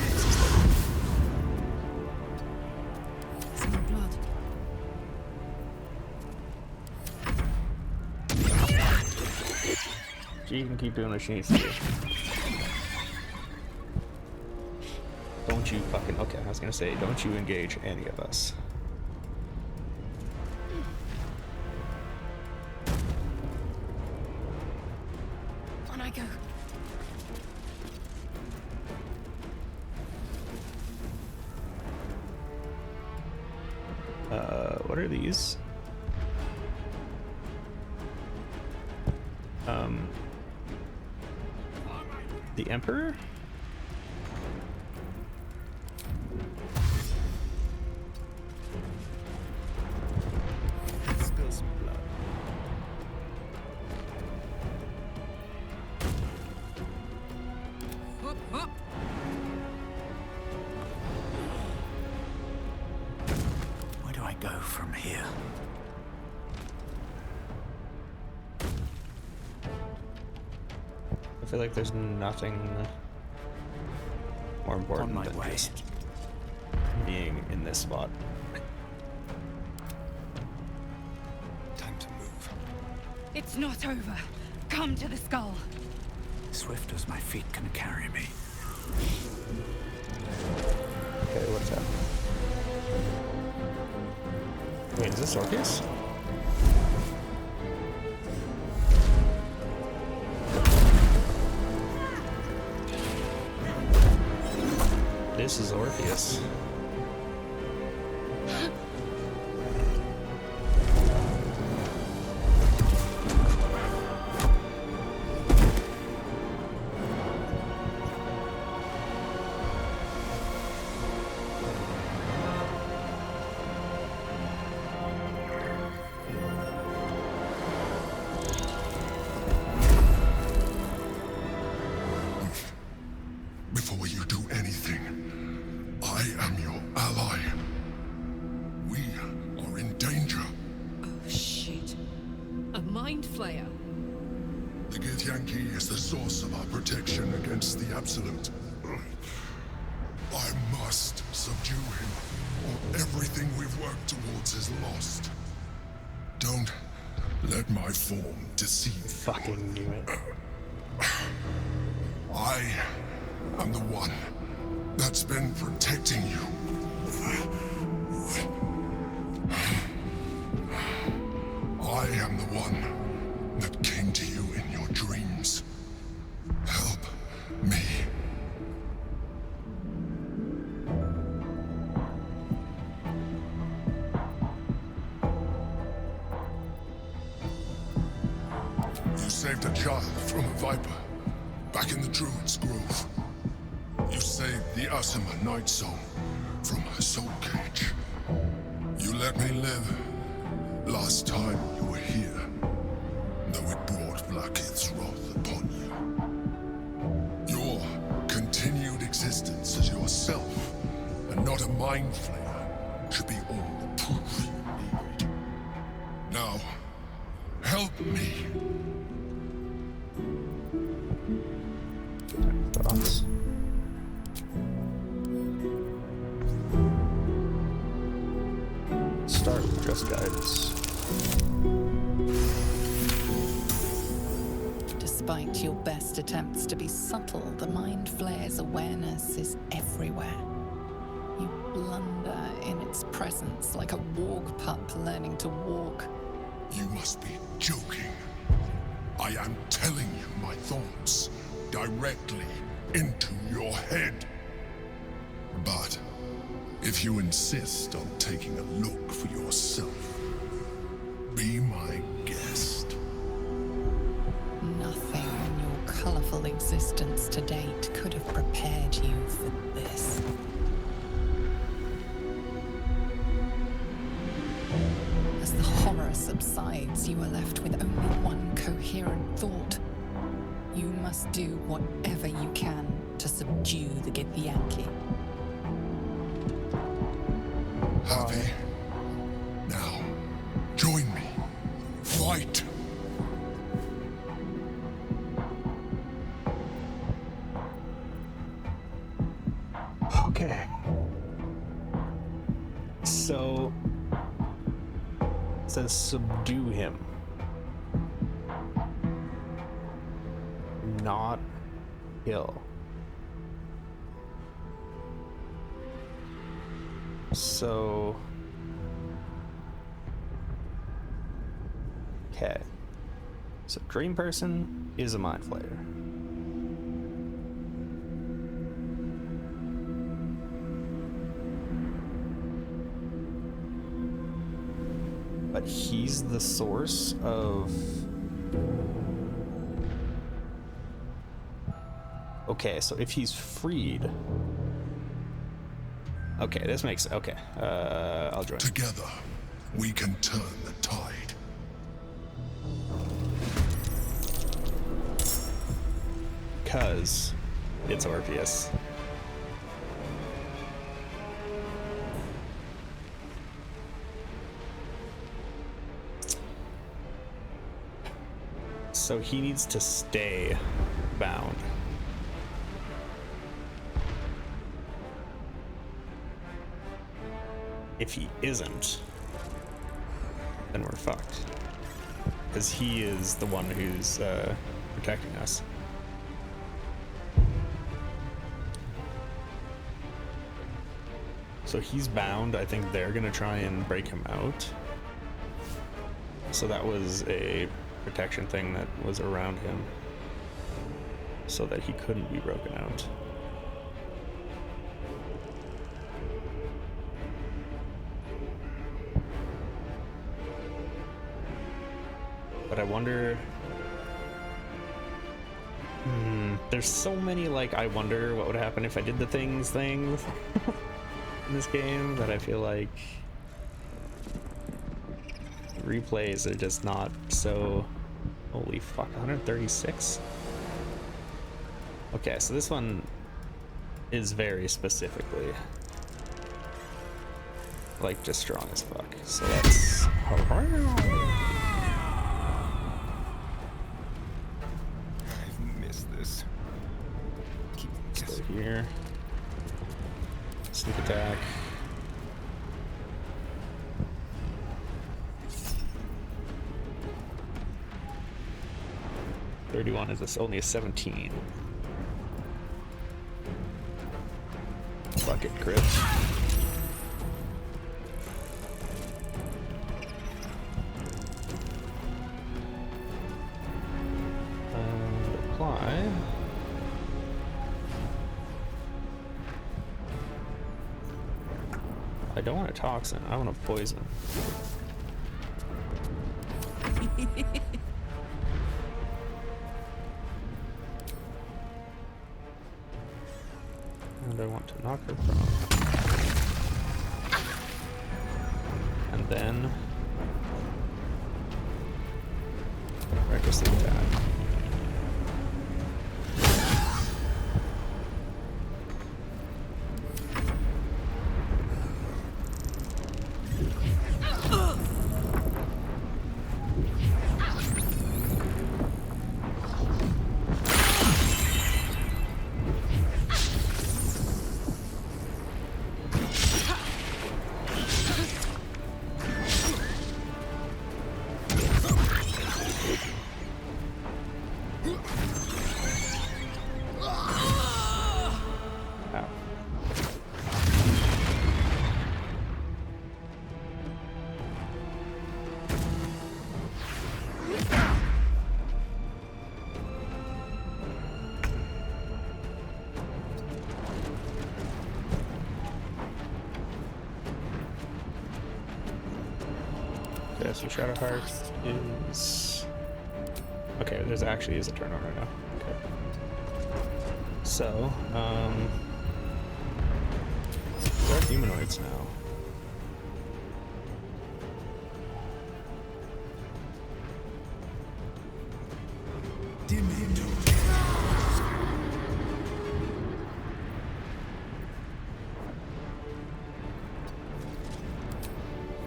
Some more blood. She can keep doing what she needs to do. Don't you fucking... Okay, I was gonna say, don't you engage any of us. On I go. What are these? The Emperor? Spill some blood. Hup, hup. Where do I go from here? I feel like there's nothing more important On my than way. just being in this spot. Time to move. It's not over. Come to the skull. Swift as my feet can carry me. Okay, what's that? Wait, is this Orcus? This is Orpheus. Before you do anything, I am your ally. We are in danger. Oh, shit. A mind flayer. The Githyanki is the source of our protection against the Absolute. I must subdue him, or everything we've worked towards is lost. Don't let my form deceive you. Fucking knew it. I am the one that's been protecting you. I am the one that came to you in your dreams. Help me. You saved a child from a viper back in the Druid's Grove. You saved the Asima Night Soul from her soul cage. You let me live last time you were here, though it brought Blackhead's wrath upon you. Your continued existence as yourself, and not a mind flayer, should be all the proof you need. Now, help me. Thoughts? Start with just guidance. Despite your best attempts to be subtle, the Mind Flayer's awareness is everywhere. You blunder in its presence like a warg pup learning to walk. You must be joking. I am telling you my thoughts directly into your head. But if you insist on taking a look for yourself, be my guest. Nothing in your colorful existence to date could have prepared you for this. As the horror subsides, you are left with only one coherent thought. You must do whatever you can to subdue the Githyanki. Happy? Now, join me. Fight! Okay. So it says subdue him. Not kill. So okay. So Dream Person is a Mind Flayer. But he's the source of... Okay, so if he's freed... Okay, this makes... Okay, I'll join. Together, we can turn the tide. Because it's Orpheus. So he needs to stay bound. If he isn't, then we're fucked. Because he is the one who's protecting us. So he's bound. I think they're gonna try and break him out. So that was a protection thing that was around him so that he couldn't be broken out. But I wonder... there's so many, like, I wonder what would happen if I did the things in this game that I feel like replays are just not so... Holy fuck, 136? Okay, so this one is very specifically like just strong as fuck. So let's I've missed this. Let's go here. Sneak attack. $31 is this only a 17. Fuck it, crit. And apply. I don't want a toxin, I want a poison. And I want to knock her prone. And then recklessly attack. Okay, so Shadowheart is... Okay, there's actually is a turnover now. Okay. So, there are humanoids now.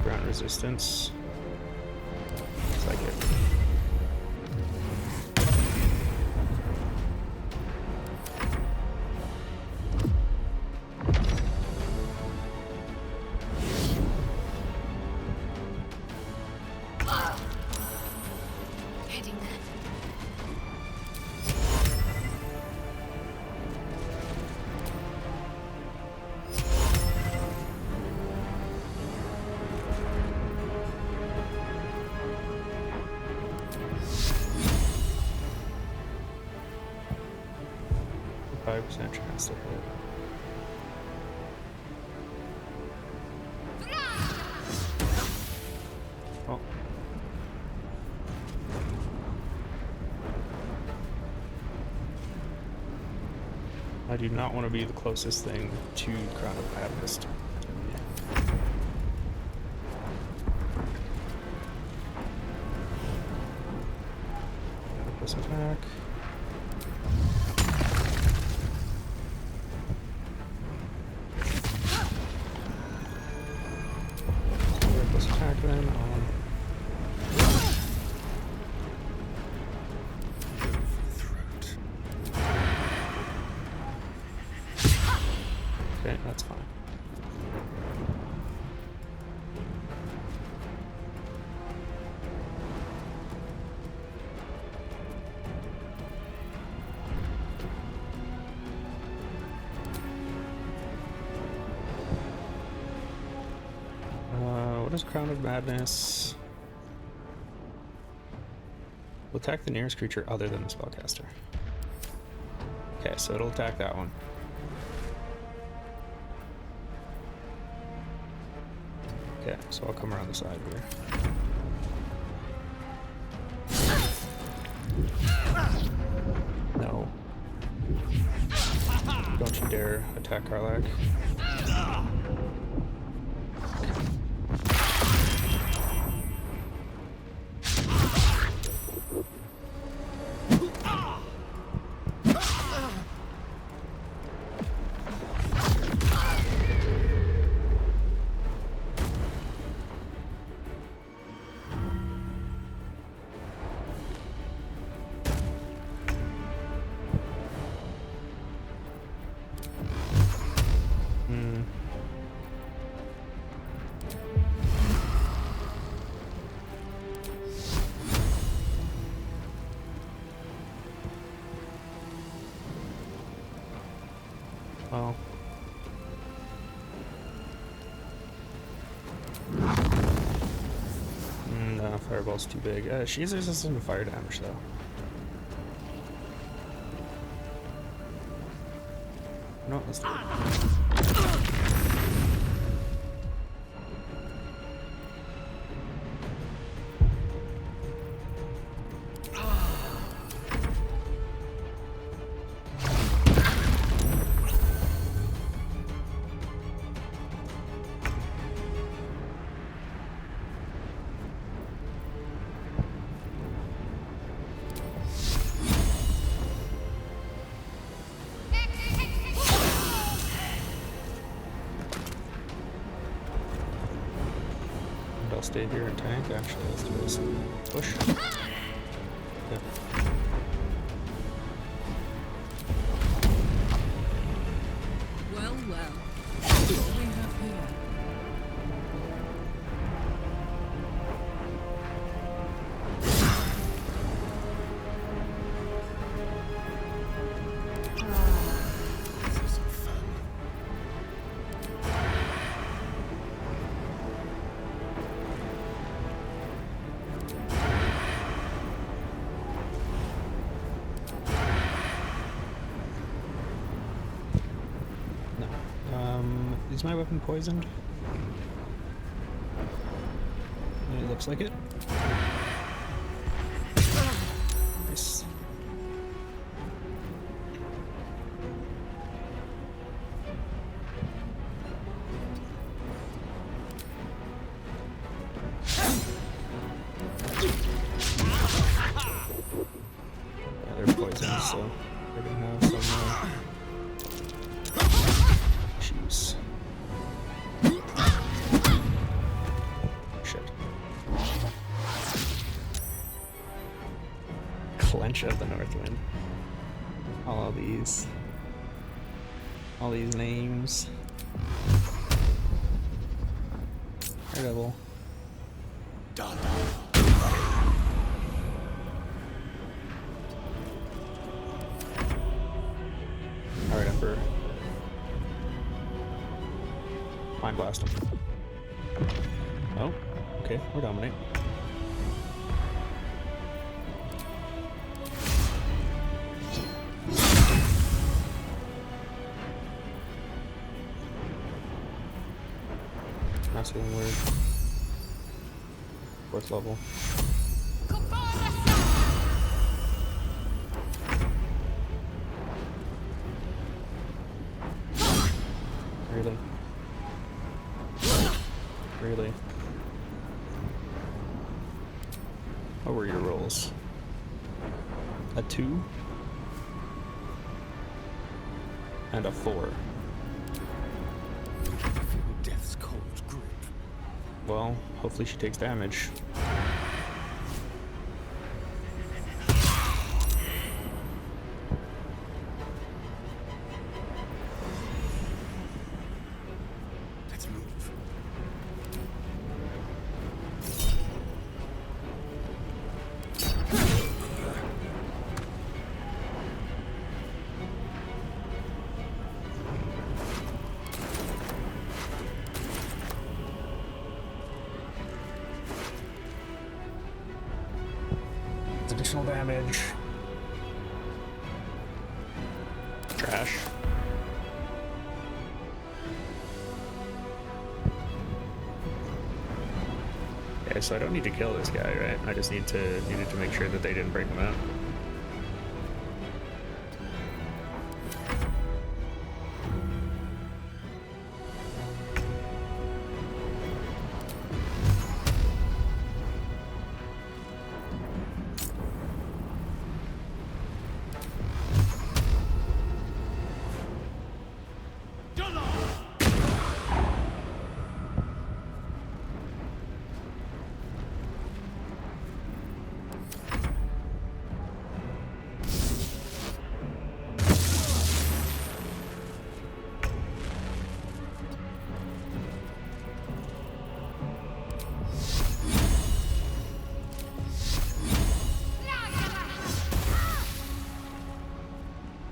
Ground resistance. Psychic. Heading there. % chance to hit. Oh. I do not want to be the closest thing to Crown of Madness. Reckless attack. Attack them on. Okay, that's fine. What is Crown of Madness? Will attack the nearest creature other than the spellcaster. Okay, so it'll attack that one. Okay, so I'll come around the side here. attack Karlach. Well. No, fireball's too big. She's resistant to fire damage, though. No, let's do it. I'll stay here and tank. Actually, let's do this. Push. Yep. Well, well. What do we have here? Is my weapon poisoned? It looks like it. Nice. Yeah, they're poisoned, so they're gonna have some issues. Clench of the Northwind. All these names. Daredevil. Done. Alright, Emperor. Mind blast him. Oh, okay, we're dominate. That's getting weird. 4th level. Really? Really? What were your rolls? A 2? And a 4. Death's cold grip. Well, hopefully she takes damage. Let's move. Additional damage. Trash. Okay, so I don't need to kill this guy, right? I just needed to make sure that they didn't break him out.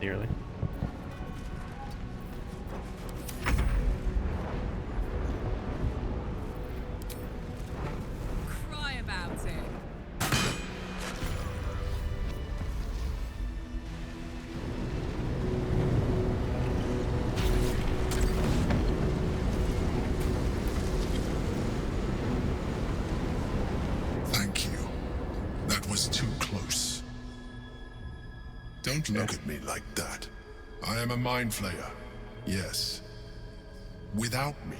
Nearly. Cry about it. Thank you. That was too close. Don't look at me like that. I am a mind flayer. Yes. Without me,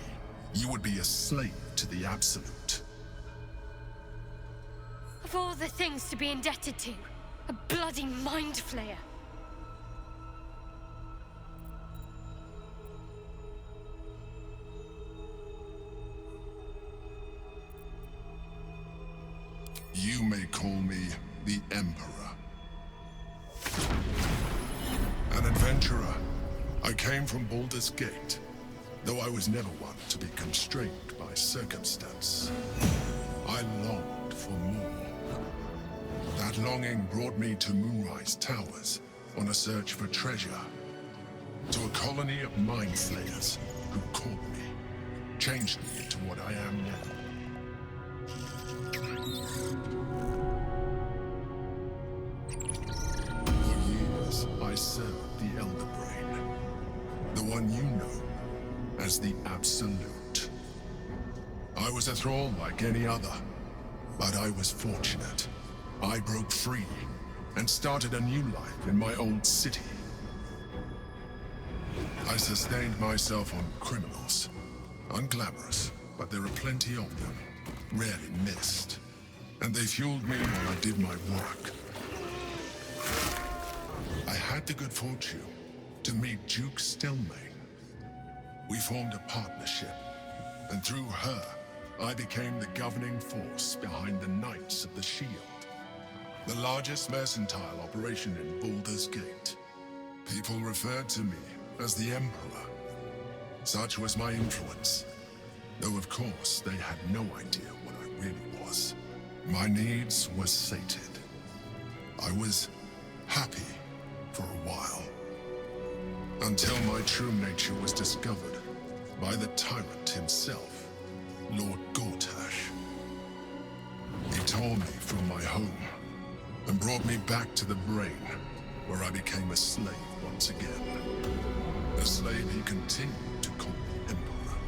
you would be a slave to the Absolute. Of all the things to be indebted to, a bloody mind flayer. You may call me the Emperor. An adventurer. I came from Baldur's Gate, though I was never one to be constrained by circumstance. I longed for more. That longing brought me to Moonrise Towers on a search for treasure. To a colony of mind flayers who caught me, changed me into what I am now. For years, I served the Elder Brain, the one you know as the Absolute. I was a thrall like any other, but I was fortunate. I broke free and started a new life in my old city. I sustained myself on criminals. Unglamorous, but there are plenty of them, rarely missed. And they fueled me while I did my work. I had the good fortune to meet Duke Stelmane. We formed a partnership, and through her, I became the governing force behind the Knights of the Shield, the largest mercantile operation in Baldur's Gate. People referred to me as the Emperor. Such was my influence, though of course they had no idea what I really was. My needs were sated. I was happy for a while, until my true nature was discovered by the tyrant himself, Lord Gortash. He tore me from my home and brought me back to the Brain, where I became a slave once again. A slave he continued to call the Emperor.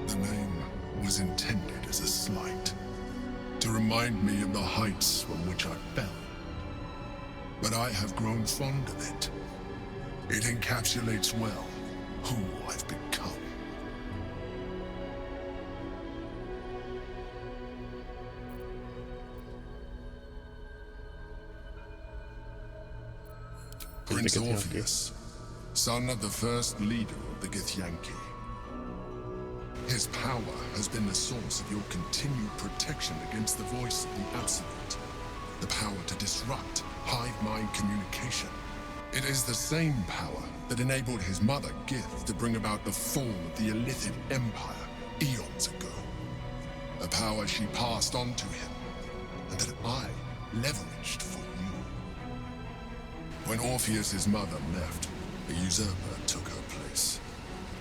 The name was intended as a slight, to remind me of the heights from which I fell. But I have grown fond of it. It encapsulates well who I've become. Prince Orpheus, son of the first leader of the Githyanki. His power has been the source of your continued protection against the voice of the Absolute. The power to disrupt hive mind communication. It is the same power that enabled his mother, Gith, to bring about the fall of the Illithid Empire eons ago. A power she passed on to him, and that I leveraged for you. When Orpheus's mother left, a usurper took her place.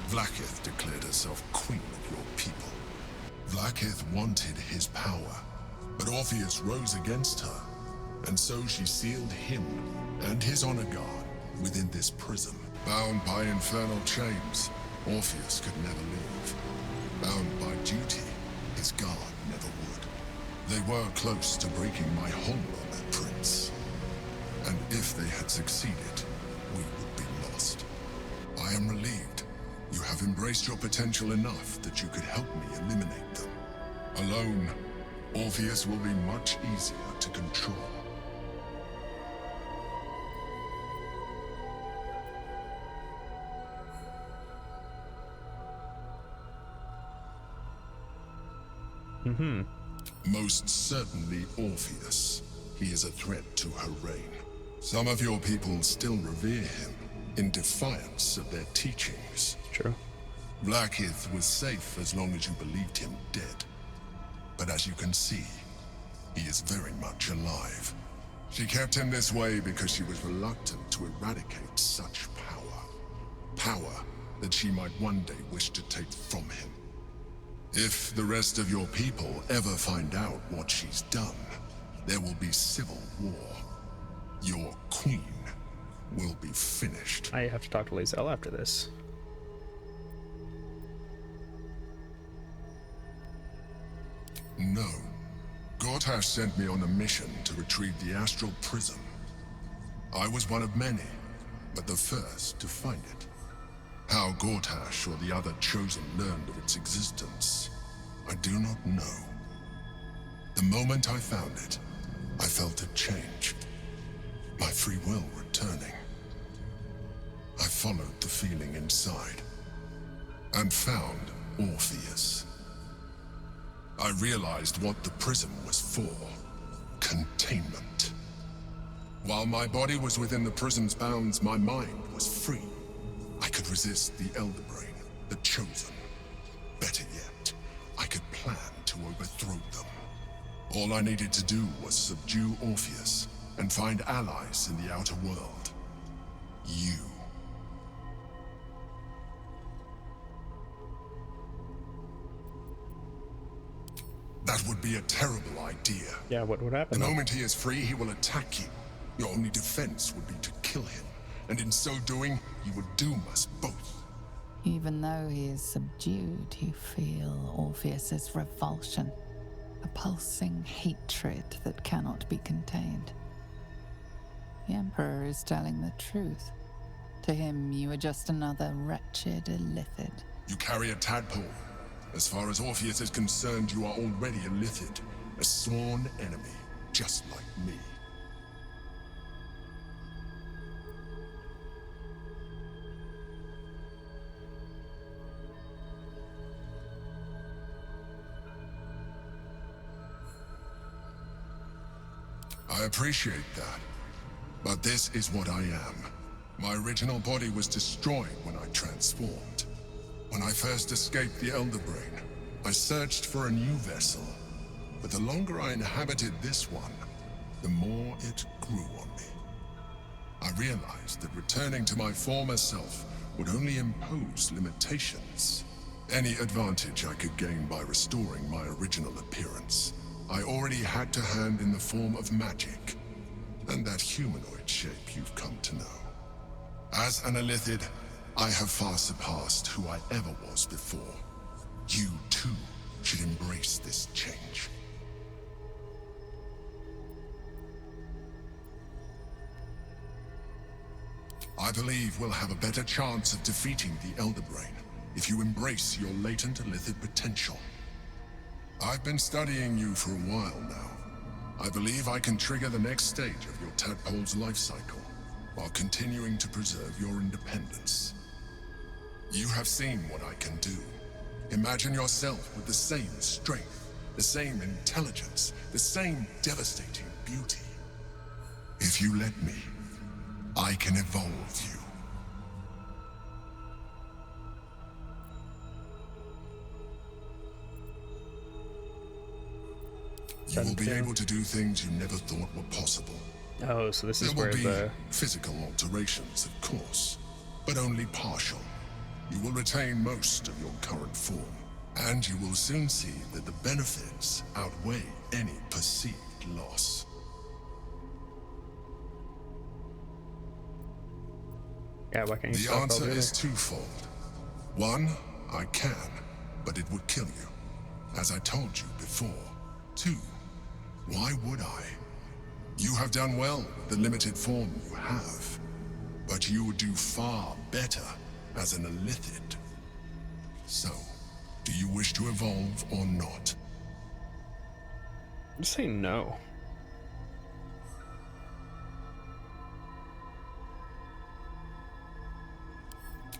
Vlaakith declared herself queen of your people. Vlaakith wanted his power, but Orpheus rose against her, and so she sealed him and his honor guard within this prison. Bound by infernal chains, Orpheus could never leave. Bound by duty, his guard never would. They were close to breaking my hold on that prince. And if they had succeeded, we would be lost. I am relieved. You have embraced your potential enough that you could help me eliminate them. Alone, Orpheus will be much easier to control. Most certainly Orpheus. He is a threat to her reign. Some of your people still revere him, in defiance of their teachings. True. Vlaakith was safe as long as you believed him dead. But as you can see, he is very much alive. She kept him this way because she was reluctant to eradicate such power. Power that she might one day wish to take from him. If the rest of your people ever find out what she's done, there will be civil war. Your queen will be finished. I have to talk to Lae'zel after this. No. Gortash sent me on a mission to retrieve the astral prism. I was one of many, but the first to find it. How Gortash or the other chosen learned of its existence, I do not know. The moment I found it, I felt a change. My free will returning. I followed the feeling inside, and found Orpheus. I realized what the prism was for. Containment. While my body was within the prism's bounds, my mind was free. I could resist the Elder Brain, the Chosen. Better yet, I could plan to overthrow them. All I needed to do was subdue Orpheus and find allies in the outer world. You. That would be a terrible idea. Yeah, what would happen? The moment he is free, he will attack you. Your only defense would be to kill him. And in so doing, you would doom us both. Even though he is subdued, you feel Orpheus's revulsion. A pulsing hatred that cannot be contained. The Emperor is telling the truth. To him, you are just another wretched illithid. You carry a tadpole. As far as Orpheus is concerned, you are already a Lithid, a sworn enemy, just like me. I appreciate that, but this is what I am. My original body was destroyed when I transformed. When I first escaped the Elder Brain, I searched for a new vessel, but the longer I inhabited this one, the more it grew on me. I realized that returning to my former self would only impose limitations. Any advantage I could gain by restoring my original appearance, I already had to hand in the form of magic, and that humanoid shape you've come to know. As an illithid, I have far surpassed who I ever was before. You, too, should embrace this change. I believe we'll have a better chance of defeating the Elder Brain if you embrace your latent illithid potential. I've been studying you for a while now. I believe I can trigger the next stage of your tadpole's life cycle, while continuing to preserve your independence. You have seen what I can do. Imagine yourself with the same strength, the same intelligence, the same devastating beauty. If you let me, I can evolve you. You will be able to do things you never thought were possible. Oh, so this is where there will be physical alterations, of course, but only partial. You will retain most of your current form, and you will soon see that the benefits outweigh any perceived loss. Yeah, why can't you The stop answer Baldur? is twofold. One, I can, but it would kill you, as I told you before. Two, why would I? You have done well with the limited form you have, but you would do far better as an illithid. So, do you wish to evolve or not? I'm saying no.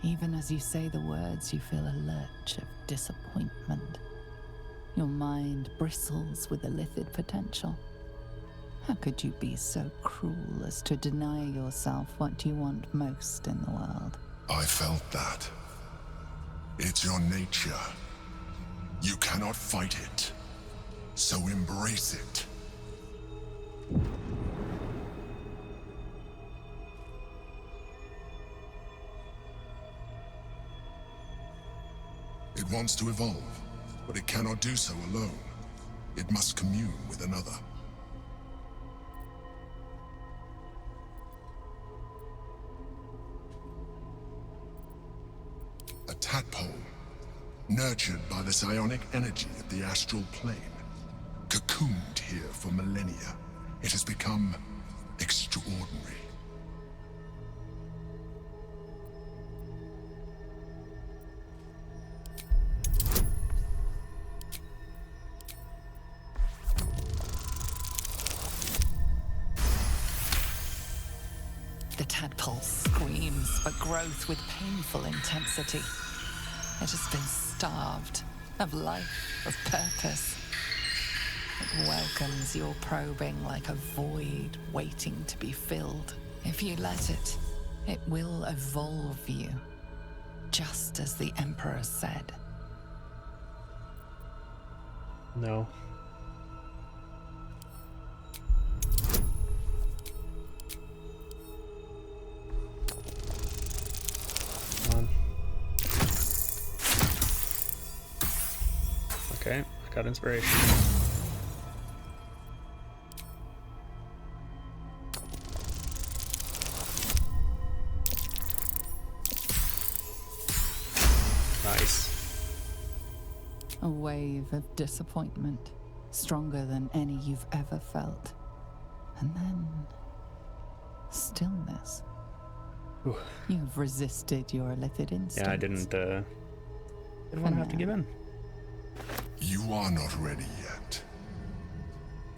Even as you say the words, you feel a lurch of disappointment. Your mind bristles with illithid potential. How could you be so cruel as to deny yourself what you want most in the world? I felt that. It's your nature. You cannot fight it. So embrace it. It wants to evolve, but it cannot do so alone. It must commune with another. A tadpole, nurtured by the psionic energy of the astral plane. Cocooned here for millennia, it has become extraordinary. The tadpole screams for growth with painful intensity. It has been starved of life, of purpose. It welcomes your probing like a void waiting to be filled. If you let it, it will evolve you, just as the Emperor said. No. Come on. Okay, I got inspiration. Nice. A wave of disappointment, stronger than any you've ever felt. And then stillness. Ooh. You've resisted your illithid instincts. Yeah, I didn't want to have to give in. You are not ready yet.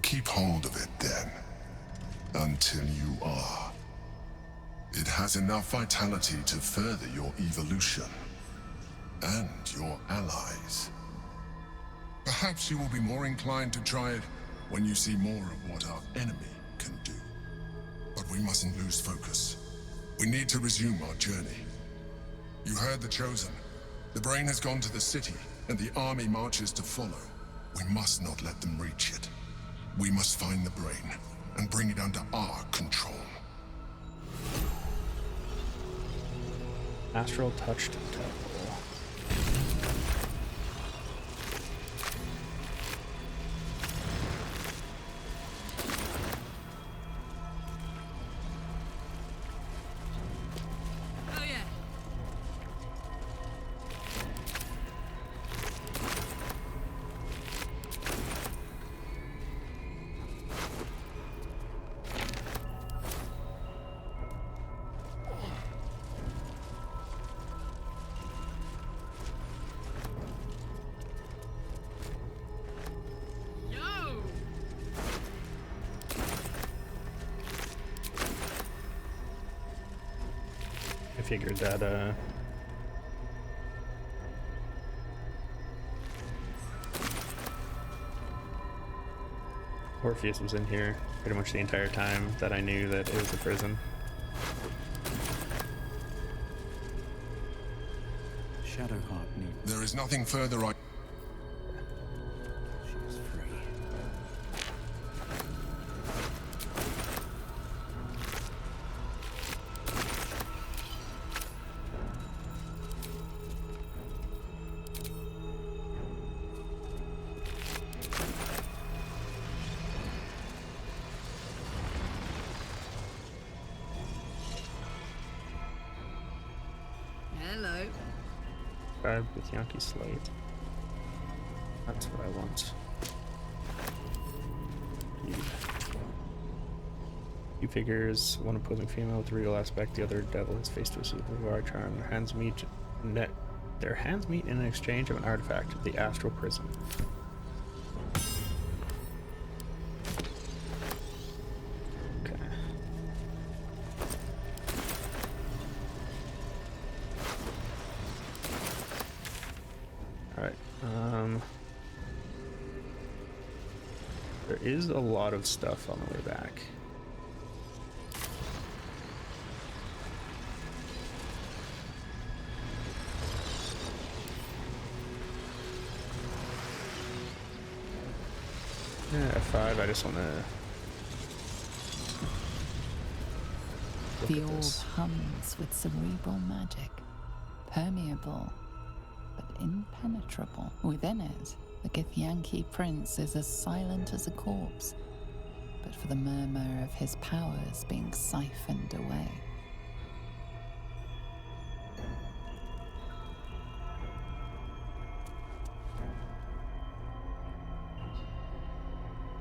Keep hold of it then, until you are. It has enough vitality to further your evolution, and your allies. Perhaps you will be more inclined to try it when you see more of what our enemy can do. But we mustn't lose focus. We need to resume our journey. You heard the Chosen. The brain has gone to the city, and the army marches to follow. We must not let them reach it. We must find the brain, and bring it under our control. Astral touched tadpole. I figured that, Orpheus was in here pretty much the entire time that I knew that it was a prison. Shadowheart need. There is nothing further I... She is free. Hello. Scribe with Yankee Slate. That's what I want. Two figures, one opposing female with a regal aspect, the other devil. His face twisted with a charm. Their hands meet in an exchange of an artifact, the Astral Prism. Okay. Alright, there is a lot of stuff on the way back. Yeah, F5, I just want to... The orb hums with cerebral magic, permeable, but impenetrable. Within it, the Githyanki prince is as silent as a corpse, but for the murmur of his powers being siphoned away.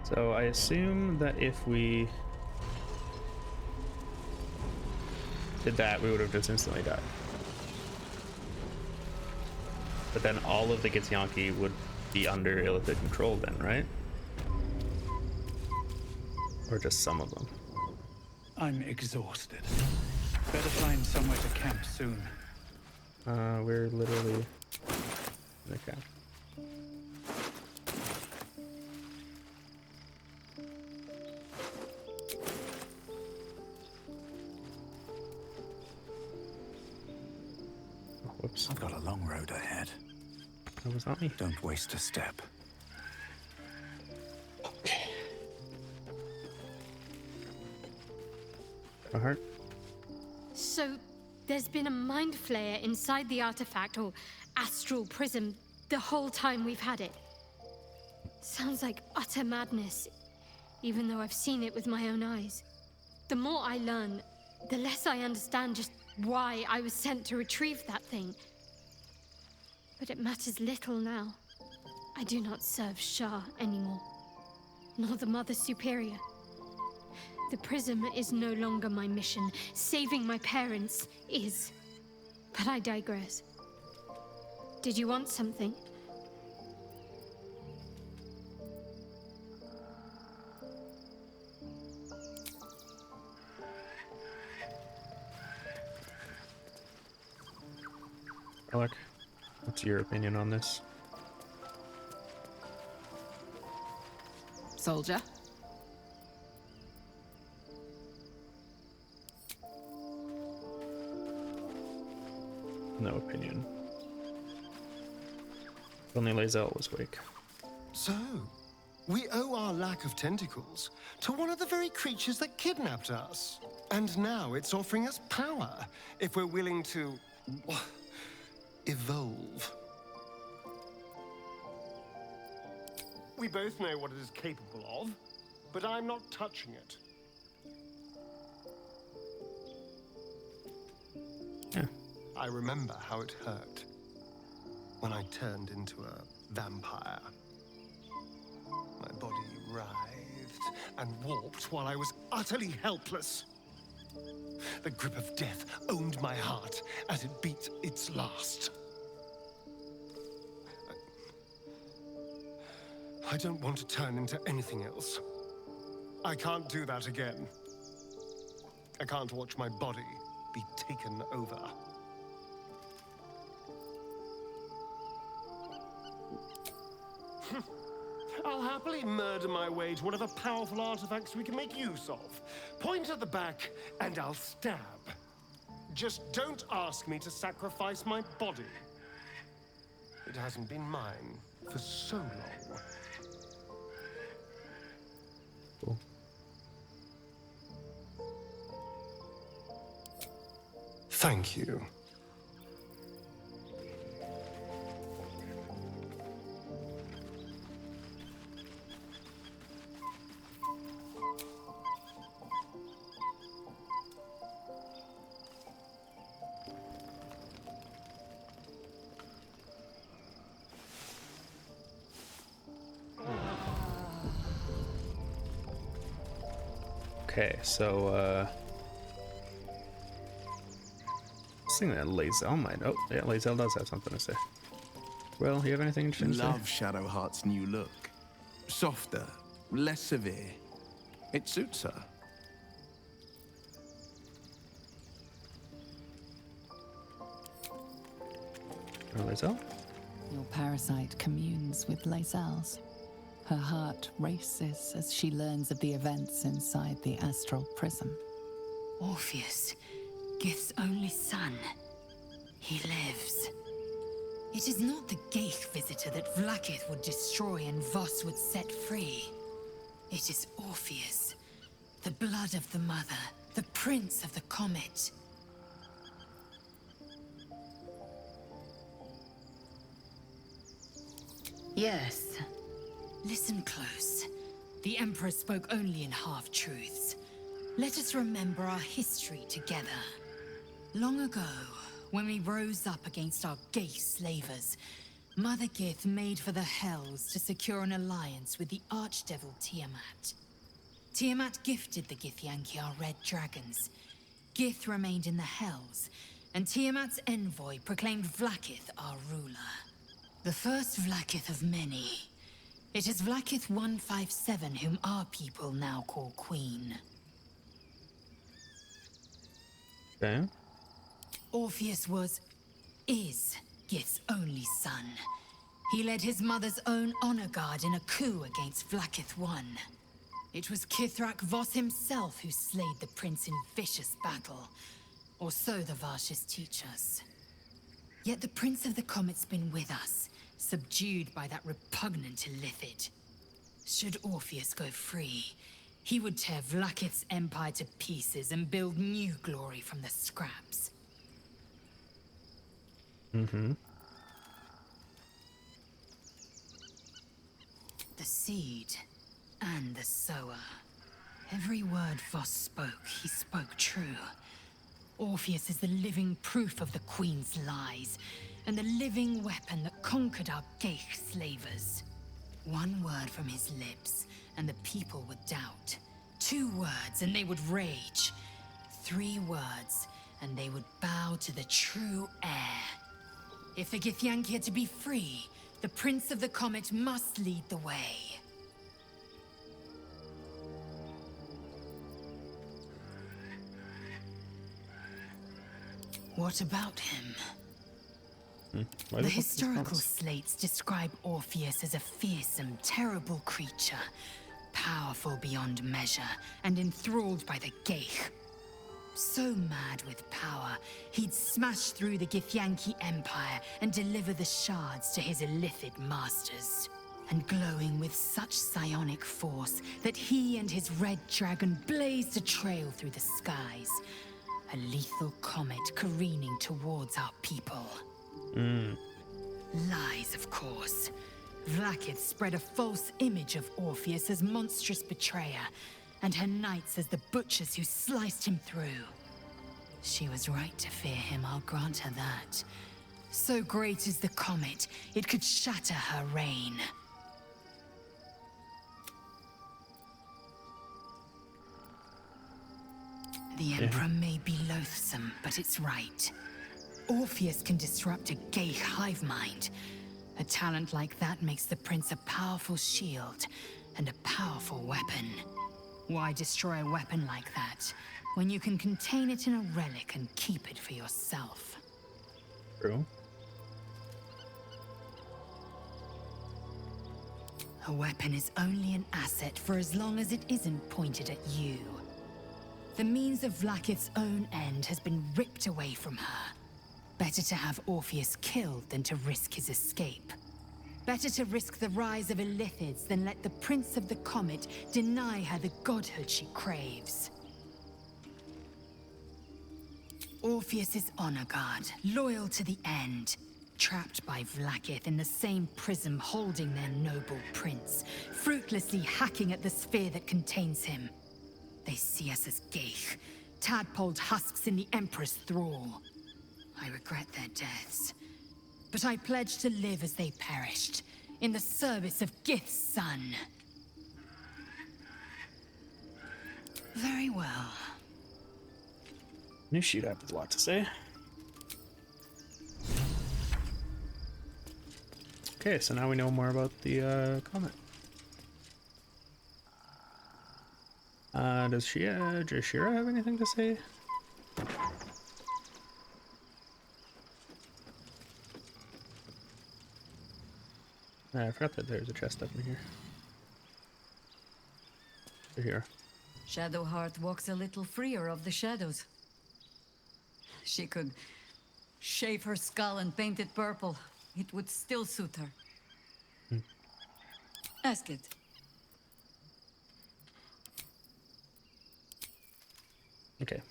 So I assume that if we did that, we would have just instantly died. But then all of the Githyanki would be under illicit control then, right? Or just some of them? I'm exhausted. Better find somewhere to camp soon. We're literally in the camp. Whoops. I've got a long road ahead. That was not me. Don't waste a step. Okay. A heart. So, there's been a mind flayer inside the artifact, or astral prism, the whole time we've had it. Sounds like utter madness, even though I've seen it with my own eyes. The more I learn, the less I understand just why I was sent to retrieve that thing. But it matters little now. I do not serve Shah anymore, nor the Mother Superior. The prism is no longer my mission. Saving my parents is. But I digress. Did you want something? Alec, what's your opinion on this? Soldier? No opinion. If only Lae'zel was awake. So, we owe our lack of tentacles to one of the very creatures that kidnapped us. And now it's offering us power, if we're willing to evolve. We both know what it is capable of, but I'm not touching it. Yeah. I remember how it hurt when I turned into a vampire. My body writhed and warped while I was utterly helpless. The grip of death owned my heart as it beat its last. I don't want to turn into anything else. I can't do that again. I can't watch my body be taken over. I'll happily murder my way to whatever powerful artifacts we can make use of. Point at the back, and I'll stab. Just don't ask me to sacrifice my body. It hasn't been mine for so long. Cool. Thank you. Okay, so seeing that Lae'zel might. Oh, yeah, Lae'zel does have something to say. Well, you have anything interesting to say? Love Shadowheart's new look. Softer, less severe. It suits her. Lae'zel? Your parasite communes with Lae'zel's. Her heart races as she learns of the events inside the astral prism. Orpheus, Gith's only son. He lives. It is not the Geich visitor that Vlaakith would destroy and Voss would set free. It is Orpheus, the blood of the mother, the prince of the comet. Yes. Listen close. The Emperor spoke only in half-truths. Let us remember our history together. Long ago, when we rose up against our gay slavers, Mother Gith made for the Hells to secure an alliance with the Archdevil Tiamat. Tiamat gifted the Githyanki our red dragons. Gith remained in the Hells, and Tiamat's envoy proclaimed Vlaakith our ruler. The first Vlaakith of many. It is Vlaakith 157 whom our people now call Queen. Okay. Orpheus is Gith's only son. He led his mother's own honor guard in a coup against Vlaakith I. It was Kithrak Voss himself who slayed the prince in vicious battle, or so the Varshas teach us. Yet the Prince of the Comet's been with us, subdued by that repugnant Illithid. Should Orpheus go free, he would tear Vlaakith's empire to pieces and build new glory from the scraps. Mm-hmm. The seed and the sower. Every word Voss spoke, he spoke true. Orpheus is the living proof of the Queen's lies, and the living weapon that conquered our Geich slavers. One word from his lips, and the people would doubt. 2 words, and they would rage. 3 words, and they would bow to the true heir. If the Githyanki are to be free, the Prince of the Comet must lead the way. What about him? The historical slates describe Orpheus as a fearsome, terrible creature, powerful beyond measure, and enthralled by the Geich. So mad with power, he'd smash through the Githyanki Empire and deliver the shards to his Illithid masters. And glowing with such psionic force that he and his red dragon blazed a trail through the skies. A lethal comet careening towards our people. Lies, of course. Vlaakith spread a false image of Orpheus as monstrous betrayer, and her knights as the butchers who sliced him through. She was right to fear him, I'll grant her that. So great is the comet, it could shatter her reign. The Emperor may be loathsome, but it's right. Orpheus can disrupt a Geich hive mind. A talent like that makes the Prince a powerful shield and a powerful weapon. Why destroy a weapon like that when you can contain it in a relic and keep it for yourself? True. A weapon is only an asset for as long as it isn't pointed at you. The means of Vlaakith's own end has been ripped away from her. Better to have Orpheus killed than to risk his escape. Better to risk the rise of Illithids than let the Prince of the Comet deny her the godhood she craves. Orpheus is honor guard, loyal to the end. Trapped by Vlaakith in the same prism holding their noble prince, fruitlessly hacking at the sphere that contains him. They see us as Geich, tadpoled husks in the Emperor's thrall. I regret their deaths, but I pledge to live as they perished, in the service of Gith's son. Very well. Knew she'd have a lot to say. Okay, so now we know more about the comet. Does Shira have anything to say? I forgot that there's a chest up in here. Here. Shadowheart walks a little freer of the shadows. She could shave her skull and paint it purple. It would still suit her. Ask it. Okay.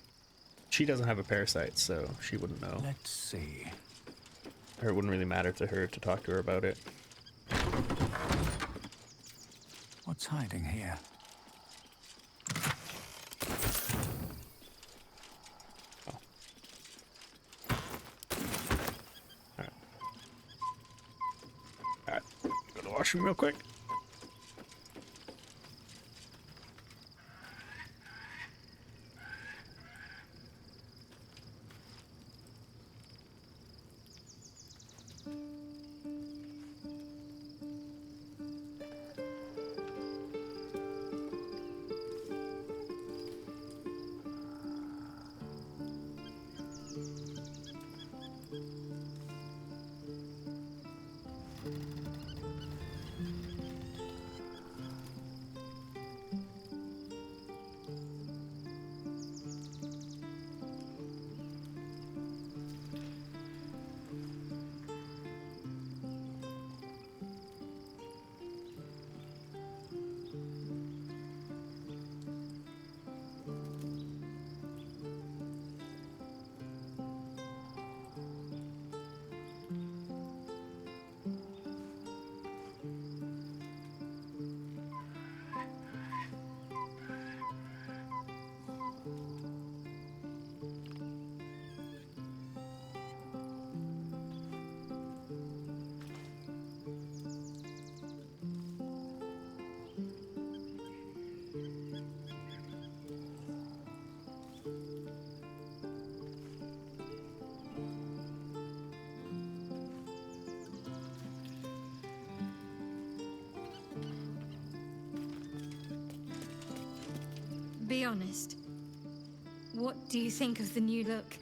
She doesn't have a parasite, so she wouldn't know. Let's see. Or it wouldn't really matter to her to talk to her about it. hiding here? Alright. Go to the washroom real quick. Be honest. What do you think of the new look?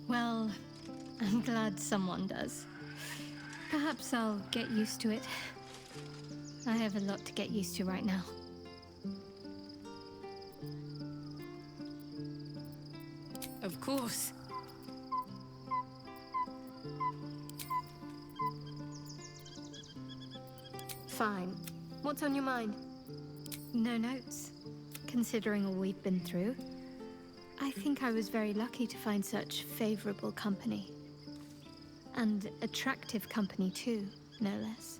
Well, I'm glad someone does. Perhaps I'll get used to it. I have a lot to get used to right now. Of course. Fine. What's on your mind? No notes. Considering all we've been through, I think I was very lucky to find such favorable company. And attractive company too, no less.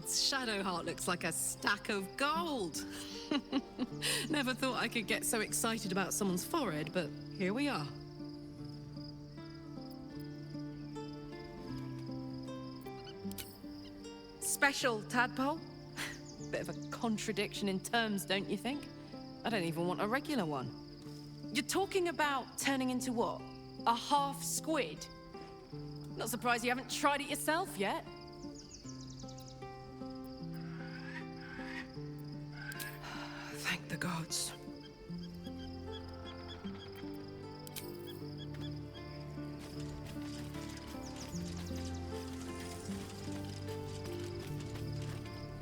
Shadowheart looks like a stack of gold. Never thought I could get so excited about someone's forehead, but here we are. Special, tadpole? Bit of a contradiction in terms, don't you think? I don't even want a regular one. You're talking about turning into what? A half squid? Not surprised you haven't tried it yourself yet. Thank the gods.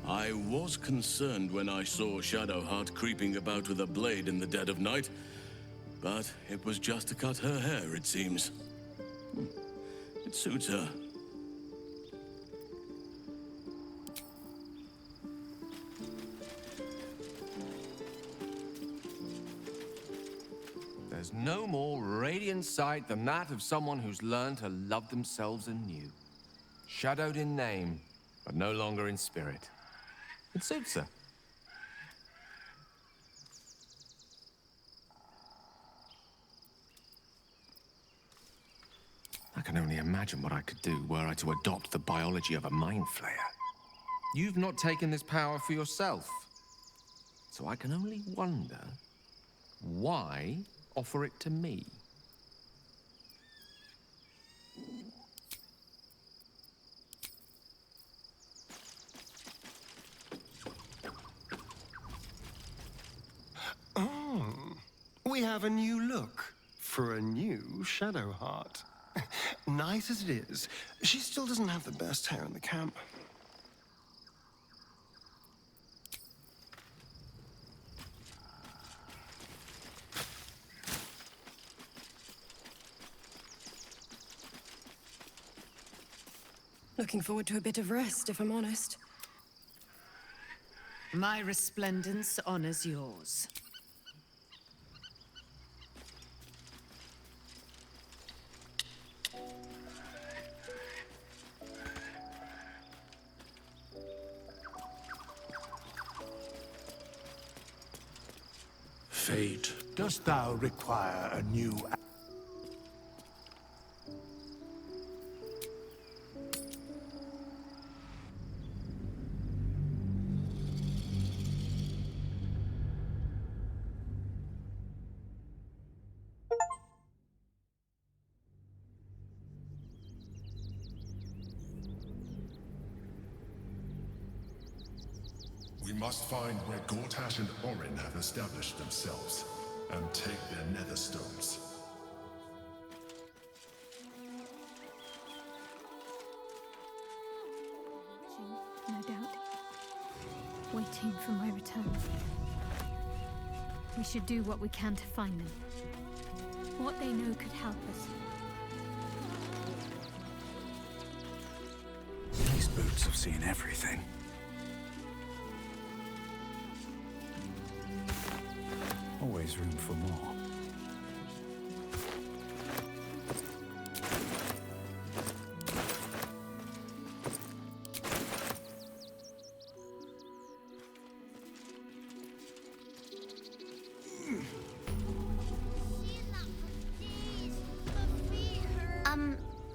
I was concerned when I saw Shadowheart creeping about with a blade in the dead of night, but it was just to cut her hair, it seems. It suits her. There's no more radiant sight than that of someone who's learned to love themselves anew. Shadowed in name, but no longer in spirit. It suits her. I can only imagine what I could do were I to adopt the biology of a mind flayer. You've not taken this power for yourself. So I can only wonder, why offer it to me? Oh, we have a new look for a new Shadowheart. nice as it is, she still doesn't have the best hair in the camp. Looking forward to a bit of rest, if I'm honest. My resplendence honors yours. Fate, dost thou require a new... We must find where Gortash and Orin have established themselves, and take their nether stones. No doubt. Waiting for my return. We should do what we can to find them. What they know could help us. These boots have seen everything. Always room for more.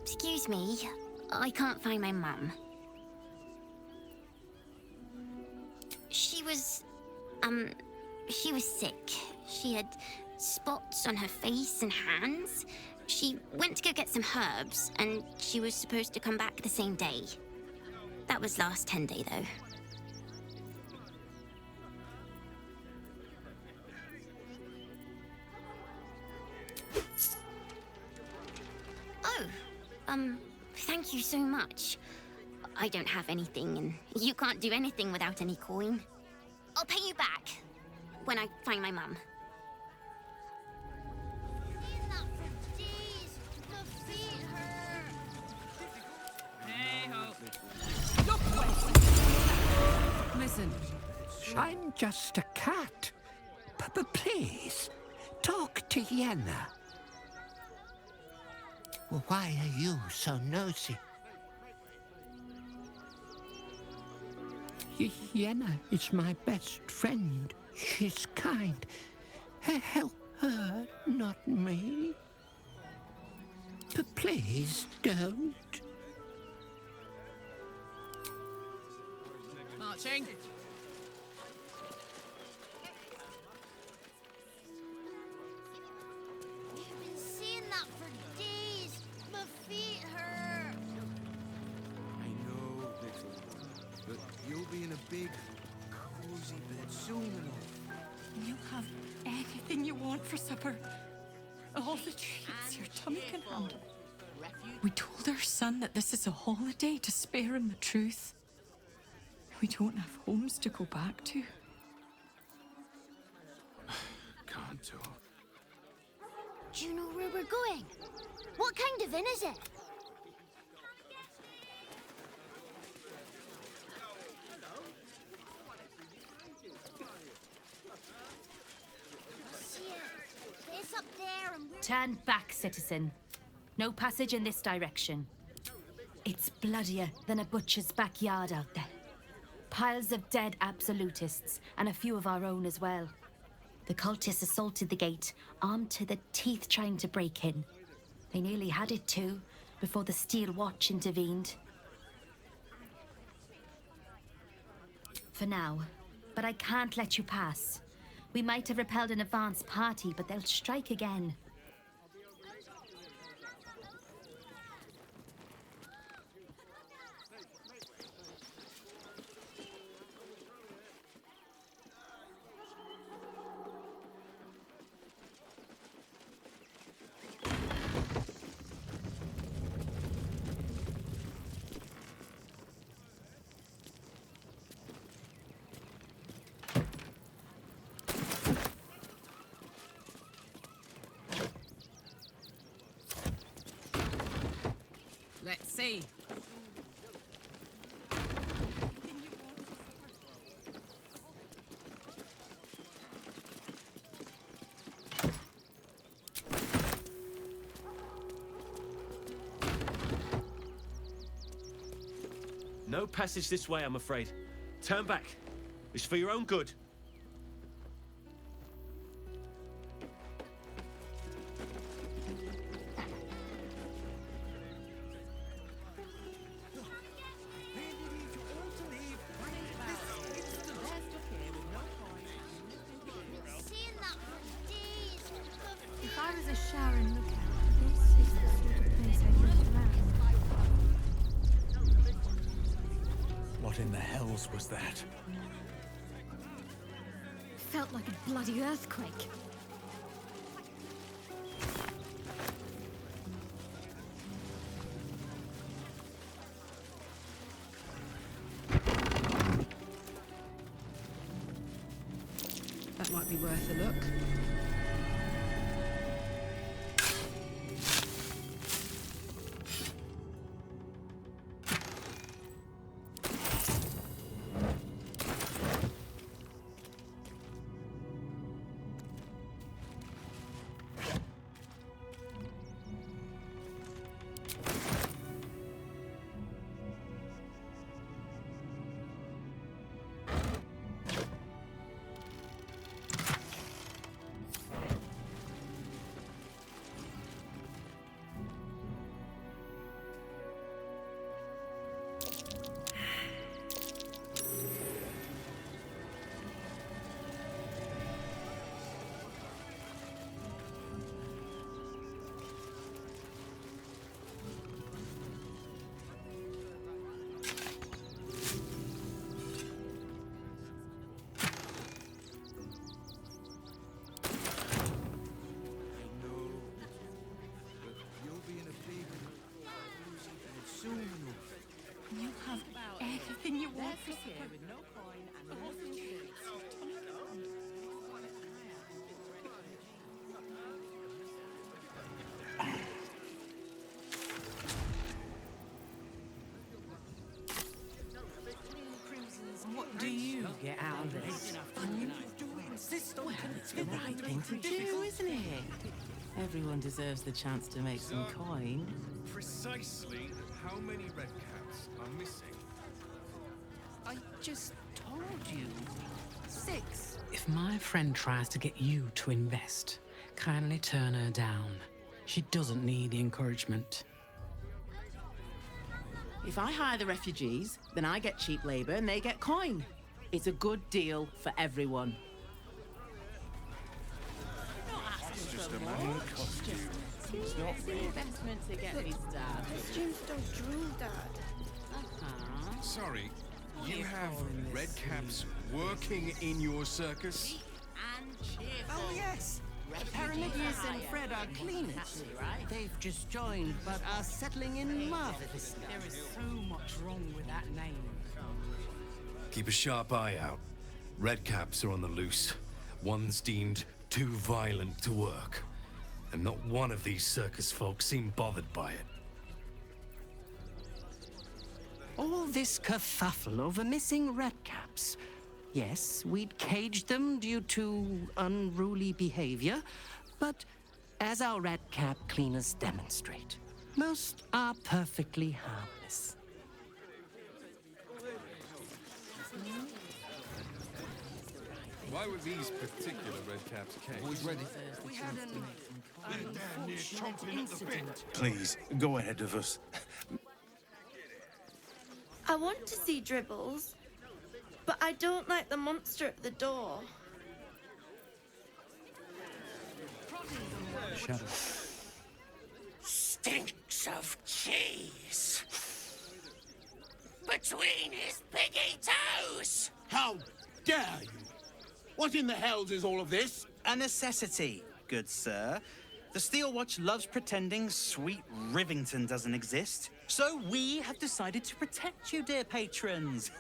Excuse me. I can't find my mum. She was sick. She had spots on her face and hands. She went to go get some herbs, and she was supposed to come back the same day. That was last 10 day, though. Oh, thank you so much. I don't have anything, and you can't do anything without any coin. I'll pay you back when I find my mum. Listen. I'm just a cat. But please, talk to Yenna. Well, why are you so nosy? Yenna is my best friend. She's kind. Help her, not me. But please don't. Marching. You've been seeing that for days. My feet hurt. I know, little one, but you'll be in a big, cozy bed soon enough. You'll have anything you want for supper. All the treats your tummy can handle. We told our son that this is a holiday to spare him the truth. We don't have homes to go back to. Can't do. Do you know where we're going? What kind of inn is it? See it. It's up there and we're... Turn back, citizen. No passage in this direction. It's bloodier than a butcher's backyard out there. Piles of dead absolutists, and a few of our own as well. The cultists assaulted the gate, armed to the teeth trying to break in. They nearly had it too, before the Steel Watch intervened. For now, but I can't let you pass. We might have repelled an advance party, but they'll strike again. see. No passage this way, I'm afraid. Turn back. It's for your own good. Seeing that for days. If I was a Sharon lookout, this is the sort of place I'd look around. What in the hells was that? Felt like a bloody earthquake. That might be worth a look. You have everything you want for here with no coin and What do you get out of this? Well, it's the right thing to do, isn't it? Everyone deserves the chance to make some coin. Precisely how many red caps are missing? I just told you. 6. If my friend tries to get you to invest, kindly turn her down. She doesn't need the encouragement. If I hire the refugees, then I get cheap labor and they get coin. It's a good deal for everyone. It's just a matter of costume. It's not It's an investment to get me started. Costumes don't drool, Dad. Sorry, you have red caps working in your circus? Oh, yes. Paramidius and Fred are cleaners. They've just joined, but are settling in marvelously. There is so much wrong with that name. Keep a sharp eye out. Red caps are on the loose. One's deemed too violent to work. And not one of these circus folk seem bothered by it. All this kerfuffle over missing red caps. Yes, we'd caged them due to unruly behavior, but as our red cap cleaners demonstrate, most are perfectly harmless. Why were these particular red caps caged? Always ready. We had an unfortunate incident. Please, go ahead of us. I want to see Dribbles, but I don't like the monster at the door. Shadow. Stinks of cheese. Between his piggy toes. How dare you? What in the hells is all of this? A necessity, good sir. The Steel Watch loves pretending sweet Rivington doesn't exist. So we have decided to protect you, dear patrons.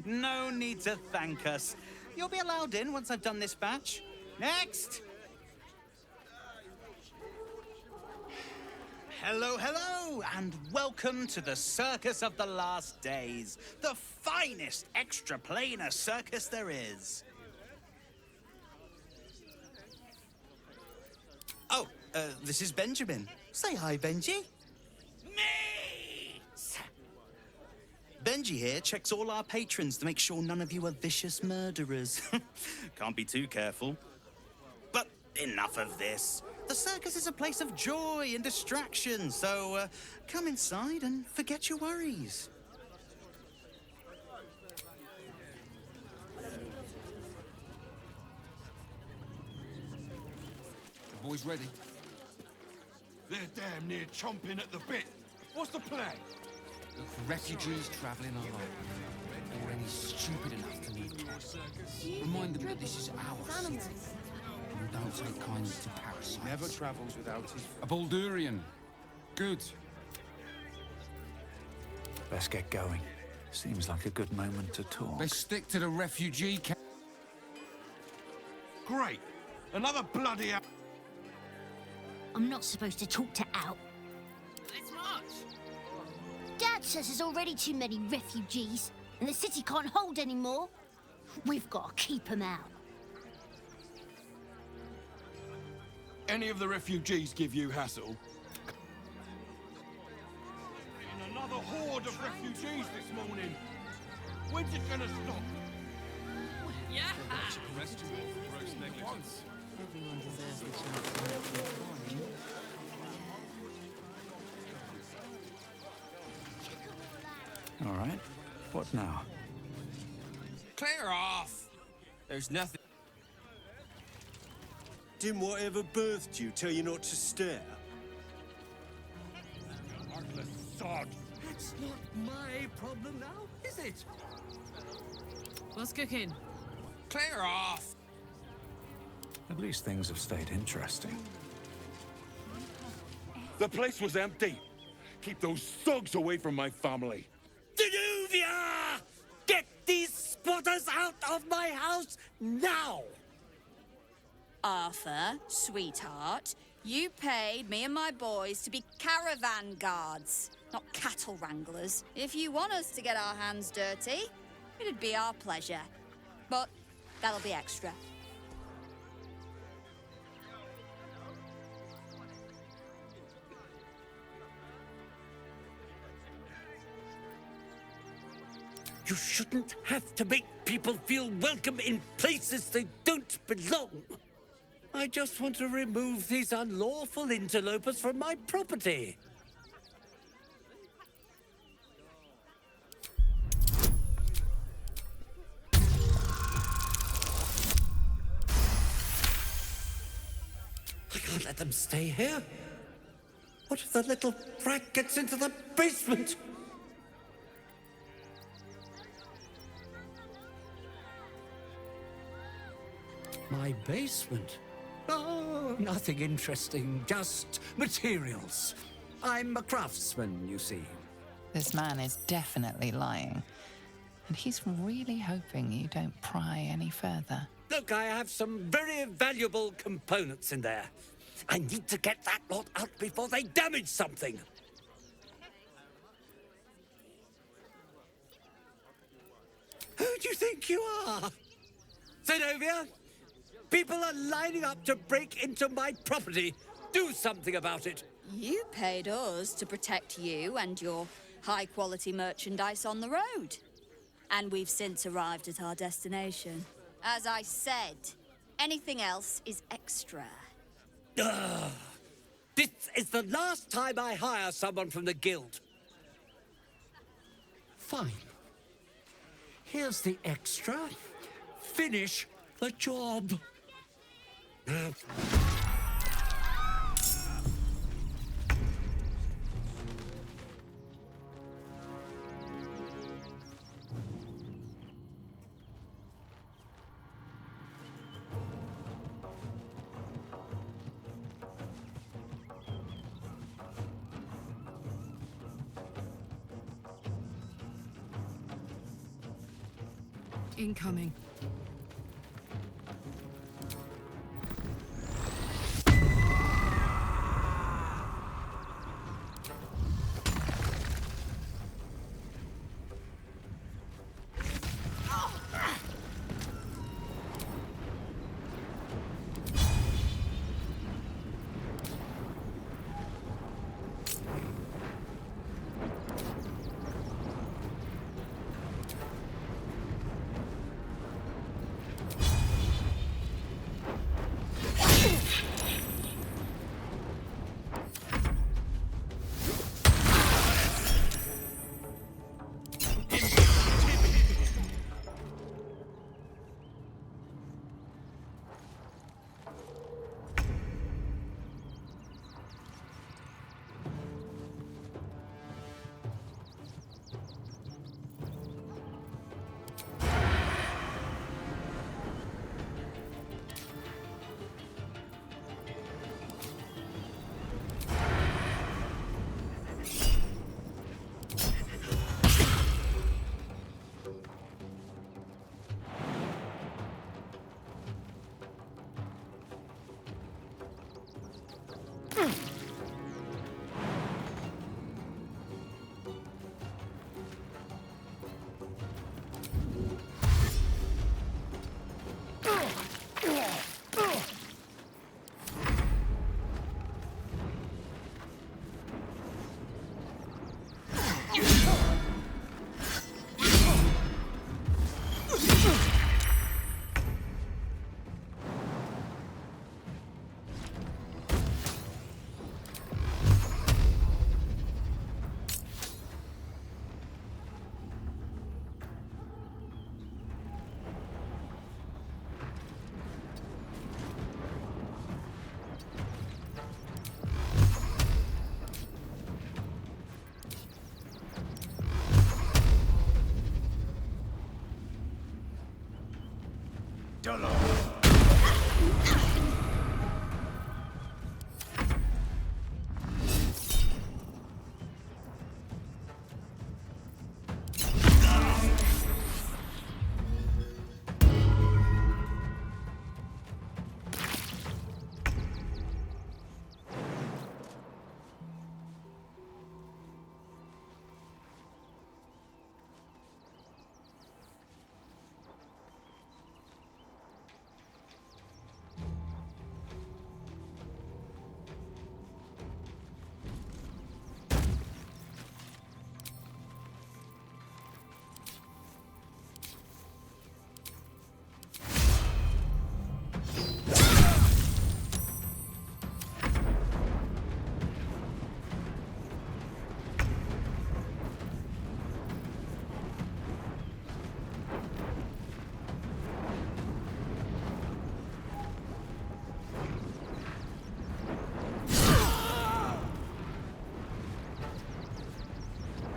No need to thank us. You'll be allowed in once I've done this batch. Next! Hello, hello, and welcome to the Circus of the Last Days, the finest extra-planar circus there is. Oh, this is Benjamin. Say hi, Benji. Me! Benji here checks all our patrons to make sure none of you are vicious murderers. Can't be too careful. But enough of this. The circus is a place of joy and distraction, so come inside and forget your worries. The boys ready? They're damn near chomping at the bit. What's the plan? Look for refugees travelling alone, or any stupid enough to need care. Remind them that this is our city, and we don't take kindly to parasites. Never travels without his... A Baldurian. Good. Let's get going. Seems like a good moment to talk. Let's stick to the refugee camp. Great. Another bloody... I'm not supposed to talk to Al. Let's march. Dad says there's already too many refugees, and the city can't hold any more. We've got to keep them out. Any of the refugees give you hassle? In another horde of refugees this morning. When's it gonna stop? Yeah! Arrest you for gross negligence. Everyone deserves the chance to make their fine. All right. What now? Clear off! There's nothing. Didn't whatever birthed you tell you not to stare? Heartless sod. It's not my problem now, is it? What's cooking? Clear off! At least things have stayed interesting. The place was empty. Keep those thugs away from my family. Danuvia! Get these spotters out of my house now! Arthur, sweetheart, you paid me and my boys to be caravan guards, not cattle wranglers. If you want us to get our hands dirty, it'd be our pleasure. But that'll be extra. You shouldn't have to make people feel welcome in places they don't belong. I just want to remove these unlawful interlopers from my property. I can't let them stay here. What if the little brat gets into the basement? My basement? Oh, nothing interesting, just materials. I'm a craftsman, you see. This man is definitely lying. And he's really hoping you don't pry any further. Look, I have some very valuable components in there. I need to get that lot out before they damage something. Who do you think you are? Zenobia? People are lining up to break into my property. Do something about it. You paid us to protect you and your high-quality merchandise on the road. And we've since arrived at our destination. As I said, anything else is extra. Ugh. This is the last time I hire someone from the guild. Fine. Here's the extra. Finish the job. Incoming.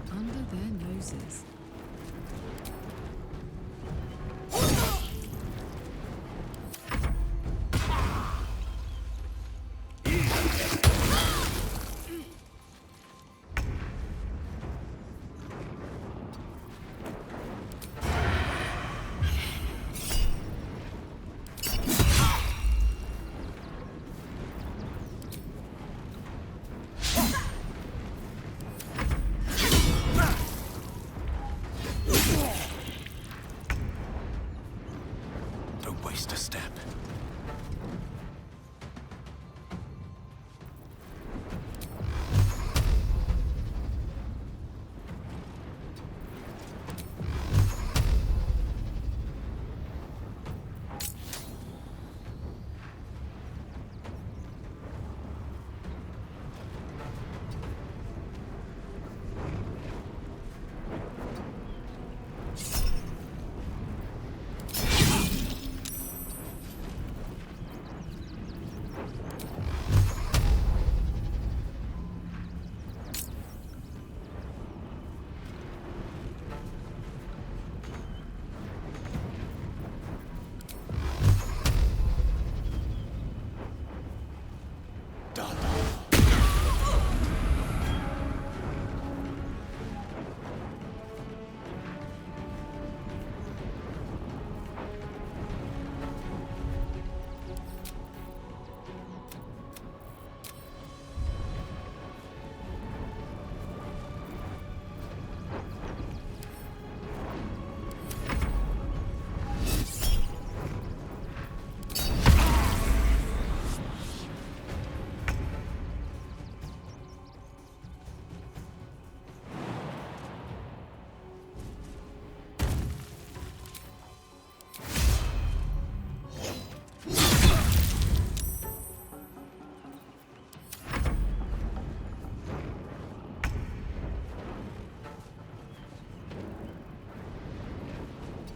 Under their noses. Don't waste a step.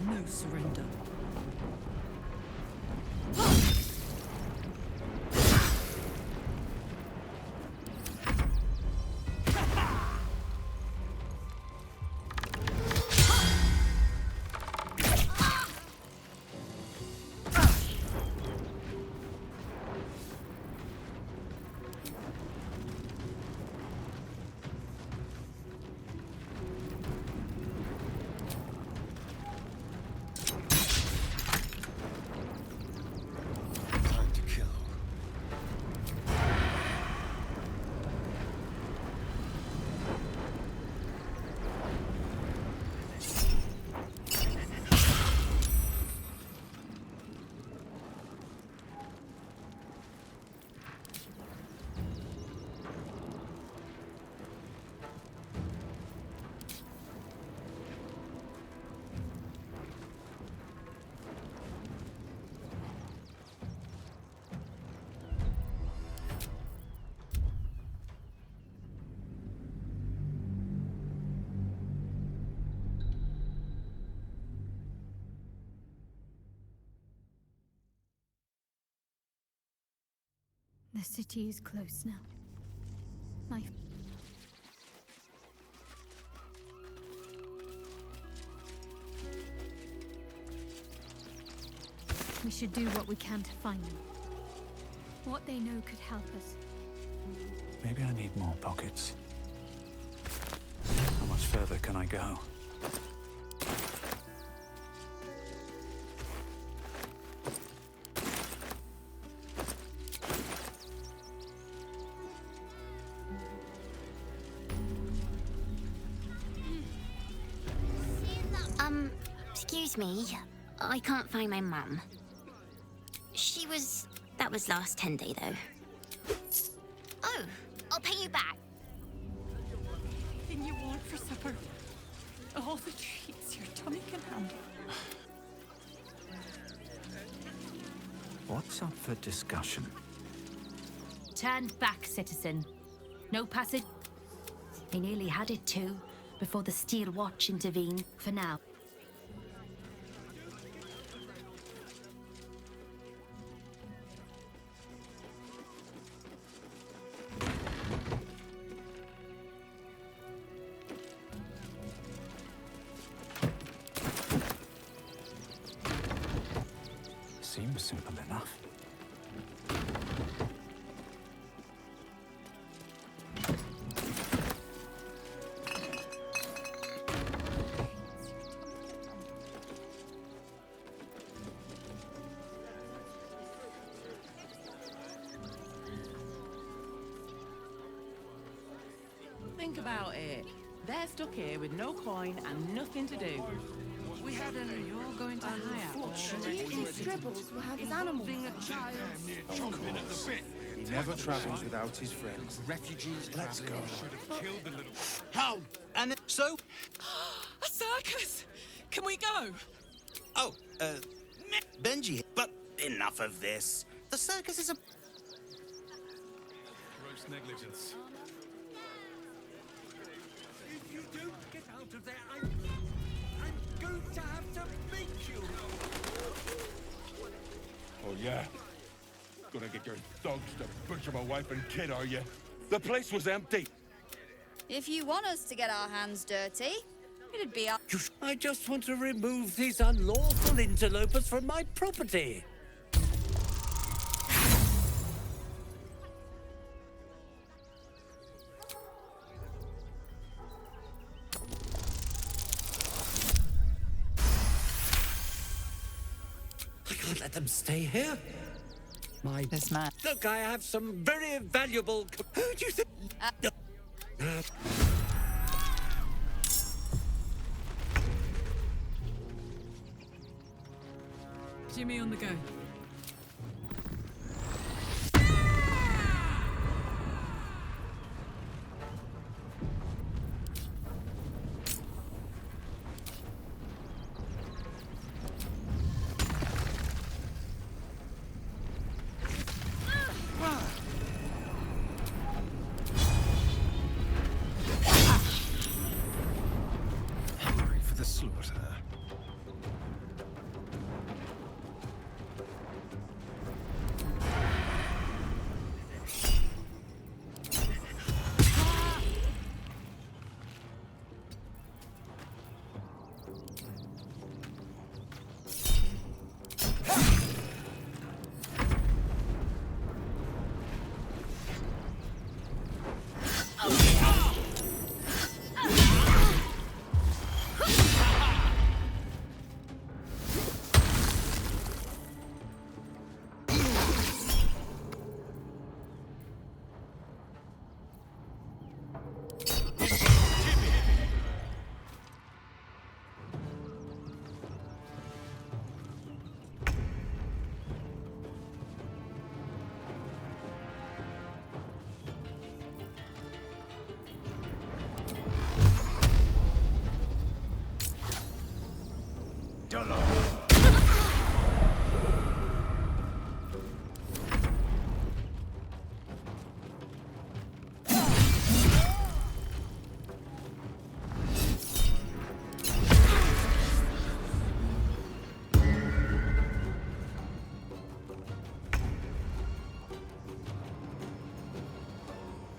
No surrender. The city is close now. My... We should do what we can to find them. What they know could help us. Maybe I need more pockets. How much further can I go? Excuse me. I can't find my mum. That was last Sunday, though. Oh, I'll pay you back. Anything you want for supper. All the treats your tummy can handle. What's up for discussion? Turned back, citizen. No passage. He nearly had it too, before the Steel Watch intervened. For now. Seems simple enough. Think about it. They're stuck here with no coin and nothing to do. We had an... You're going to hire... Do you think Stribbles will have his animals? He never travels without his friends. Refugees. Let's go. How? And so? A circus! Can we go? Oh, Benji. But enough of this. The circus is a... Gross negligence. If you don't get out of there, I'm going to have to make you. Oh, yeah? Gonna get your thugs to butcher my wife and kid, are you? The place was empty. If you want us to get our hands dirty, it'd be our... I just want to remove these unlawful interlopers from my property. I can't let them stay here. This man. Look, I have some very valuable... Do you think... Jimmy on the go. Hungry for the slaughter.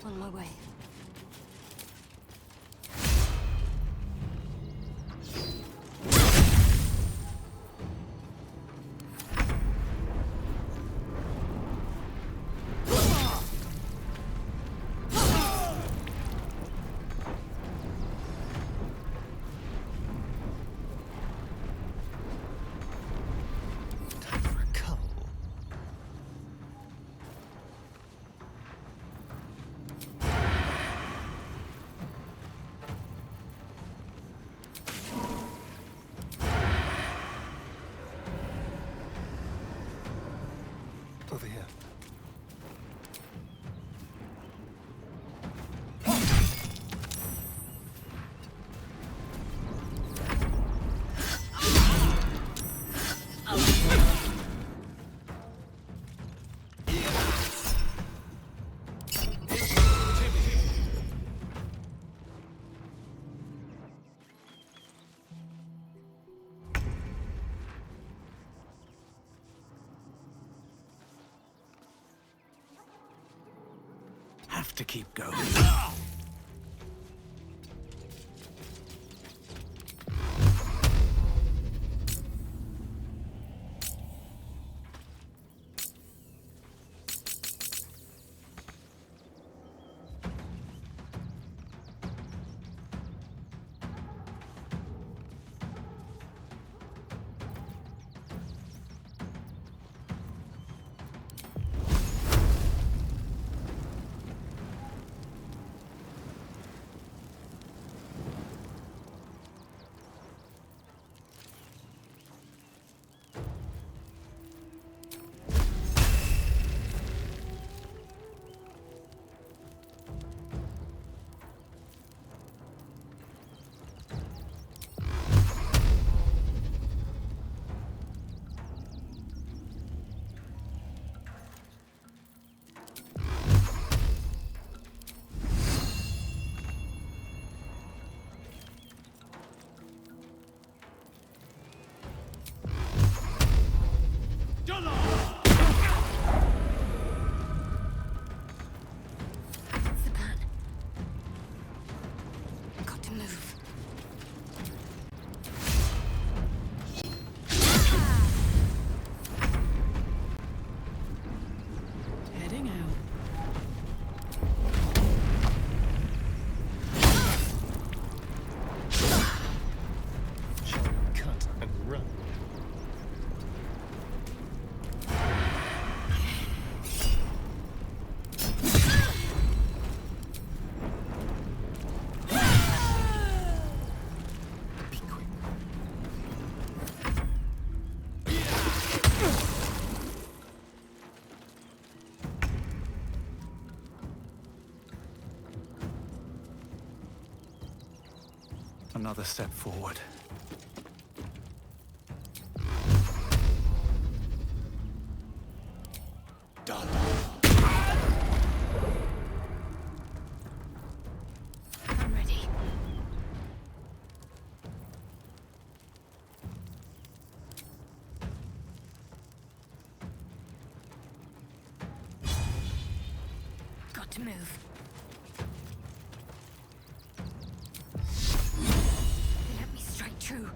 On my way. Over here. Have to keep going. What's the plan? Got to move. Heading out. Cut and run. Another step forward. Done. I'm ready. Got to move. They let me straight through.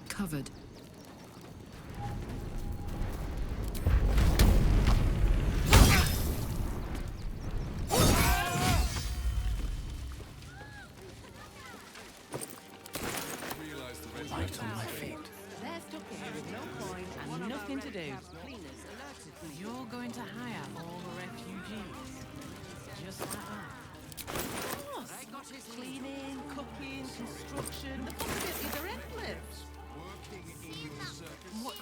Covered. Light on my feet. They're stuck here with no coin and nothing to do. You're going to hire all the refugees. Just like that. Of course. Cleaning, cooking, construction. The possibilities are endless. What?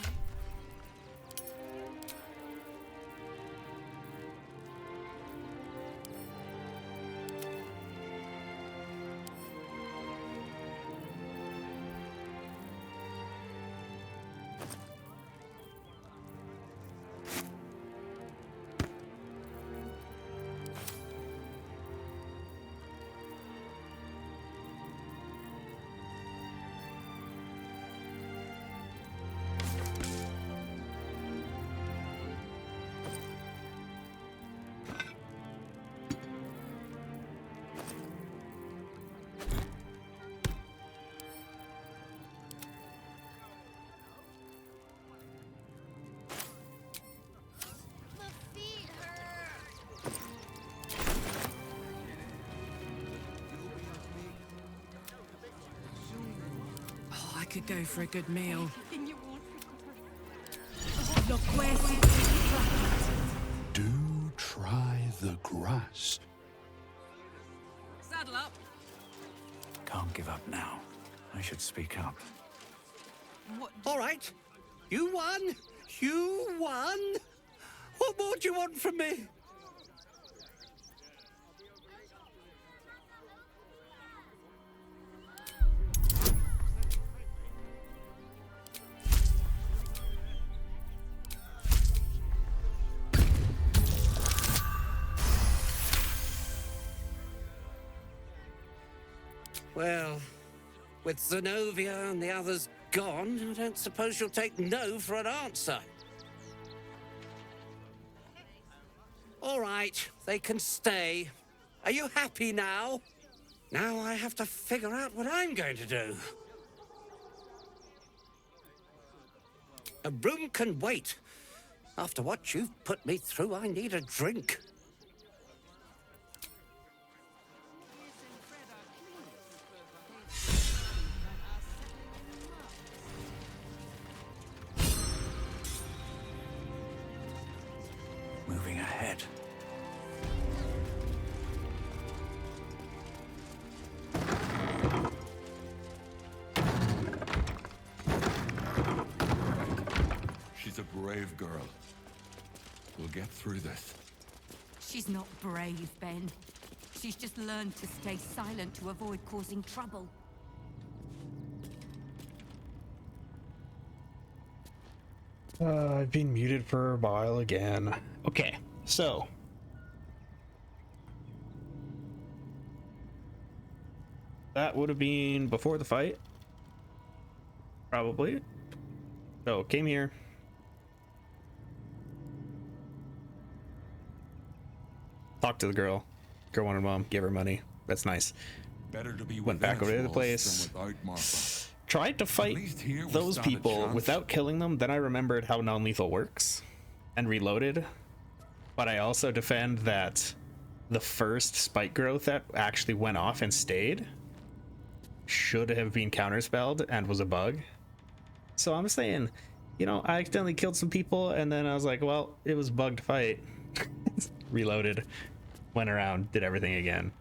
Oh, I could go for a good meal. Do try the grass. Saddle up. can't give up now. I should speak up. All right. You won. You won. What more do you want from me? Well, with Zenobia and the others gone, I don't suppose you'll take no for an answer. All right, they can stay. Are you happy now? Now I have to figure out what I'm going to do. A room can wait. After what you've put me through, I need a drink. Moving ahead. She's a brave girl. We'll get through this. She's not brave, Ben. She's just learned to stay silent to avoid causing trouble. I've been muted for a while again. Okay, so that would have been before the fight, probably. So came here, talked to the girl. Girl wanted mom, gave her money. That's nice. Better to be Went back over to the place. Tried to fight those people without killing them, then I remembered how non-lethal works and reloaded. But I also defend that the first spike growth that actually went off and stayed should have been counterspelled and was a bug. So I'm saying, you know, I accidentally killed some people and then I was like, well, it was a bugged fight. Reloaded, went around, did everything again.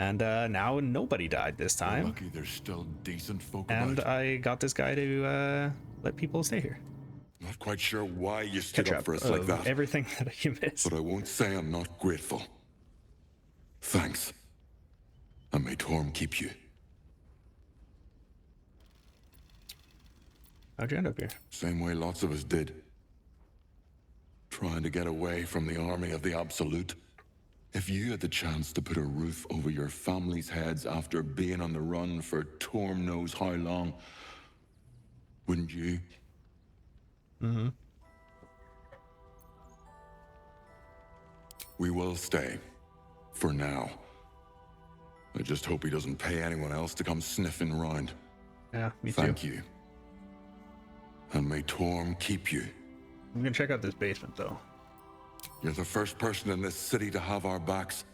And now nobody died this time. Lucky there's still decent folk and about. I got this guy to let people stay here. Not quite sure why you stood Catch up up for us like of that. everything that you missed. But I won't say I'm not grateful. Thanks. And may Torm keep you. How'd you end up here? Same way lots of us did. Trying to get away from the army of the Absolute. If you had the chance to put a roof over your family's heads after being on the run for Torm knows how long, wouldn't you? Mm-hmm. We will stay. For now. I just hope he doesn't pay anyone else to come sniffing round. Yeah, me too. Thank you. And may Torm keep you. I'm gonna check out this basement though. You're the first person in this city to have our backs.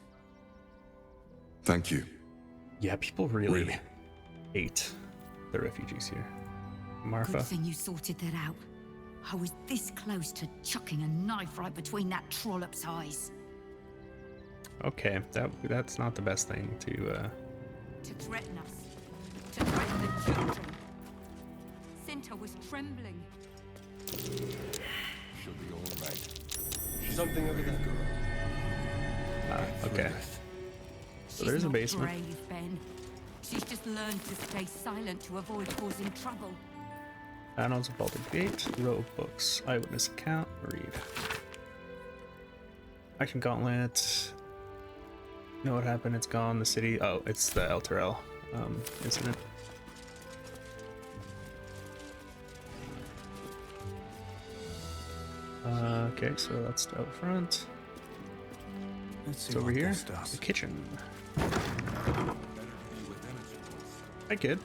Thank you. Yeah, people really hate the refugees here. Marfa. Good thing you sorted that out. I was this close to chucking a knife right between that trollop's eyes. Okay, that's not the best thing to To threaten us. To threaten the children. Cinta was trembling. She'll be all right. Something over there. Okay. So there's a basement. She's not brave, Ben. She's just learned to stay silent to avoid causing trouble. Panels of Baldur Gate, row of books, eyewitness account, read. Action Gauntlet. You know what happened? It's gone. The city. Oh, it's the El Terrell incident. Okay, so that's out front. Let's see It's over what here. this does. The kitchen. Hi, kid.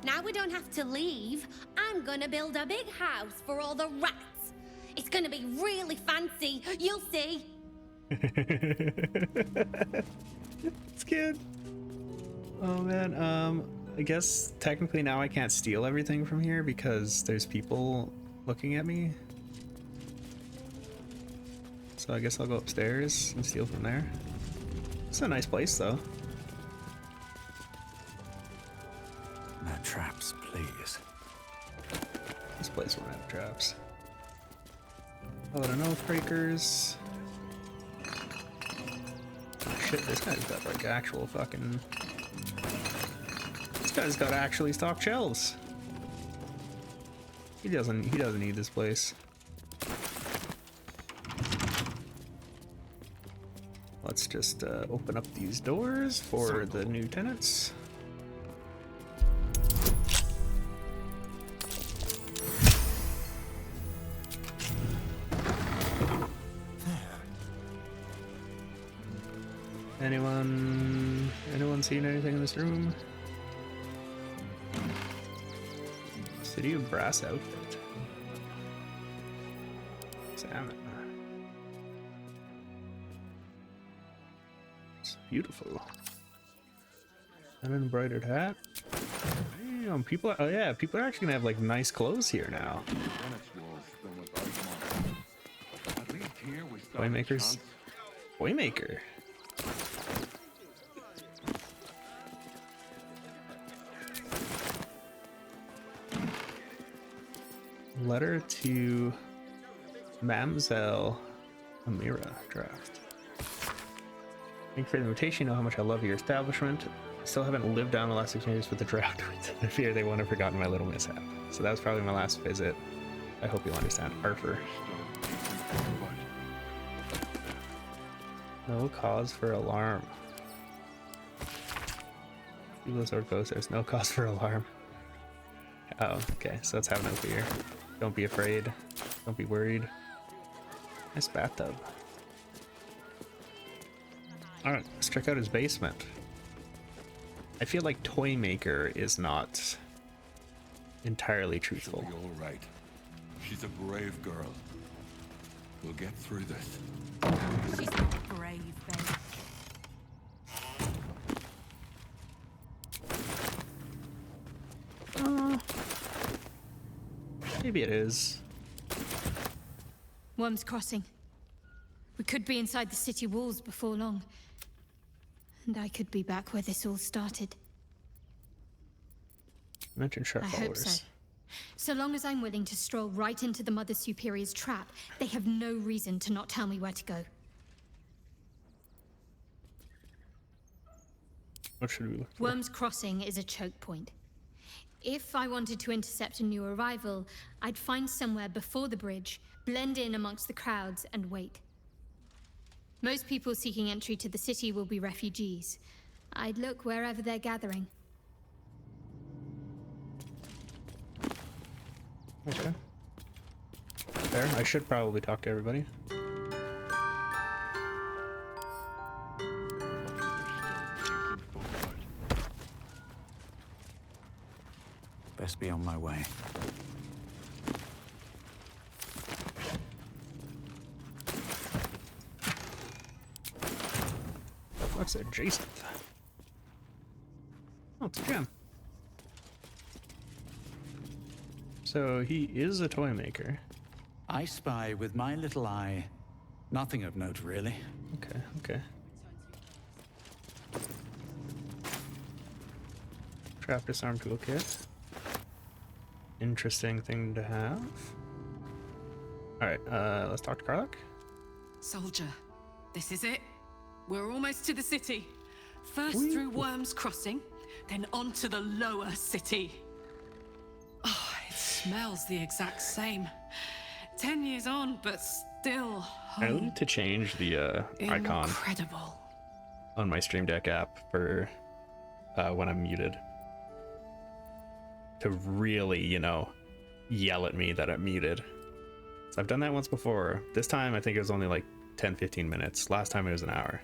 Now we don't have to leave. I'm gonna build a big house for all the rats. It's gonna be really fancy. You'll see. It's cute. Oh man, I guess technically now I can't steal everything from here because there's people looking at me. So I guess I'll go upstairs and steal from there. It's a nice place though. please. This place won't have traps. Oh, and oath breakers. Oh, shit, this guy's got like actual fucking. This guy's got actually stocked shelves. He doesn't need this place. Let's just open up these doors for the new tenants. Anyone seen anything in this room? City of Brass outfit. Salmon. It's beautiful. An embroidered hat. Damn, people. Oh yeah, people are actually gonna have like nice clothes here now. Toymakers. Toymaker. Letter to Mamselle Amira draft. Thank you for the invitation. You know how much I love your establishment. I still haven't lived down the last 6 years with the draft. I fear they won't have forgotten my little mishap. So that was probably my last visit. I hope you'll understand. Arthur. No cause for alarm. Evil sword ghost, there's no cause for alarm. Oh, okay, so let's have no fear. Don't be afraid. Don't be worried. Nice bathtub. Alright, let's check out his basement. I feel like Toymaker is not entirely truthful. She'll be all right. She's a brave girl. We'll get through this. She's not brave, babe. Maybe it is. Worm's Crossing. We could be inside the city walls before long. And I could be back where this all started. Mention sharp I hope so. followers. So long as I'm willing to stroll right into the Mother Superior's trap, they have no reason to not tell me where to go. What should we look for? Worm's Crossing is a choke point. If I wanted to intercept a new arrival, I'd find somewhere before the bridge, blend in amongst the crowds, and wait. Most people seeking entry to the city will be refugees. I'd look wherever they're gathering. Okay. Fair. I should probably talk to everybody. Best be on my way. What's adjacent? Oh, it's a gem. So he is a toy maker. I spy with my little eye. Nothing of note, really. Okay, okay. Trap disarm toolkit. Interesting thing to have. Alright, let's talk to Karlach. Soldier, this is it. We're almost to the city. First through Worm's Crossing, then on to the lower city. Oh, it smells the exact same. 10 years on, but still home. I need to change the icon Incredible. on my Stream Deck app for when I'm muted. To really, you know, yell at me that I'm muted. So I've done that once before. This time I think it was only like 10-15 minutes. Last time it was an hour.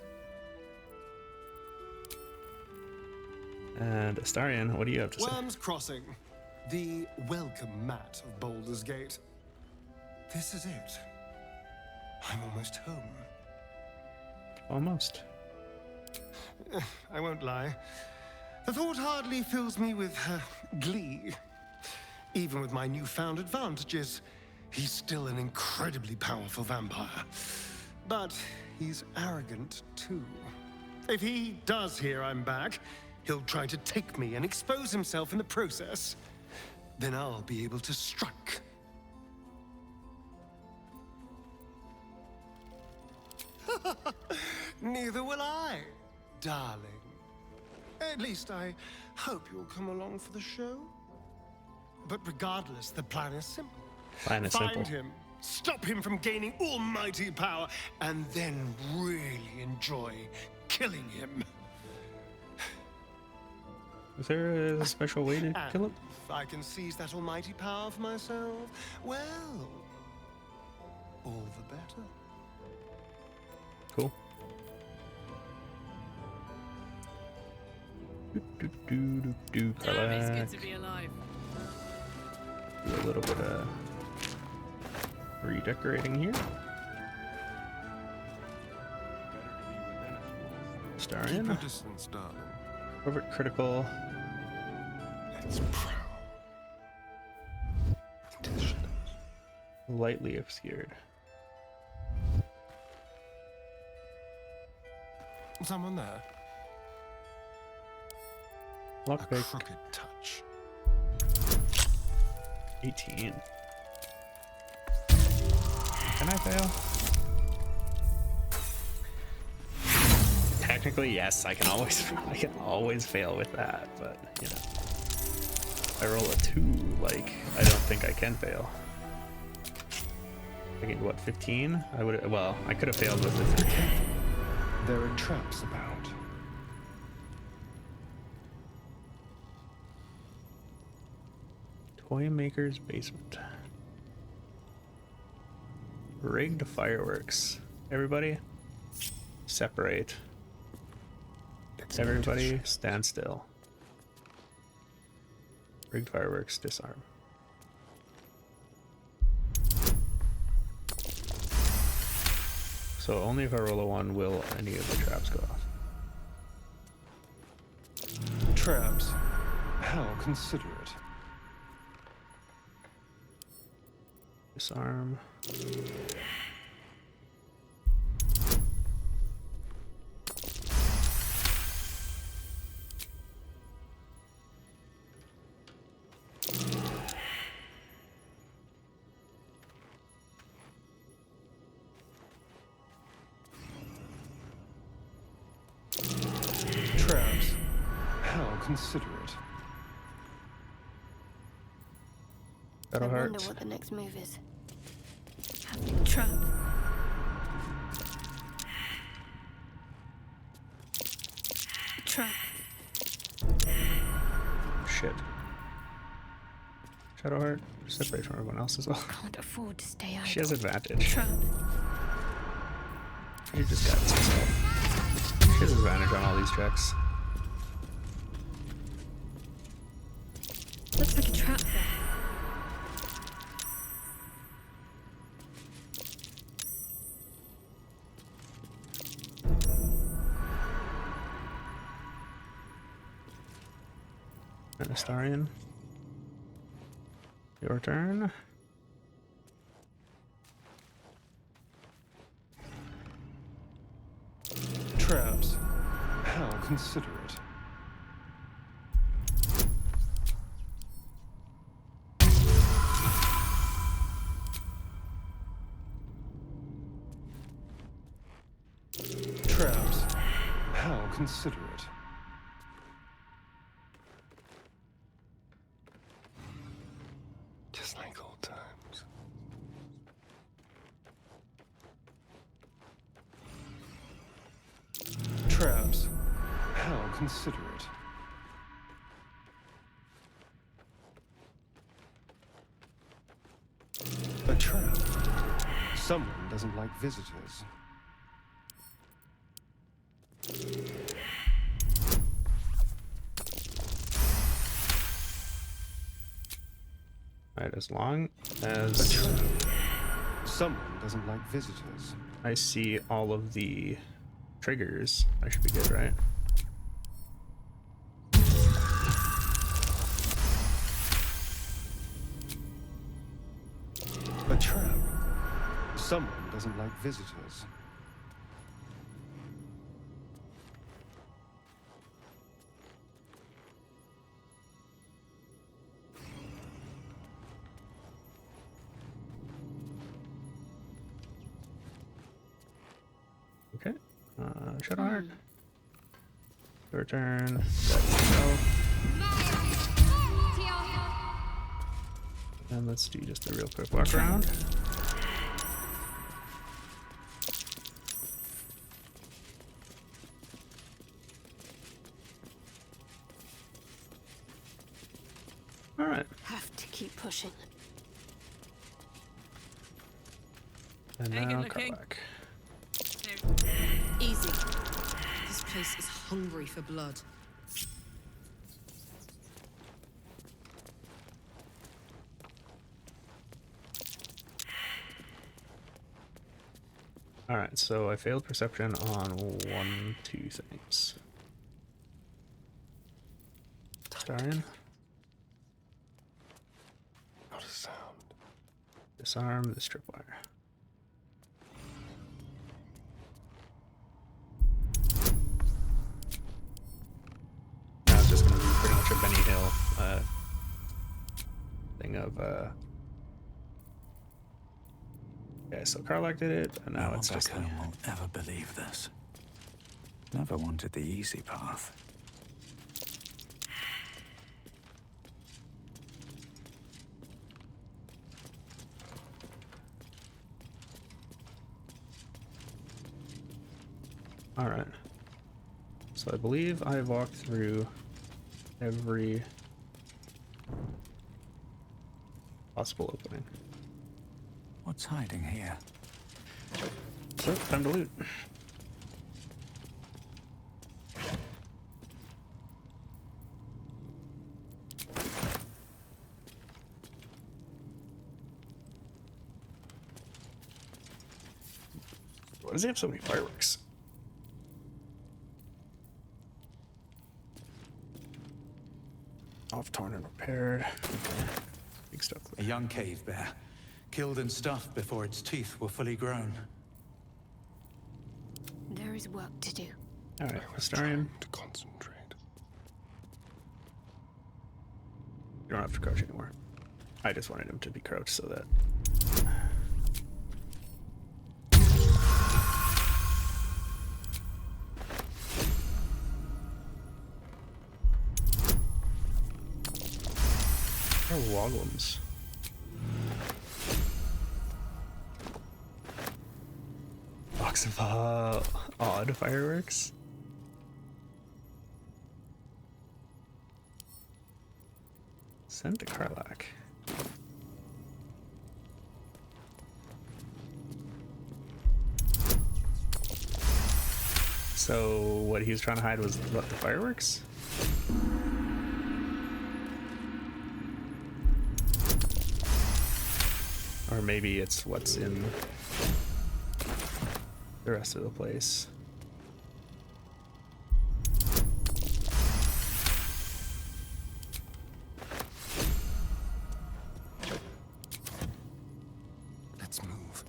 And Astarion, what do you have to say? Worm's Crossing, the welcome mat of Baldur's Gate. This is it. I'm almost home. Almost. I won't lie. The thought hardly fills me with glee. Even with my newfound advantages, he's still an incredibly powerful vampire. But he's arrogant too. If he does hear I'm back, he'll try to take me and expose himself in the process. then I'll be able to strike. Neither will I, darling. At least I hope you'll come along for the show. But regardless, the plan is simple. Plan is simple. Find him, stop him from gaining almighty power, and then really enjoy killing him. Is there a special way to kill him? If I can seize that almighty power for myself, well, all the better. Cool. Damn, it's good to be alive. Do a little bit of redecorating here. Starion. Keep your distance, darling. Covert critical. Let's prowl into the shadows. Lightly obscured. Someone there? A Lockpick. crooked touch. 18. Can I fail? Technically, yes. I can always fail with that, but you know, if I roll a 2, like I don't think I can fail. I get what, 15? I would. Well, I could have failed with the 3. There are traps about. Toy Maker's Basement. Rigged fireworks. Everybody, separate. Everybody, stand still. Rigged fireworks, disarm. So only if I roll a 1 will any of the traps go off. Traps? How considerate. Disarm. Traps? How considerate. I wonder what the next move is. Trap. Trap. Shit. Shadowheart, separate from everyone else as well. Can't afford to stay idle. She has advantage. Trap. You just got this. She has advantage on all these checks. Looks like a trap there. Astarion. Your turn. Traps? How considerate. Traps? How considerate. Just like old times. Traps? How considerate. A trap? Someone doesn't like visitors. Alright, as long as someone doesn't like visitors. I see all of the triggers, I should be good, right? A trap. Someone doesn't like visitors. Okay. Shadowheart. Your turn. Let's go. And let's do just a real quick walk around. All right. Have to keep pushing. And Hey, now good looking. Karlach. Easy. This place is hungry for blood. All right, so I failed perception on 1, 2 things. Starion. Not a sound. Disarm the stripwire. Now it's just going to be pretty much a Benny Hill thing of. Okay, so Karlach did it, and now it's just. No one back home will ever believe this. Never wanted the easy path. All right. So I believe I walked through every possible opening. What's hiding here? So, time to loot. Why does he have so many fireworks? Off, torn, and repaired. Okay. Big stuff. A young cave bear, killed and stuffed before its teeth were fully grown. There is work to do. All right, Astarion. To concentrate. You don't have to crouch anymore. I just wanted him to be crouched so that. Woglums. Box of odd fireworks. Send to Karlach. So what he was trying to hide was what, the fireworks? Or maybe it's what's in the rest of the place. Let's move.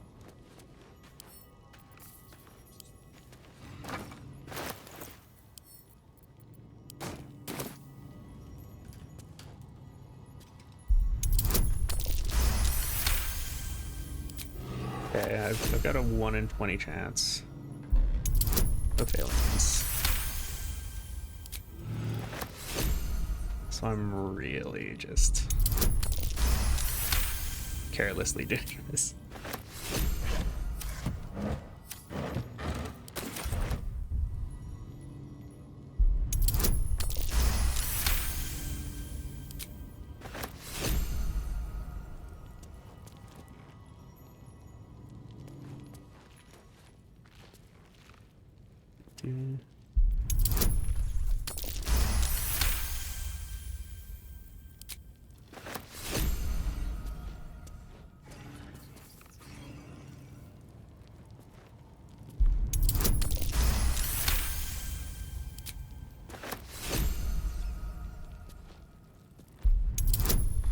Okay, I've got a 1 in 20 chance of failing this. So I'm really just carelessly doing this.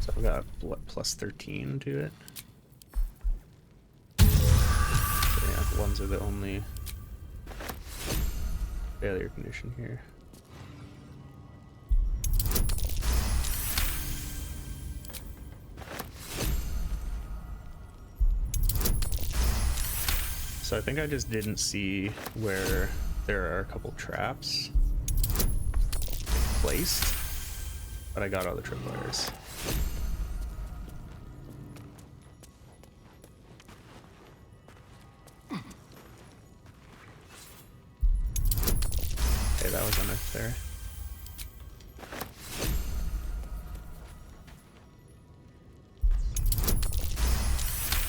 So I've got what, plus 13 to it. So yeah, ones are the only failure condition here. So I think I just didn't see where there are a couple traps placed, but I got all the tripwires. Okay, that was unnecessary.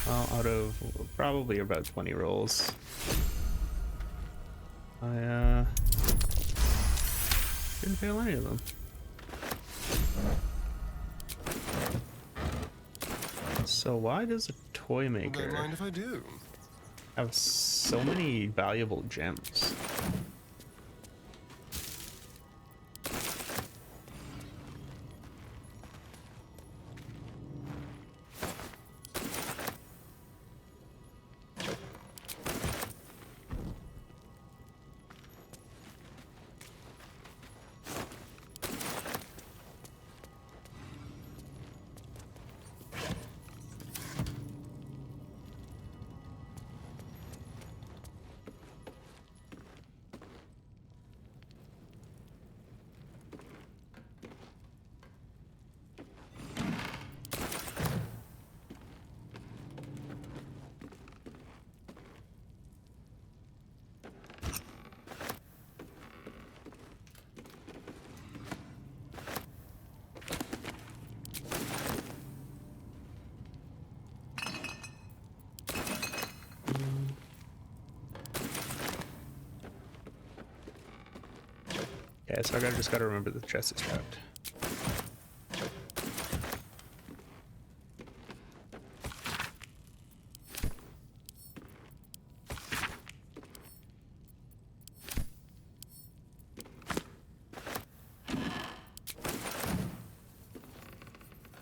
Well, out of probably about 20 rolls, I didn't fail any of them. So why does a toy maker Don't mind if I do. have so many valuable gems? Yeah, so I just gotta remember the chest is trapped.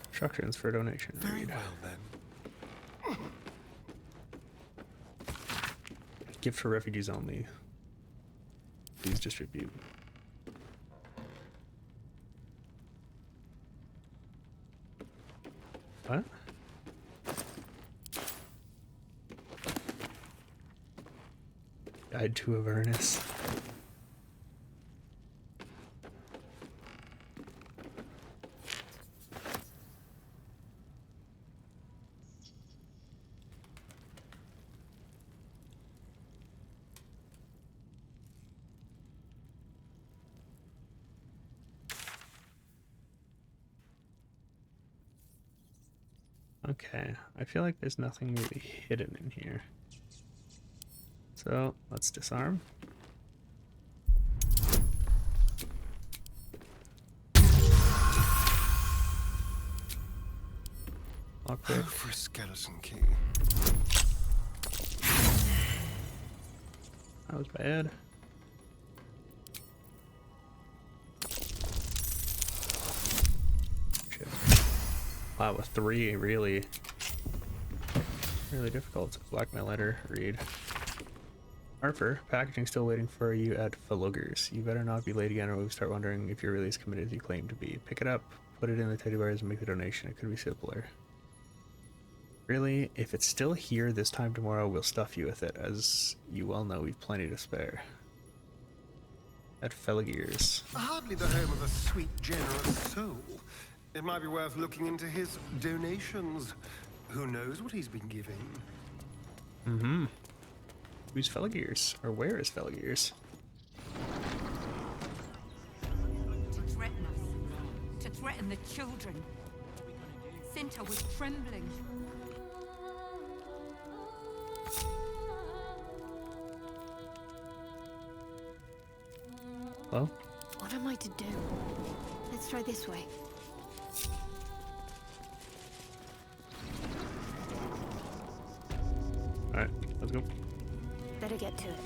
Instructions for donation. Very Read. well then. Gift for refugees only. Please distribute. What? Guide to Avernus. Okay, I feel like there's nothing really hidden in here. So, let's disarm. Lockpick. For a skeleton key. That was bad. Shit. Wow, with 3, really difficult. Blackmail letter, read. Harper, packaging still waiting for you at Falugger's. You better not be late again or we'll start wondering if you're really as committed as you claim to be. Pick it up, put it in the teddy bears and make the donation. It could be simpler. Really? If it's still here this time tomorrow, we'll stuff you with it. As you well know, we've plenty to spare. At Falugger's. Hardly the home of a sweet, generous soul. It might be worth looking into his donations. Who knows what he's been giving? Mm-hmm. Who's Falugger's? Or where is Falugger's? To threaten us. To threaten the children. Cinta was trembling. Hello? What am I to do? Let's try this way. Alright, let's go. Better get to it.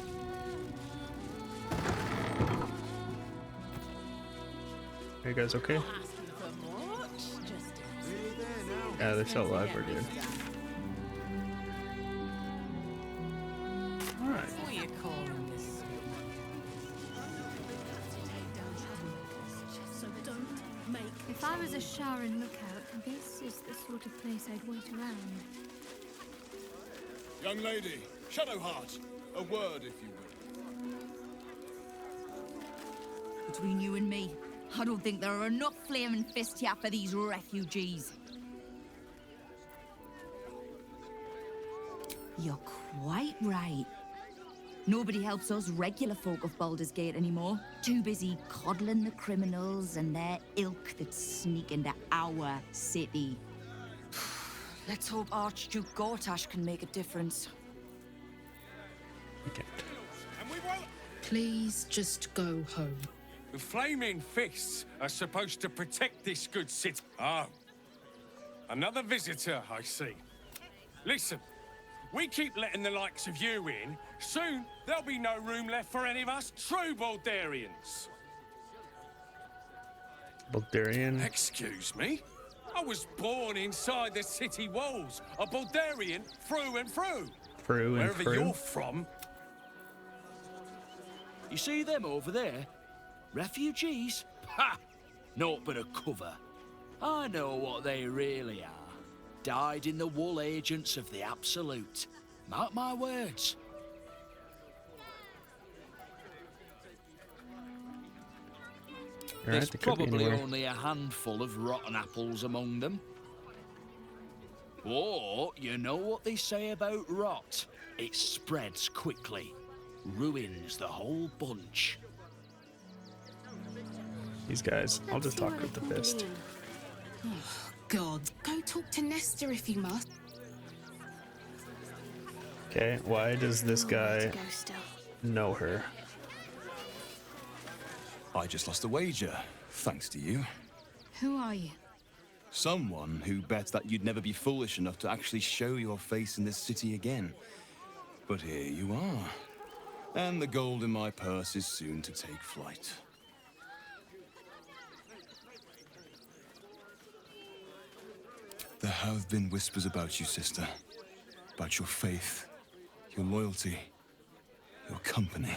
Are you guys okay? Yeah, they're still alive. We're good. Alright. If I was a Sharon lookout, this is the sort of place I'd wait around. Young lady, Shadowheart, A word, if you will. Between you and me, I don't think there are enough flaming fists here for these refugees. You're quite right. Nobody helps us regular folk of Baldur's Gate anymore. Too busy coddling the criminals and their ilk that sneak into our city. Let's hope Archduke Gortash can make a difference. Please just go home. The flaming fists are supposed to protect this good city. Oh. Another visitor, I see. Listen, we keep letting the likes of you in. Soon, there'll be no room left for any of us true Baldurians. Baldurian? Excuse me? I was born inside the city walls. A Baldurian through and through. Through and Wherever through? you're from. You see them over there? Refugees? Ha! Naught but a cover. I know what they really are. Dyed-in-the-wool agents of the Absolute. Mark my words. There's probably only a handful of rotten apples among them. Or, you know what they say about rot? It spreads quickly. Ruins the whole bunch. These guys, I'll just talk with the fist. Oh, God. Go talk to Nestor if you must. Okay, why does this guy know her? I just lost a wager, thanks to you. Who are you? Someone who bets that you'd never be foolish enough to actually show your face in this city again. But here you are. And the gold in my purse is soon to take flight. There have been whispers about you, sister. About your faith, your loyalty, your company.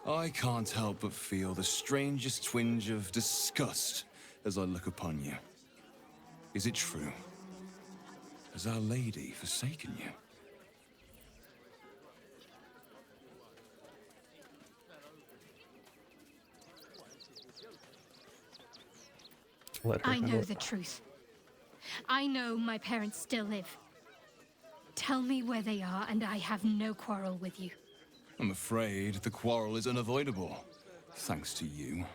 I can't help but feel the strangest twinge of disgust as I look upon you. Is it true? Has Our Lady forsaken you? I know the truth. I know my parents still live. Tell me where they are, and I have no quarrel with you. I'm afraid the quarrel is unavoidable, thanks to you.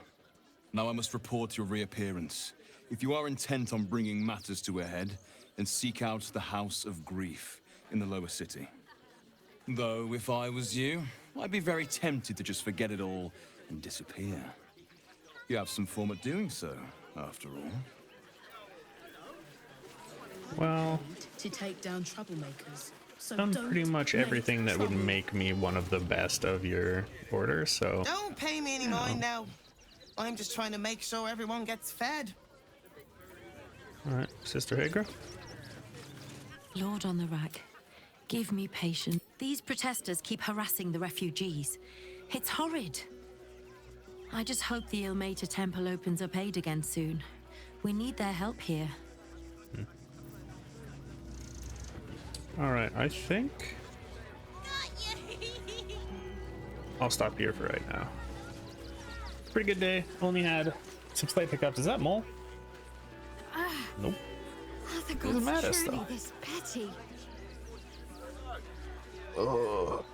Now I must report your reappearance. If you are intent on bringing matters to a head, then seek out the House of Grief in the lower city. Though, if I was you, I'd be very tempted to just forget it all and disappear. You have some form of doing so, after all. Well, To take down troublemakers. So done don't pretty much make everything that would trouble. make me one of the best of your order, so... Don't pay me any mind now. I'm just trying to make sure everyone gets fed. Alright, Sister Hagra? Lord on the rack, give me patience. These protesters keep harassing the refugees. It's horrid. I just hope the Ilmater Temple opens up aid again soon. We need their help here. Alright, I think... I'll stop here for right now. Pretty good day. Only had some slight hiccups. Is that Mole? Nope. The Doesn't matter, surely though. this petty. Oh.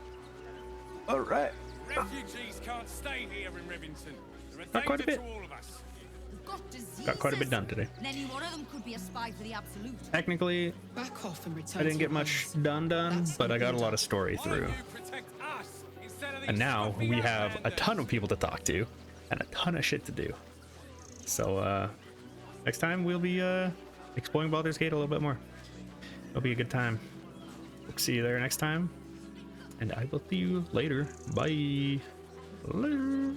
Alright. Refugees can't stay here in Rivington. They're a Got quite a danger bit. to all of us. Got quite a bit done today. And any one of them could be a spy for the Absolute. Technically, Back off and return I didn't to get your much homes. done, but I got a lot of story through. And now we have a ton of people to talk to and a ton of shit to do. So next time we'll be exploring Baldur's Gate a little bit more. It'll be a good time. We'll see you there next time. And I will see you later. Bye. Later.